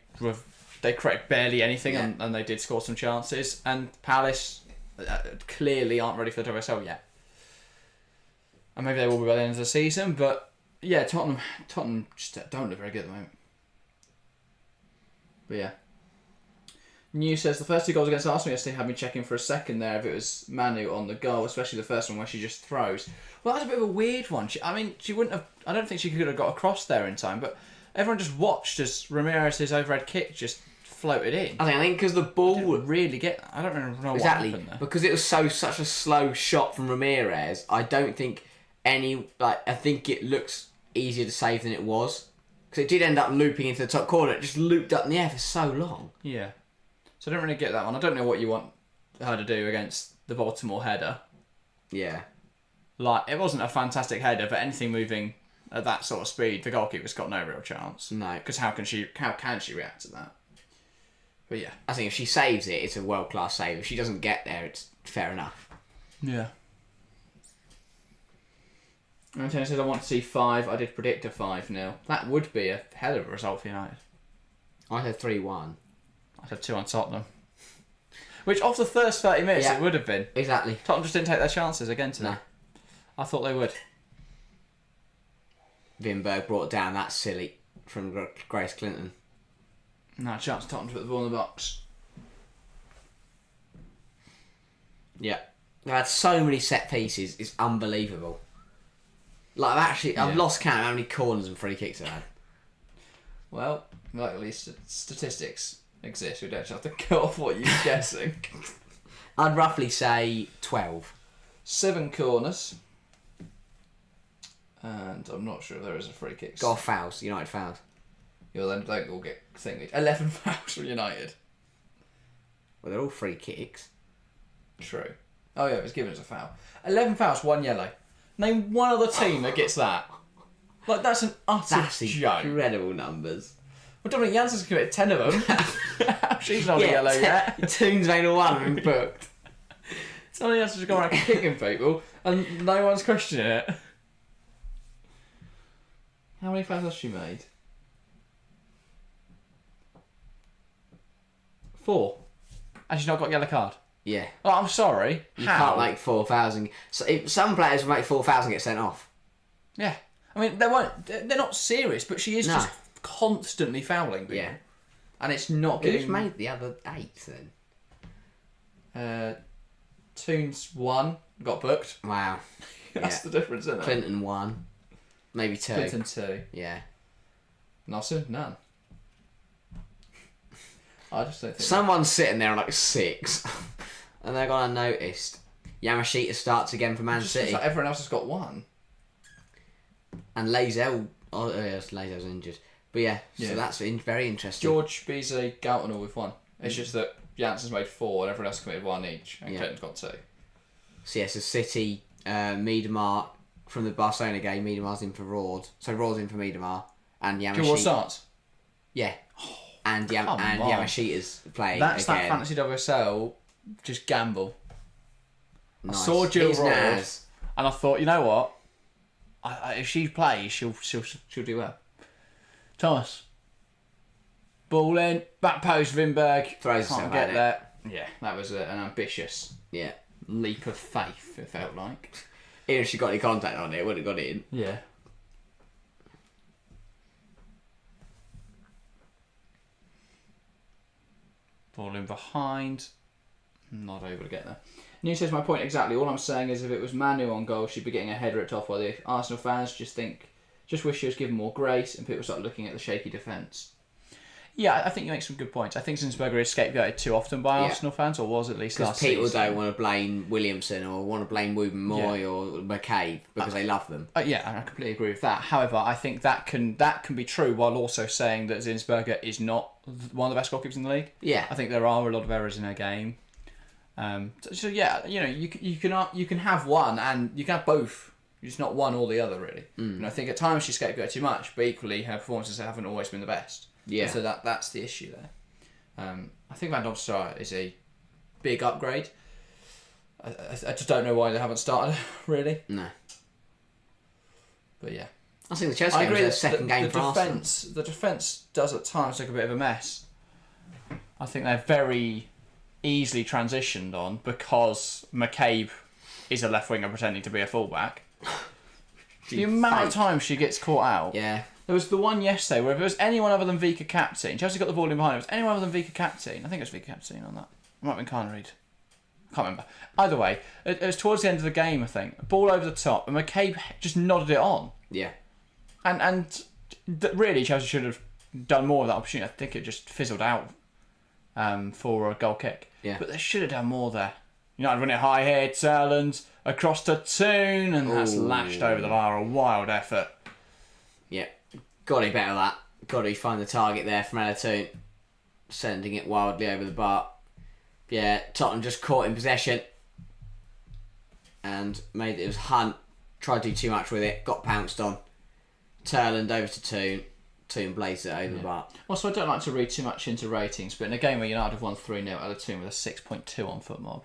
created barely anything, and they did score some chances. And Palace clearly aren't ready for the WSL yet. And maybe they will be by the end of the season, but yeah, Tottenham just don't look very good at the moment. But yeah. New says the first 2 goals against Arsenal yesterday had me checking for a second there if it was Manu on the goal, especially the first one where she just throws. Well, that's a bit of a weird one. She wouldn't have... I don't think she could have got across there in time, but everyone just watched as Ramirez's overhead kick just floated in. I think because the ball would really get... I don't really know what happened there. Because it was such a slow shot from Ramirez, I don't think I think it looks easier to save than it was. Because it did end up looping into the top corner. It just looped up in the air for so long. Yeah. So I don't really get that one. I don't know what you want her to do against the Baltimore header. Yeah. It wasn't a fantastic header, but anything moving at that sort of speed, the goalkeeper's got no real chance. No. Because how can she react to that? But yeah. I think if she saves it, it's a world-class save. If she doesn't get there, it's fair enough. Yeah. Antonio says, I want to see 5. I did predict a 5-0. That would be a hell of a result for United. I said 3-1. I said 2 on Tottenham. Which, off the first 30 minutes, it would have been. Exactly. Tottenham just didn't take their chances again today. No. I thought they would. Vinberg brought down that silly from Grace Clinton. No chance Tottenham to put the ball in the box. Yeah. They've had so many set pieces, it's unbelievable. Like, I've lost count how many corners and free kicks I've had. Well, luckily statistics exist. We don't have to go off what you're guessing. I'd roughly say 12. 7 corners. And I'm not sure if there is a free kick. Got fouls, United fouls. You'll then don't all get thingy. 11 fouls for United. Well, they're all free kicks. True. Oh yeah, it was given as a foul. 11 fouls, 1 yellow. Name one other team that gets that. Like, that's an utter joke. Incredible numbers. Well, Dominic Jansen's committed 10 of them. She's not a yellow yet. Toon's made a 1 and booked. Dominic Jansen's gone around kicking people and no one's questioning it. How many fouls has she made? 4. And she's not got a yellow card. Yeah. Oh, I'm sorry. You can't make 4,000. So some players will make 4,000 and get sent off. Yeah. I mean, they're not serious, but she is just constantly fouling people. Yeah. And it's not getting... Who's made the other 8 then? Toons 1, got booked. Wow. That's the difference, isn't it? Clinton 1. Maybe 2. Clinton 2. Yeah. Nelson, none. I just don't think... Someone's sitting there on like 6. And they're gone unnoticed. Yamashita starts again for Man City. Like everyone else has got 1. And Lazel... Oh, yes, Lazel's injured. But yeah, so that's very interesting. George, Beasley, Galton all with 1. It's just that Jansen's made 4 and everyone else committed 1 each. And Clinton's got 2. So yes, so City, Miedemar from the Barcelona game, Miedemar's in for Rord. So Rord's in for Miedemar. And Yamashita... Rord starts? Yeah. And Yamashita's playing That's again. that fantasy WSL, just gamble. Nice. I saw Jill Rord Naz. and I thought, you know what? If she plays, she'll do well. Thomas. Ball in, back post, Vinberg. Throws Can't herself get at there. Yeah, that was an ambitious Yeah. leap of faith, it felt like. Even if she got any contact on it, would have got it in. Yeah. Ball in behind. Not able to get there. New says my point exactly. All I'm saying is if it was Manu on goal, she'd be getting her head ripped off by the Arsenal fans. Just wish she was given more grace and people start looking at the shaky defence. Yeah, I think you make some good points. I think Zinsberger is scapegoated too often by Arsenal fans, or was at least last season. Because people don't want to blame Williamson or want to blame Wooben Moy or McCabe because they love them. Yeah, I completely agree with that. However, I think that can be true while also saying that Zinsberger is not one of the best goalkeepers in the league. Yeah. I think there are a lot of errors in her game. So yeah, you know, you can have one and you can have both. It's not one or the other really. And I think at times she's scapegoated too much, but equally her performances haven't always been the best. Yeah. And so that's the issue there. I think Van Donster is a big upgrade. I just don't know why they haven't started really. No. But yeah. I think the Chelsea game was their second game for Arsenal. The defence does at times look a bit of a mess. I think they're very easily transitioned on because McCabe is a left winger pretending to be a fullback. The amount of times she gets caught out. Yeah. There was the one yesterday where if it was anyone other than Vika Captain, Chelsea got the ball in behind. It was anyone other than Vika Captain. I think it was Vika Captain on that. It might have been Carnereed. I can't remember. Either way, it was towards the end of the game, I think. Ball over the top, and McCabe just nodded it on. Yeah. And really, Chelsea should have done more of that opportunity. I think it just fizzled out for a goal kick. Yeah. But they should have done more there. United run it high here, Turland across to Toon, and that's lashed over the bar. A wild effort. Yeah. Got to be better at that. Got to find the target there from Ella Toon. Sending it wildly over the bar. Yeah, Tottenham just caught in possession. And it was Hunt. Tried to do too much with it. Got pounced on. Turland over to Toon. Toon blazed it over, but... Also, I don't like to read too much into ratings, but in a game where United have won 3-0 at a Toon with a 6.2 on FootMob.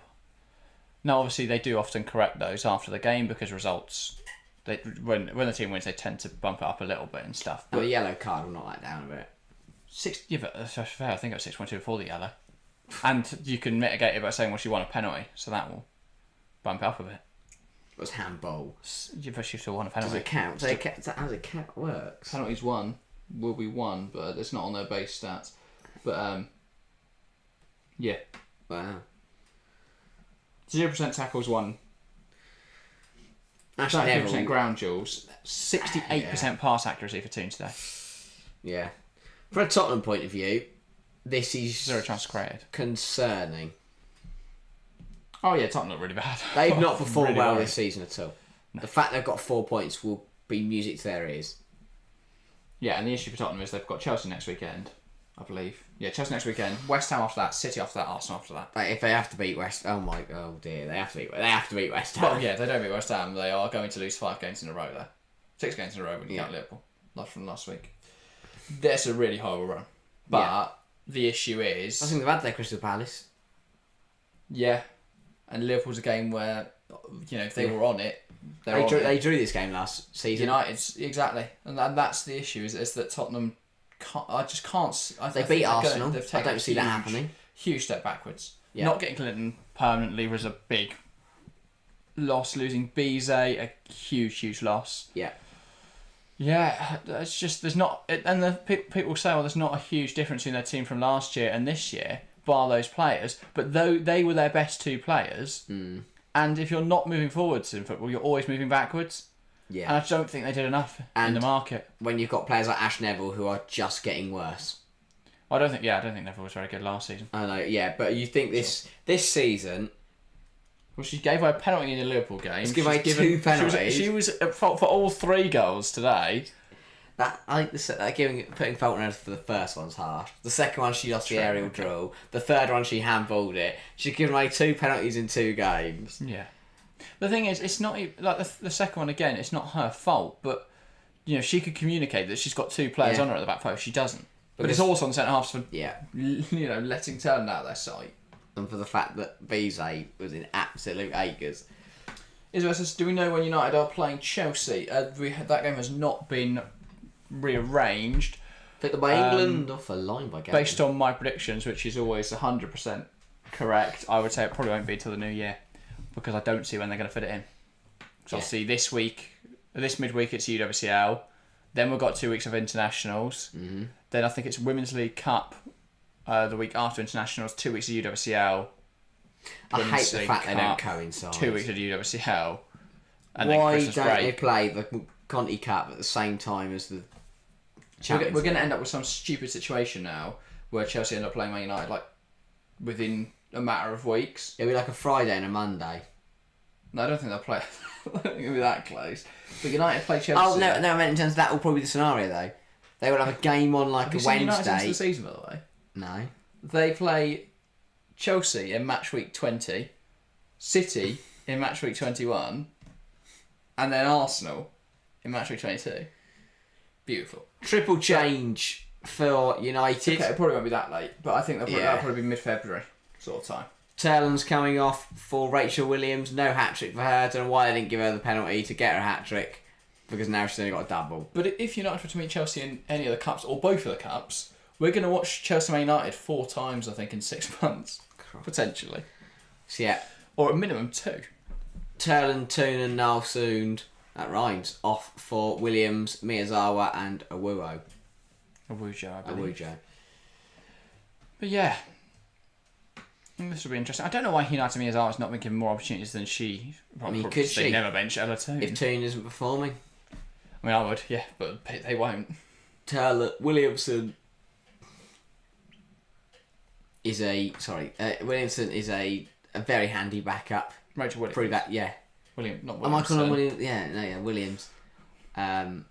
Now, obviously, they do often correct those after the game because results... When the team wins, they tend to bump it up a little bit and stuff. But the yellow card will knock that down a bit. But that's fair. I think it was 6.2 before the yellow. And you can mitigate it by saying, well, she won a penalty, so that will bump it up a bit. It was handball. But she still won a penalty. Does it count? Is that how the count works? Penalties will be won, but it's not on their base stats. But, yeah. Wow. 0% tackles won. 30% ground duels. 68% pass accuracy for Toon today. Yeah. From a Tottenham point of view, this is... 0 chances created. Concerning. Oh yeah, Tottenham look really bad. They've not performed really well worried. this season at all. No. The fact they've got 4 points will be music to their ears. Yeah, and the issue for Tottenham is they've got Chelsea next weekend, I believe. Yeah, Chelsea next weekend, West Ham after that, City after that, Arsenal after that. Like, if they have to beat oh dear, they have to beat West Ham. Well, yeah, if they don't beat West Ham, they are going to lose 5 games in a row there. 6 games in a row when you count Liverpool. Not from last week. That's a really horrible run. But the issue is... I think they've had their Crystal Palace. Yeah. And Liverpool's a game where, if they were on it, they drew this game last season. United's, exactly. And that's the issue, is that Tottenham can't... They beat Arsenal. I don't see that happening. Huge step backwards. Yeah. Not getting Clinton permanently was a big loss. Losing Bize, a huge loss. Yeah. Yeah, it's just, there's not... And the people say, there's not a huge difference in their team from last year and this year, bar those players. But though they were their best 2 players, and if you're not moving forwards in football, you're always moving backwards. Yeah. And I don't think they did enough in the market. When you've got players like Ash Neville who are just getting worse. I don't think Neville was very good last season. I know, yeah, but you think this season... Well, she gave away a penalty in the Liverpool game. She gave away 2 penalties. She was at fault for all 3 goals today. I think putting fault on her for the first one's harsh. The second one, she lost the aerial drill. The third one, she handballed it. She's given away 2 penalties in 2 games. Yeah. The thing is, it's not like the second one again. It's not her fault, but she could communicate that she's got 2 players on her at the back post. She doesn't. But it's also on centre halves for letting Turner out of their sight. And for the fact that Bize was in absolute acres. Do we know when United are playing Chelsea? That game has not been rearranged. Picked by England off a line by game. Based on my predictions, which is always 100% correct, I would say it probably won't be till the new year because I don't see when they're going to fit it in. So obviously this midweek it's UWCL. Then we've got 2 weeks of internationals. Mm-hmm. Then I think it's Women's League Cup. The week after internationals, 2 weeks of UWCL. I hate the fact they don't coincide. 2 weeks of UWCL. And why then Christmas don't break. they play the Conti Cup at the same time as the Champions We're going to end up with some stupid situation now where Chelsea end up playing Man United within a matter of weeks. It'll be like a Friday and a Monday. No, I don't think they'll play. I don't think it'll be that close. But United play Chelsea. Oh no! I meant in terms of that will probably be the scenario though. They will have a game on a Wednesday. United into the season, by the way. No. They play Chelsea in Matchweek 20, City in Matchweek 21, and then Arsenal in Matchweek 22. Beautiful. Triple change for United. Okay, it probably won't be that late, but I think that'll probably be mid-February sort of time. Turland's coming off for Rachel Williams. No hat-trick for her. Don't know why they didn't give her the penalty to get her hat-trick, because now she's only got a double. But if United were to meet Chelsea in any of the cups, or both of the cups, we're going to watch Chelsea Man United 4 times, I think, in 6 months. Potentially. So, yeah. Or at minimum 2. Turland, Toon and Nalsund, that rhymes, off for Williams, Miyazawa and Awujo, I believe. Awujo. But yeah. I think this will be interesting. I don't know why Hinata Miyazawa's not been given more opportunities than she. Could she? Never bench Ella Toon. If Toon isn't performing. I mean, I would, yeah, but they won't. Williamson is a very handy backup. Rachel Williams. Prove that, yeah. Not Am I calling him Williams? Yeah, Williams. And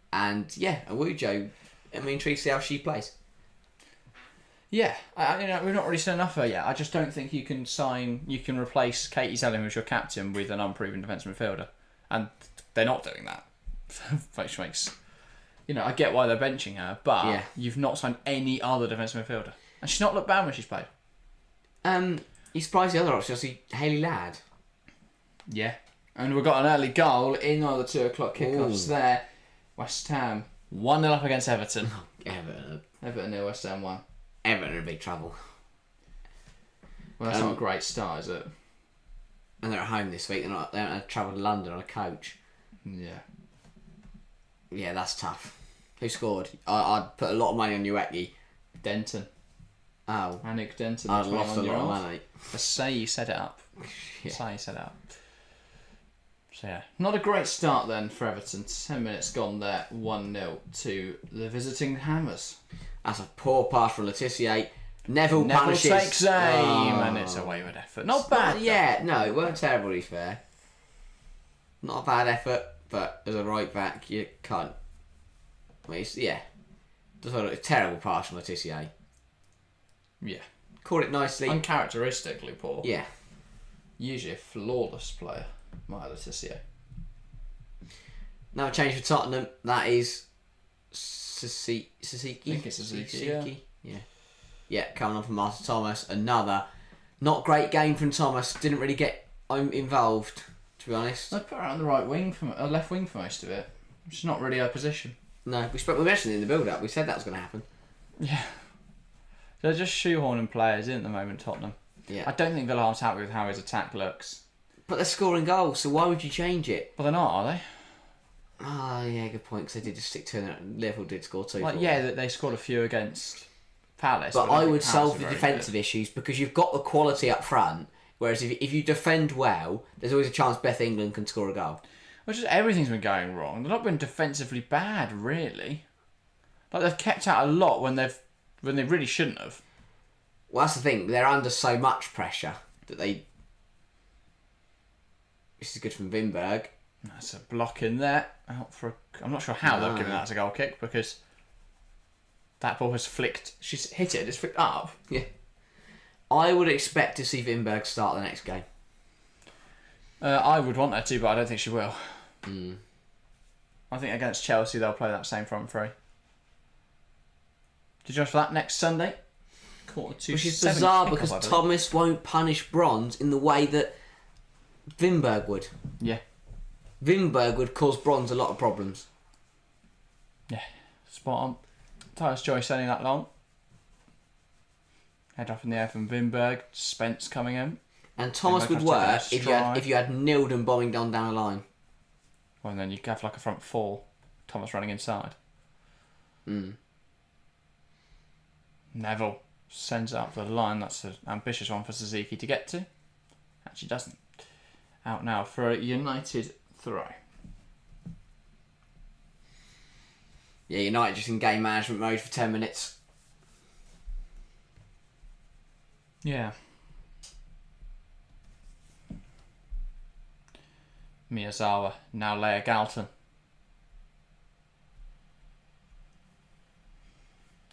yeah, Awujo. I'm intrigued to see how she plays. Yeah, we've not really seen enough of her yet. I just don't think you can replace Katie Zelling, who's your captain, with an unproven defensive midfielder, and they're not doing that, which makes I get why they're benching her, but Yeah. you've not signed any other defensive midfielder. And she's not looked bad when she's played. You surprised the other option, obviously, Hayley Ladd. Yeah. And we've got an early goal in one of the 2 o'clock kickoffs Ooh. there. West Ham 1-0 up against Everton. Everton 0, West Ham 1. in big trouble. Well, that's not a great start, is it? And they're at home this week. They don't have to travel to London on a coach. Yeah. Yeah, that's tough. Who scored? I'd put a lot of money on Ueki. Denton. Oh. Anik Denton. I'd lost a lot of money. Just say you set it up. Yeah. Say you set it up. So yeah, not a great start then for Everton. 10 minutes gone there, 1-0 to the visiting Hammers. That's a poor pass from Letitia. Neville punishes. Takes aim, and it's a wayward effort. Not bad. Yeah, no, it weren't terrible, to be fair. Not a bad effort, but as a right back, you can't. I mean, just a terrible pass from Letitia. Yeah. Caught it nicely. Uncharacteristically poor. Yeah. Usually a flawless player, Maya Letitia. Now a change for Tottenham. That is Sasiki. I think it's Sasiki, yeah. Yeah, coming on from Martin Thomas. Another not great game from Thomas. Didn't really get involved, to be honest. I'd put her on the right wing, left wing for most of it. It's not really her position. No, we mentioned it in the build-up. We said that was going to happen. Yeah. They're just shoehorning players in at the moment, Tottenham. Yeah. I don't think Villaham's happy with how his attack looks. But they're scoring goals, so why would you change it? But they're not, are they? Oh, yeah, good point, because they did just stick to it. Liverpool did score 2. They scored a few against Palace. But I I would think Palace solve are the very defensive good. issues because you've got the quality up front, whereas if you defend well, there's always a chance Beth England can score a goal. Which is everything's been going wrong. They've not been defensively bad, really. Like they've kept out a lot when they really shouldn't have. Well, that's the thing. They're under so much pressure that they... This is good from Wimberg. That's a block in there. I'm not sure how they've given that as a goal kick because that ball has flicked. She's hit it. It's flicked up. Yeah. I would expect to see Wimberg start the next game. I would want her to, but I don't think she will. Mm. I think against Chelsea they'll play that same front three. Did you join for that next Sunday? Which is bizarre because Thomas won't punish Bronze in the way that Wimberg would. Yeah. Wimberg would cause Bronze a lot of problems. Yeah, spot on. Tyler's choice only that long. Head up in the air from Wimberg. Spence coming in. And Thomas would work if you had Nilden bombing down the line. Well, and then you have like a front four. Thomas running inside. Mm. Neville sends it up the line. That's an ambitious one for Suzuki to get to. Actually doesn't. Out now for a United throw. Yeah, United just in game management mode for 10 minutes. Yeah. Miyazawa, now Leia Galton.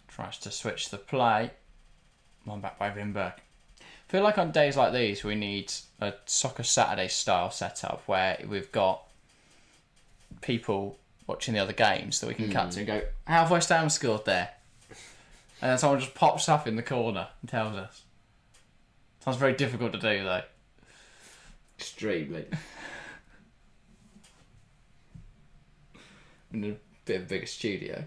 Tries to switch the play. One back by Wimberg. I feel like on days like these we need a Soccer Saturday style setup where we've got people watching the other games that we can cut to and go, how have West Ham scored there? And then someone just pops up in the corner and tells us. Sounds very difficult to do though. Extremely. In a bit of a bigger studio.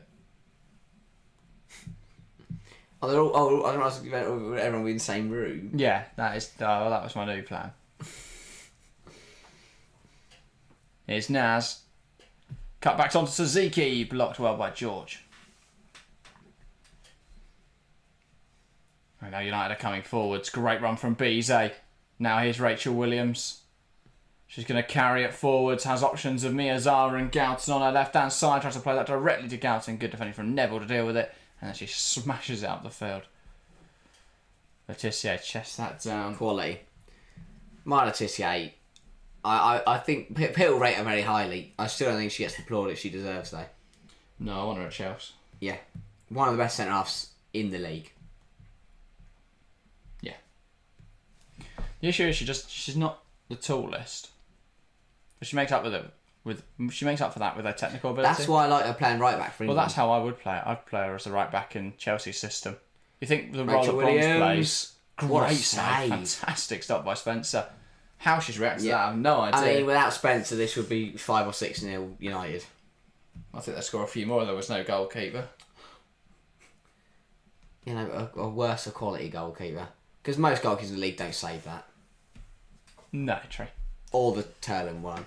Oh, they're all. I don't know. Everyone will be in the same room. Yeah, that was my new plan. Here's Naz. Cutbacks onto Suzuki, blocked well by George. And now United are coming forwards. Great run from Bize. Now here's Rachel Williams. She's going to carry it forwards. Has options of Miyazawa and Galton on her left-hand side. Tries to play that directly to Galton. Good defending from Neville to deal with it. And then she smashes it up the field. Letitia chests that down. Quality. My Letitia, I think people rate her very highly. I still don't think she gets the plaudits she deserves, though. No, I want her at Chelsea. Yeah. One of the best centre-halves in the league. Yeah. The issue is she's not the tallest. But she makes up with it She makes up for that with her technical ability. That's why I like her playing right back for Well, England. that's how I would play it. I'd play her as a right back in Chelsea's system. You think the role Rachel that Bronze Williams, plays? what a Great save. Fantastic stop by Spencer. How she's reacted to that, I have no idea. I mean, without Spencer, this would be 5 or 6-0 United. I think they'd score a few more if there was no goalkeeper. You know, a worse quality goalkeeper. Because most goalkeepers in the league don't save that. No, true. Or the Turlin one.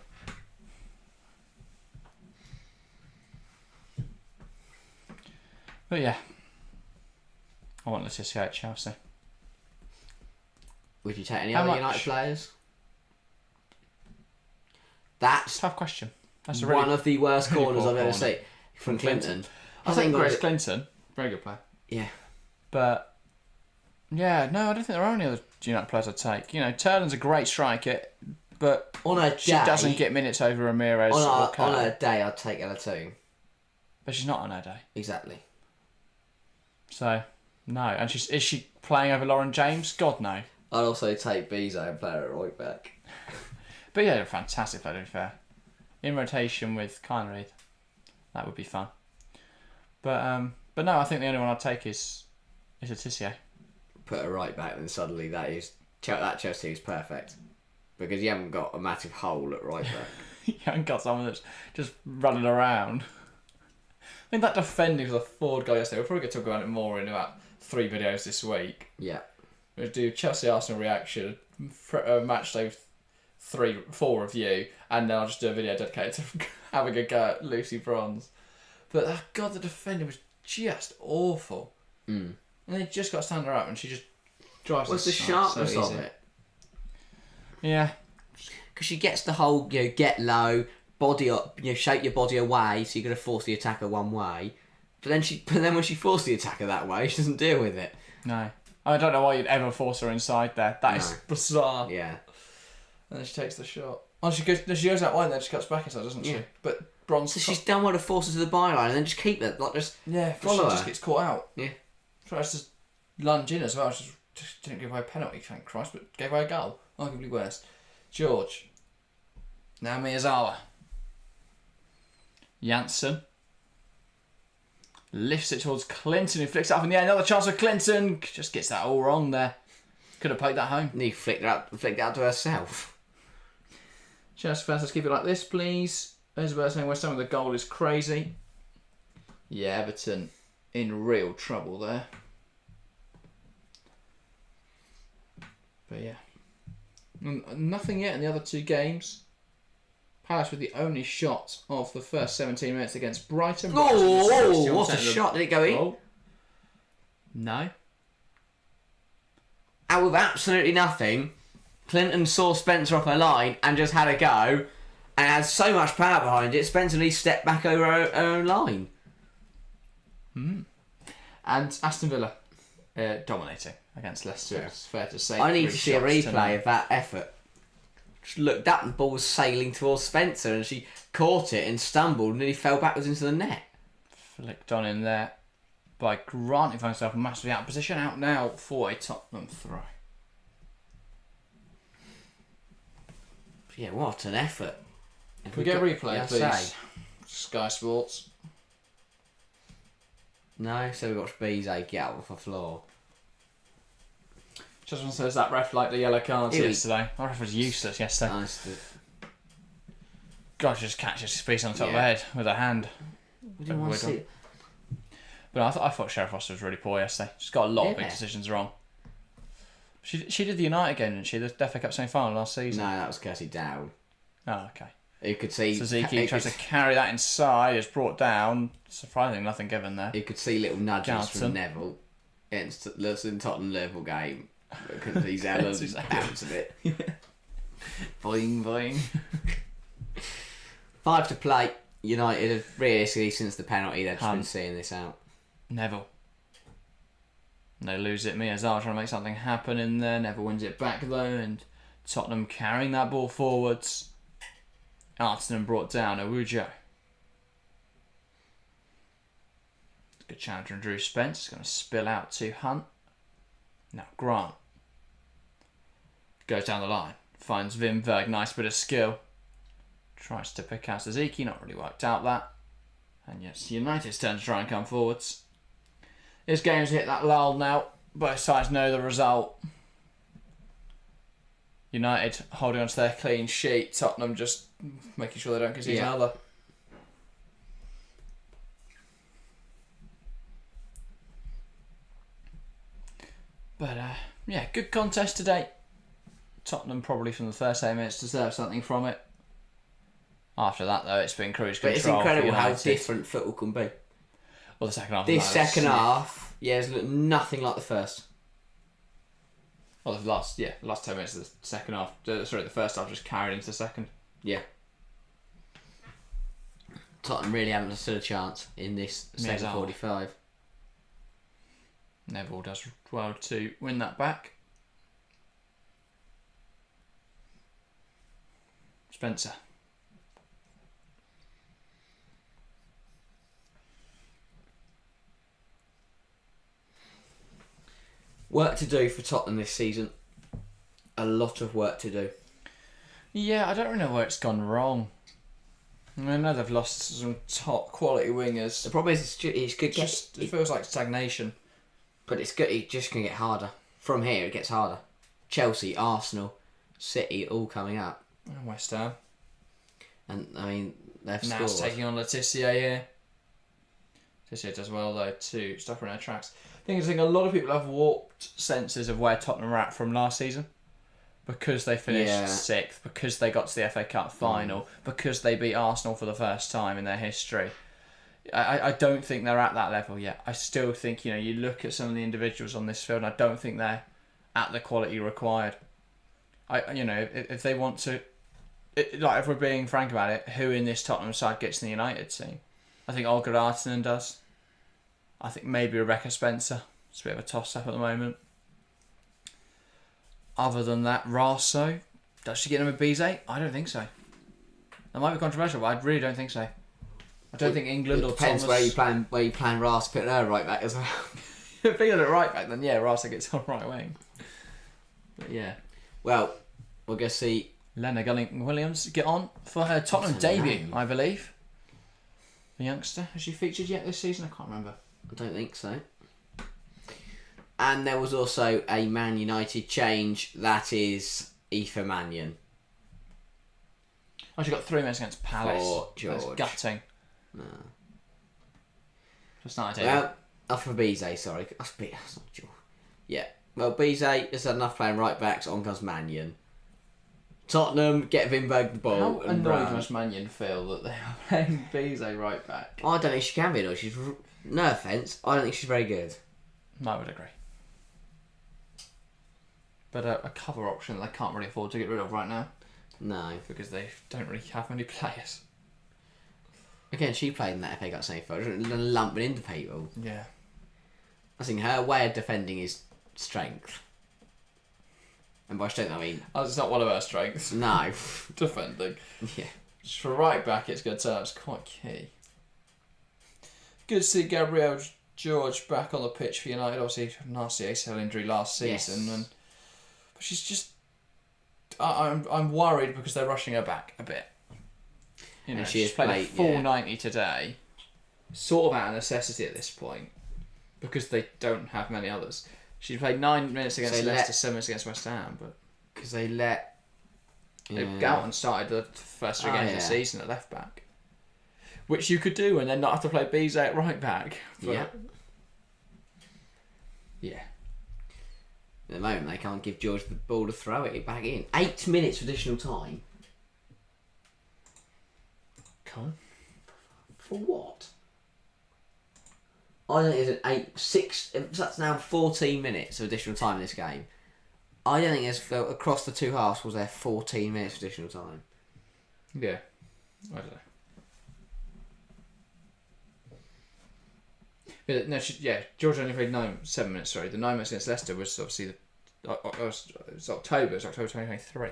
But yeah, I want Letizia at Chelsea. Would you take any How other much? United players? That's Tough question. That's one of the worst really corners poor I've ever corner. seen. From Clinton. I think Grace Clinton, very good player. Yeah. But yeah, no, I don't think there are any other United players I'd take. You know, Turlin's a great striker, but On a day, she doesn't get minutes over Ramirez or on Kerr. a day, I'd take Ella too. But she's not on her day. Exactly. So, no. And is she playing over Lauren James? God, no. I'd also take Bezo and play her at right back. But yeah, they're a fantastic player, to be fair. In rotation with Kyler Reid. That would be fun. But no, I think the only one I'd take is Letizia. Put her right back, and suddenly that Chelsea is perfect. Because you haven't got a massive hole at right back. You haven't got someone that's just running around. I think that defending was a forward goal yesterday. We'll probably get to talk about it more in about 3 videos this week. Yeah. We'll do Chelsea Arsenal reaction, match day 4 review, and then I'll just do a video dedicated to having a go at Lucy Bronze. But God, the defending was just awful. Mm. And they just got to stand her up, and she just drives. What's the so sharpness easy. of it? Yeah. Because she gets the whole, get low, body up, shape your body away, so you're going to force the attacker one way. But then when she forces the attacker that way, she doesn't deal with it. No. I don't know why you'd ever force her inside there. That is bizarre. Yeah. And then she takes the shot. Oh, she goes that way and then she cuts back inside, doesn't she? Yeah. But Bronze... So she's done well to force her to the byline and then just keep it, just follow her. She just gets caught out. Yeah. Tries to lunge in as well. She just didn't give away a penalty, thank Christ, but gave away a goal. Arguably worse. George. Now Miyazawa. Janssen. Lifts it towards Clinton, who flicks it up in the air. Another chance for Clinton. Just gets that all wrong there. Could have poked that home. And he flicked it out to herself. Chelsea fans, let's keep it like this, please. Elizabeth saying West Ham with the goal is crazy. Yeah, Everton in real trouble there. But yeah. Nothing yet in the other 2 games. Palace with the only shot of the first 17 minutes against Brighton. Oh, what a shot. Did it go in? Oh. No. Out of absolutely nothing, Clinton saw Spencer off her line and just had a go and had so much power behind it, Spencer at least stepped back over her own line. And Aston Villa dominating against Leicester, it's fair to say. I need 3 to see a shots replay tonight. of that effort. Just looked up and the ball was sailing towards Spencer and she caught it and stumbled and nearly fell backwards into the net. Flicked on in there by Grant, who finds himself massively out of position. Out now for a Tottenham throw. Yeah, what an effort. Can we get a replay, yeah, please? say. Sky Sports. No, so we watched Bizet get out off the floor. Just one says that ref liked the yellow cards Ew. yesterday. That ref was useless yesterday. Nice. God, she just catches his piece on top of Yeah. her head with her hand. We didn't want to see it. But I thought Sheriff Foster was really poor yesterday. She's got a lot of big Yeah. decisions wrong. She did the United game, didn't she? The FA Cup semi-final last season. No, that was Kirsty Down. Oh, okay. You could see... Suzuki tries to carry that inside. It's brought down. Surprisingly, nothing given there. You could see little nudges Johnson. from Neville against the Tottenham Liverpool game. You couldn't see Zeller bounce a bit. Boing, boing. 5 to play. United have realistically, since the penalty, they've just been seeing this out. Neville. They lose it. Miyazawa trying to make something happen in there. Neville wins it back though, and Tottenham carrying that ball forwards. Arsenal brought down Awujo. Good challenge from Drew Spence. It's going to spill out to Hunt. Now Grant goes down the line. Finds Wim Berg. Nice bit of skill. Tries to pick out Suzuki, not really worked out that. And yes, United's turn to try and come forwards. This game's hit that lull now. Both sides know the result. United holding on to their clean sheet. Tottenham just making sure they don't concede another. But yeah, good contest today. Tottenham probably from the first 8 minutes deserve something from it. After that, though, it's been cruise control. But it's incredible how different football can be. Well, the second half. This second half, has looked nothing like the first. Well, the last 10 minutes of the second half. The first half just carried into the second. Yeah. Tottenham really haven't stood a chance in this second 45. Neville does well to win that back. Spencer. Work to do for Tottenham this season. A lot of work to do. Yeah, I don't really know where it's gone wrong. I know they've lost some top quality wingers. The problem is it feels like stagnation. But it's good. It just can get harder. From here, it gets harder. Chelsea, Arsenal, City, all coming up. And West Ham. And I mean, they've now scored. It's taking on Letitia here. Letitia does well though to stop her in her tracks. I think a lot of people have warped senses of where Tottenham were at from last season. Because they finished 6th, because they got to the FA Cup final, because they beat Arsenal for the first time in their history. I don't think they're at that level yet. I still think, you look at some of the individuals on this field, and I don't think they're at the quality required. If they want to, if we're being frank about it, who in this Tottenham side gets in the United team? I think Olga Artinen does. I think maybe Rebecca Spencer. It's a bit of a toss-up at the moment. Other than that, Raso, does she get him a Bizet? I don't think so. That might be controversial, but I really don't think so. I don't think England or depends Thomas... where you plan Ras putting her right back as well. If they get it right back, then yeah, Raso gets on right wing. But yeah. Well, we're going to see... Lena Gulling-Williams get on for her Tottenham debut, I believe. The youngster. Has she featured yet this season? I can't remember. I don't think so. And there was also a Man United change. That is Aoife Mannion. Oh, she got 3 minutes against Palace. For George. That's gutting. No. Just not Well, for Bizet, sorry. That's not George. Yeah. Well, Bizet has had enough playing right backs. On comes Mannion. Tottenham get Vinberg the ball. How annoyed must Mannion feel that they are playing Bizet right back? I don't think she can be annoyed. No offence. I don't think she's very good. I would agree. But a cover option they can't really afford to get rid of right now. No. Because they don't really have many players. Again, she played in that FA Cup semi-final, lumping into people. Yeah. I think her way of defending is strength. And by strength, I mean... Oh, it's not one of her strengths. No. Defending. Yeah. Just for right back, it's good terms. Quite key. Good to see Gabrielle George back on the pitch for United. Obviously, nasty ACL injury last season. Yes. But she's just... I'm worried because they're rushing her back a bit. And she's played a full 90 today. Sort of out of necessity at this point. Because they don't have many others. She played 9 minutes against Leicester, 7 minutes against West Ham. But because they let... Galton started the first 3 games of the season at left back. Which you could do and then not have to play Bizet at right back. But, yeah. At the moment, they can't give George the ball to throw it back in. 8 minutes additional time. Come on. For what? I don't think there's that's now 14 minutes of additional time in this game. I don't think there's, across the two halves, was there 14 minutes of additional time? Yeah. I don't know. But no, George only played 7 minutes, sorry. The 9 minutes against Leicester was obviously it was October 2023.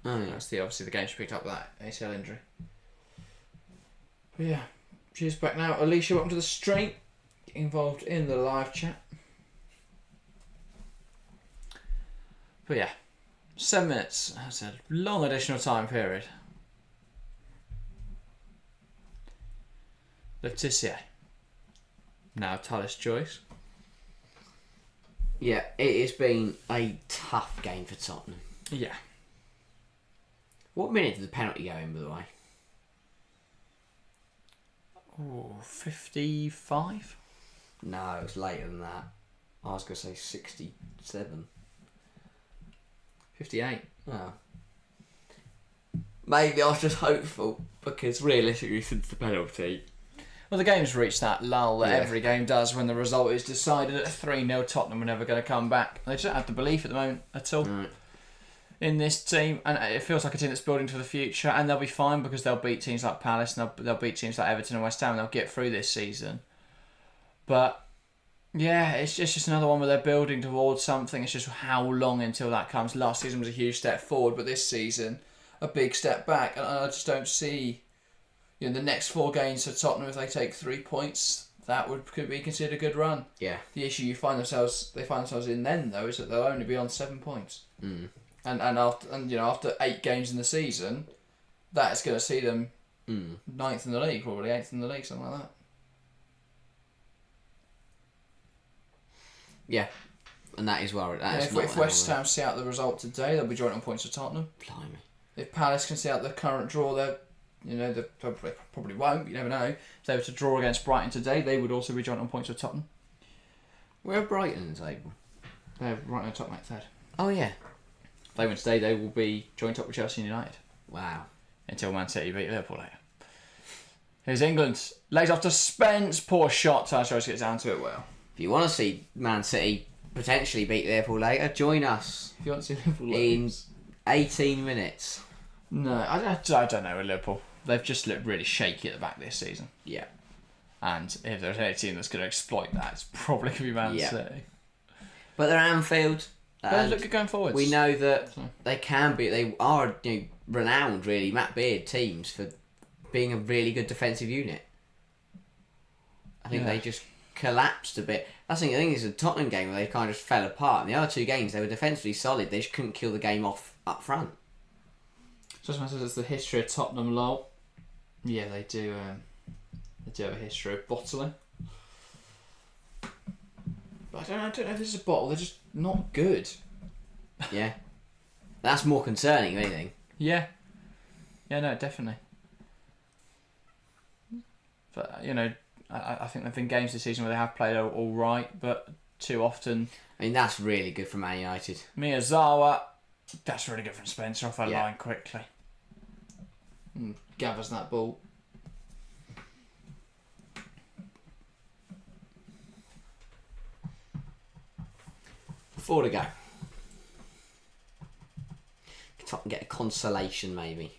Oh, yeah. That's obviously the game she picked up with that ACL injury. But yeah, she's back now. Alicia, welcome to the stream. Involved in the live chat. But yeah, 7 minutes. That's a long additional time period. Laetitia. Now Tyler's choice. Yeah, it has been a tough game for Tottenham. Yeah. What minute did the penalty go in, by the way? Oh, 55? No, it was later than that. I was going to say 67. 58. Oh. Maybe I was just hopeful, because realistically, since the penalty... Well, the game's reached that lull that every game does when the result is decided at 3-0. Tottenham are never going to come back. They just don't have the belief at the moment at all in this team. And it feels like a team that's building for the future. And they'll be fine because they'll beat teams like Palace and they'll beat teams like Everton and West Ham. And they'll get through this season. But, yeah, it's just another one where they're building towards something. It's just how long until that comes. Last season was a huge step forward, but this season, a big step back. And I just don't see... the next 4 games for Tottenham, if they take 3 points, that could be considered a good run. Yeah. The issue they find themselves in then though is that they'll only be on 7 points. Mm. And after 8 games in the season, that's going to see them 9th in the league, probably 8th in the league, something like that. Yeah, and that is where If West Ham see out the result today, they'll be joint on points with Tottenham. Blimey. If Palace can see out the current draw, they probably won't. You never know. If they were to draw against Brighton today, they would also be joint on points with Tottenham. Where are Brighton in the table? They're right on the top, mate, third. Oh, yeah. If they win today, they will be joint up with Chelsea and United. Wow. Until Man City beat Liverpool later. Here's England. Lays off to Spence. Poor shot. Tyler gets down to it well. If you want to see Man City potentially beat Liverpool later, join us. If you want to see Liverpool in 18 minutes. No, I don't know with Liverpool. They've just looked really shaky at the back this season. Yeah. And if there's any team that's going to exploit that, it's probably going to be Man City. But they're Anfield. They look good going forwards. We know that they can be. They are renowned, really, Matt Beard teams for being a really good defensive unit. I think they just collapsed a bit. I think it's a Tottenham game where they kind of just fell apart. In the other 2 games, they were defensively solid. They just couldn't kill the game off up front. Just says it's the history of Tottenham, lol. Yeah, they do. They do have a history of bottling. But I don't know if this is a bottle. They're just not good. Yeah, that's more concerning, if anything. Yeah. Yeah, no, definitely. But I think there've been games this season where they have played all right, but too often. I mean, that's really good for Man United. Miyazawa, that's really good from Spencer off that line quickly. And gathers that ball. 4 to go. Get a consolation, maybe.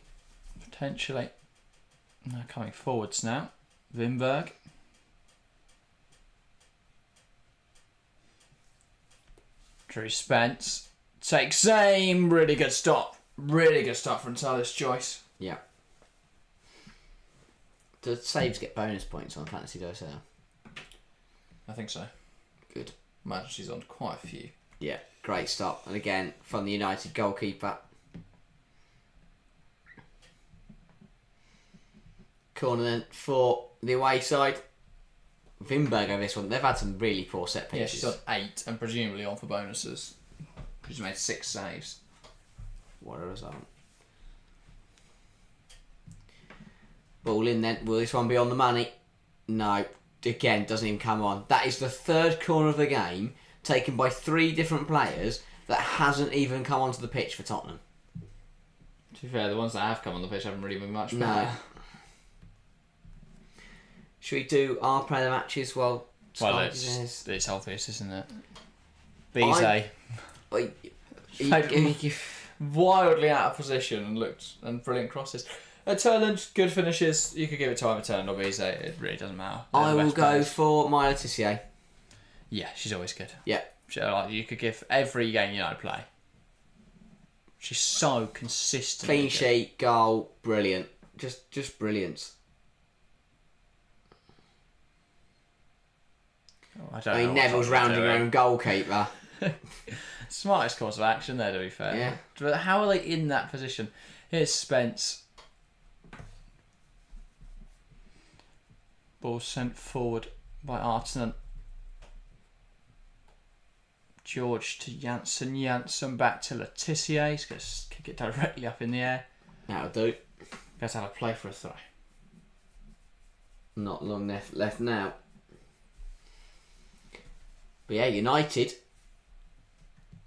Potentially. Now coming forwards now. Wimberg. Drew Spence. Takes aim. Really good stop. Really good stop from Tyler's choice. Yeah. Do saves get bonus points on fantasy, do I say? I think so. Good. Imagine she's on quite a few. Yeah, great stop. And again, from the United goalkeeper. Corner then for the away side. Wimberg over this one. They've had some really poor set pieces. Yeah, she's on 8 and presumably on for bonuses. She's made 6 saves. What a result. Ball in then. Will this one be on the money? No. Again, doesn't even come on. That is the 3rd corner of the game taken by 3 different players that hasn't even come onto the pitch for Tottenham. To be fair, the ones that have come on the pitch haven't really been much better. No. Should we do our player matches while it's obvious, isn't it? Bize. Wildly out of position and brilliant crosses. Turland, good finishes. You could give it to either Turland or Bize. It really doesn't matter. I will go for my Laetitia. Yeah, she's always good. Yeah. You could give every game United play. She's so consistent. Clean sheet, goal, brilliant. Just brilliant. I mean, Neville's rounding her own goalkeeper. Smartest course of action there, to be fair. Yeah. But how are they in that position? Here's Spence. Ball sent forward by Arsenal. George to Janssen. Janssen back to Letitia. He's going to kick it directly up in the air. That'll do. Going to have a play for a throw. Not long left now. But yeah, United,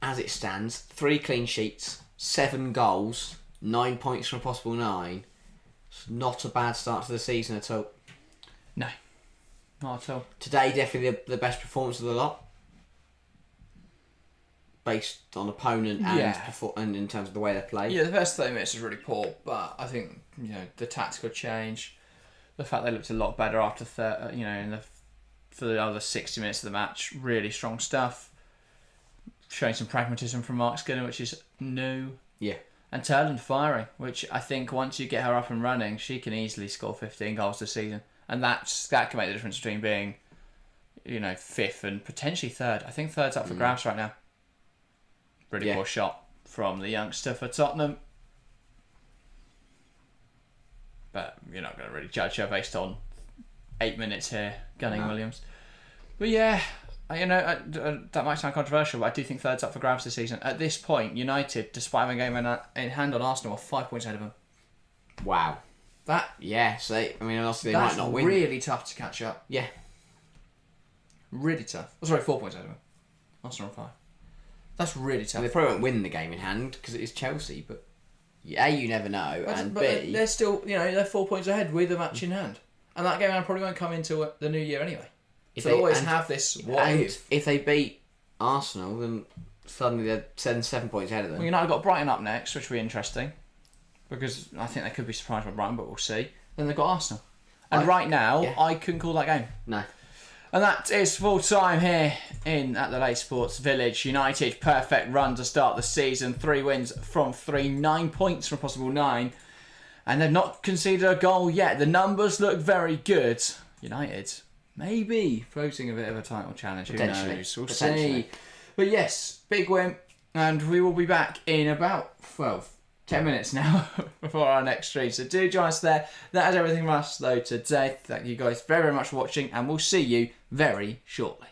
as it stands, 3 clean sheets, 7 goals, 9 points from a possible 9. It's not a bad start to the season at all. No, not at all. Today, definitely the best performance of the lot. Based on opponent and in terms of the way they play. Yeah, the first 30 minutes was really poor, but I think the tactical change, the fact they looked a lot better after for the other 60 minutes of the match, really strong stuff. Showing some pragmatism from Mark Skinner, which is new. Yeah. And Turland firing, which I think once you get her up and running, she can easily score 15 goals this season, and that can make the difference between being, 5th and potentially 3rd. I think 3rd's up for grabs right now. Really poor shot from the youngster for Tottenham. But you're not going to really judge her based on 8 minutes here, gunning Williams. But yeah, that might sound controversial, but I do think 3rd's up for grabs this season. At this point, United, despite having a game in hand on Arsenal, are 5 points ahead of them. Wow. Obviously they might not win. That's really tough to catch up. Yeah. Really tough. 4 points ahead of them. Arsenal are 5. That's really tough. They probably won't win the game in hand because it is Chelsea, but A, you never know, and B, they're still, they're 4 points ahead with a match in hand, and that game probably won't come into the new year anyway. So they always have this. If they beat Arsenal, then suddenly they're 7 points ahead of them. Well, United got Brighton up next, which will be interesting, because I think they could be surprised by Brighton, but we'll see. Then they've got Arsenal, and right now I couldn't call that game. No. And that is full time here at the Late Sports Village. United, perfect run to start the season. 3 wins from 3, 9 points from possible 9. And they've not conceded a goal yet. The numbers look very good. United, maybe floating a bit of a title challenge. Who knows? We'll see. But yes, big win. And we will be back in about 10 minutes now before our next stream. So do join us there. That is everything from us though today. Thank you guys very, very much for watching, and we'll see you very shortly.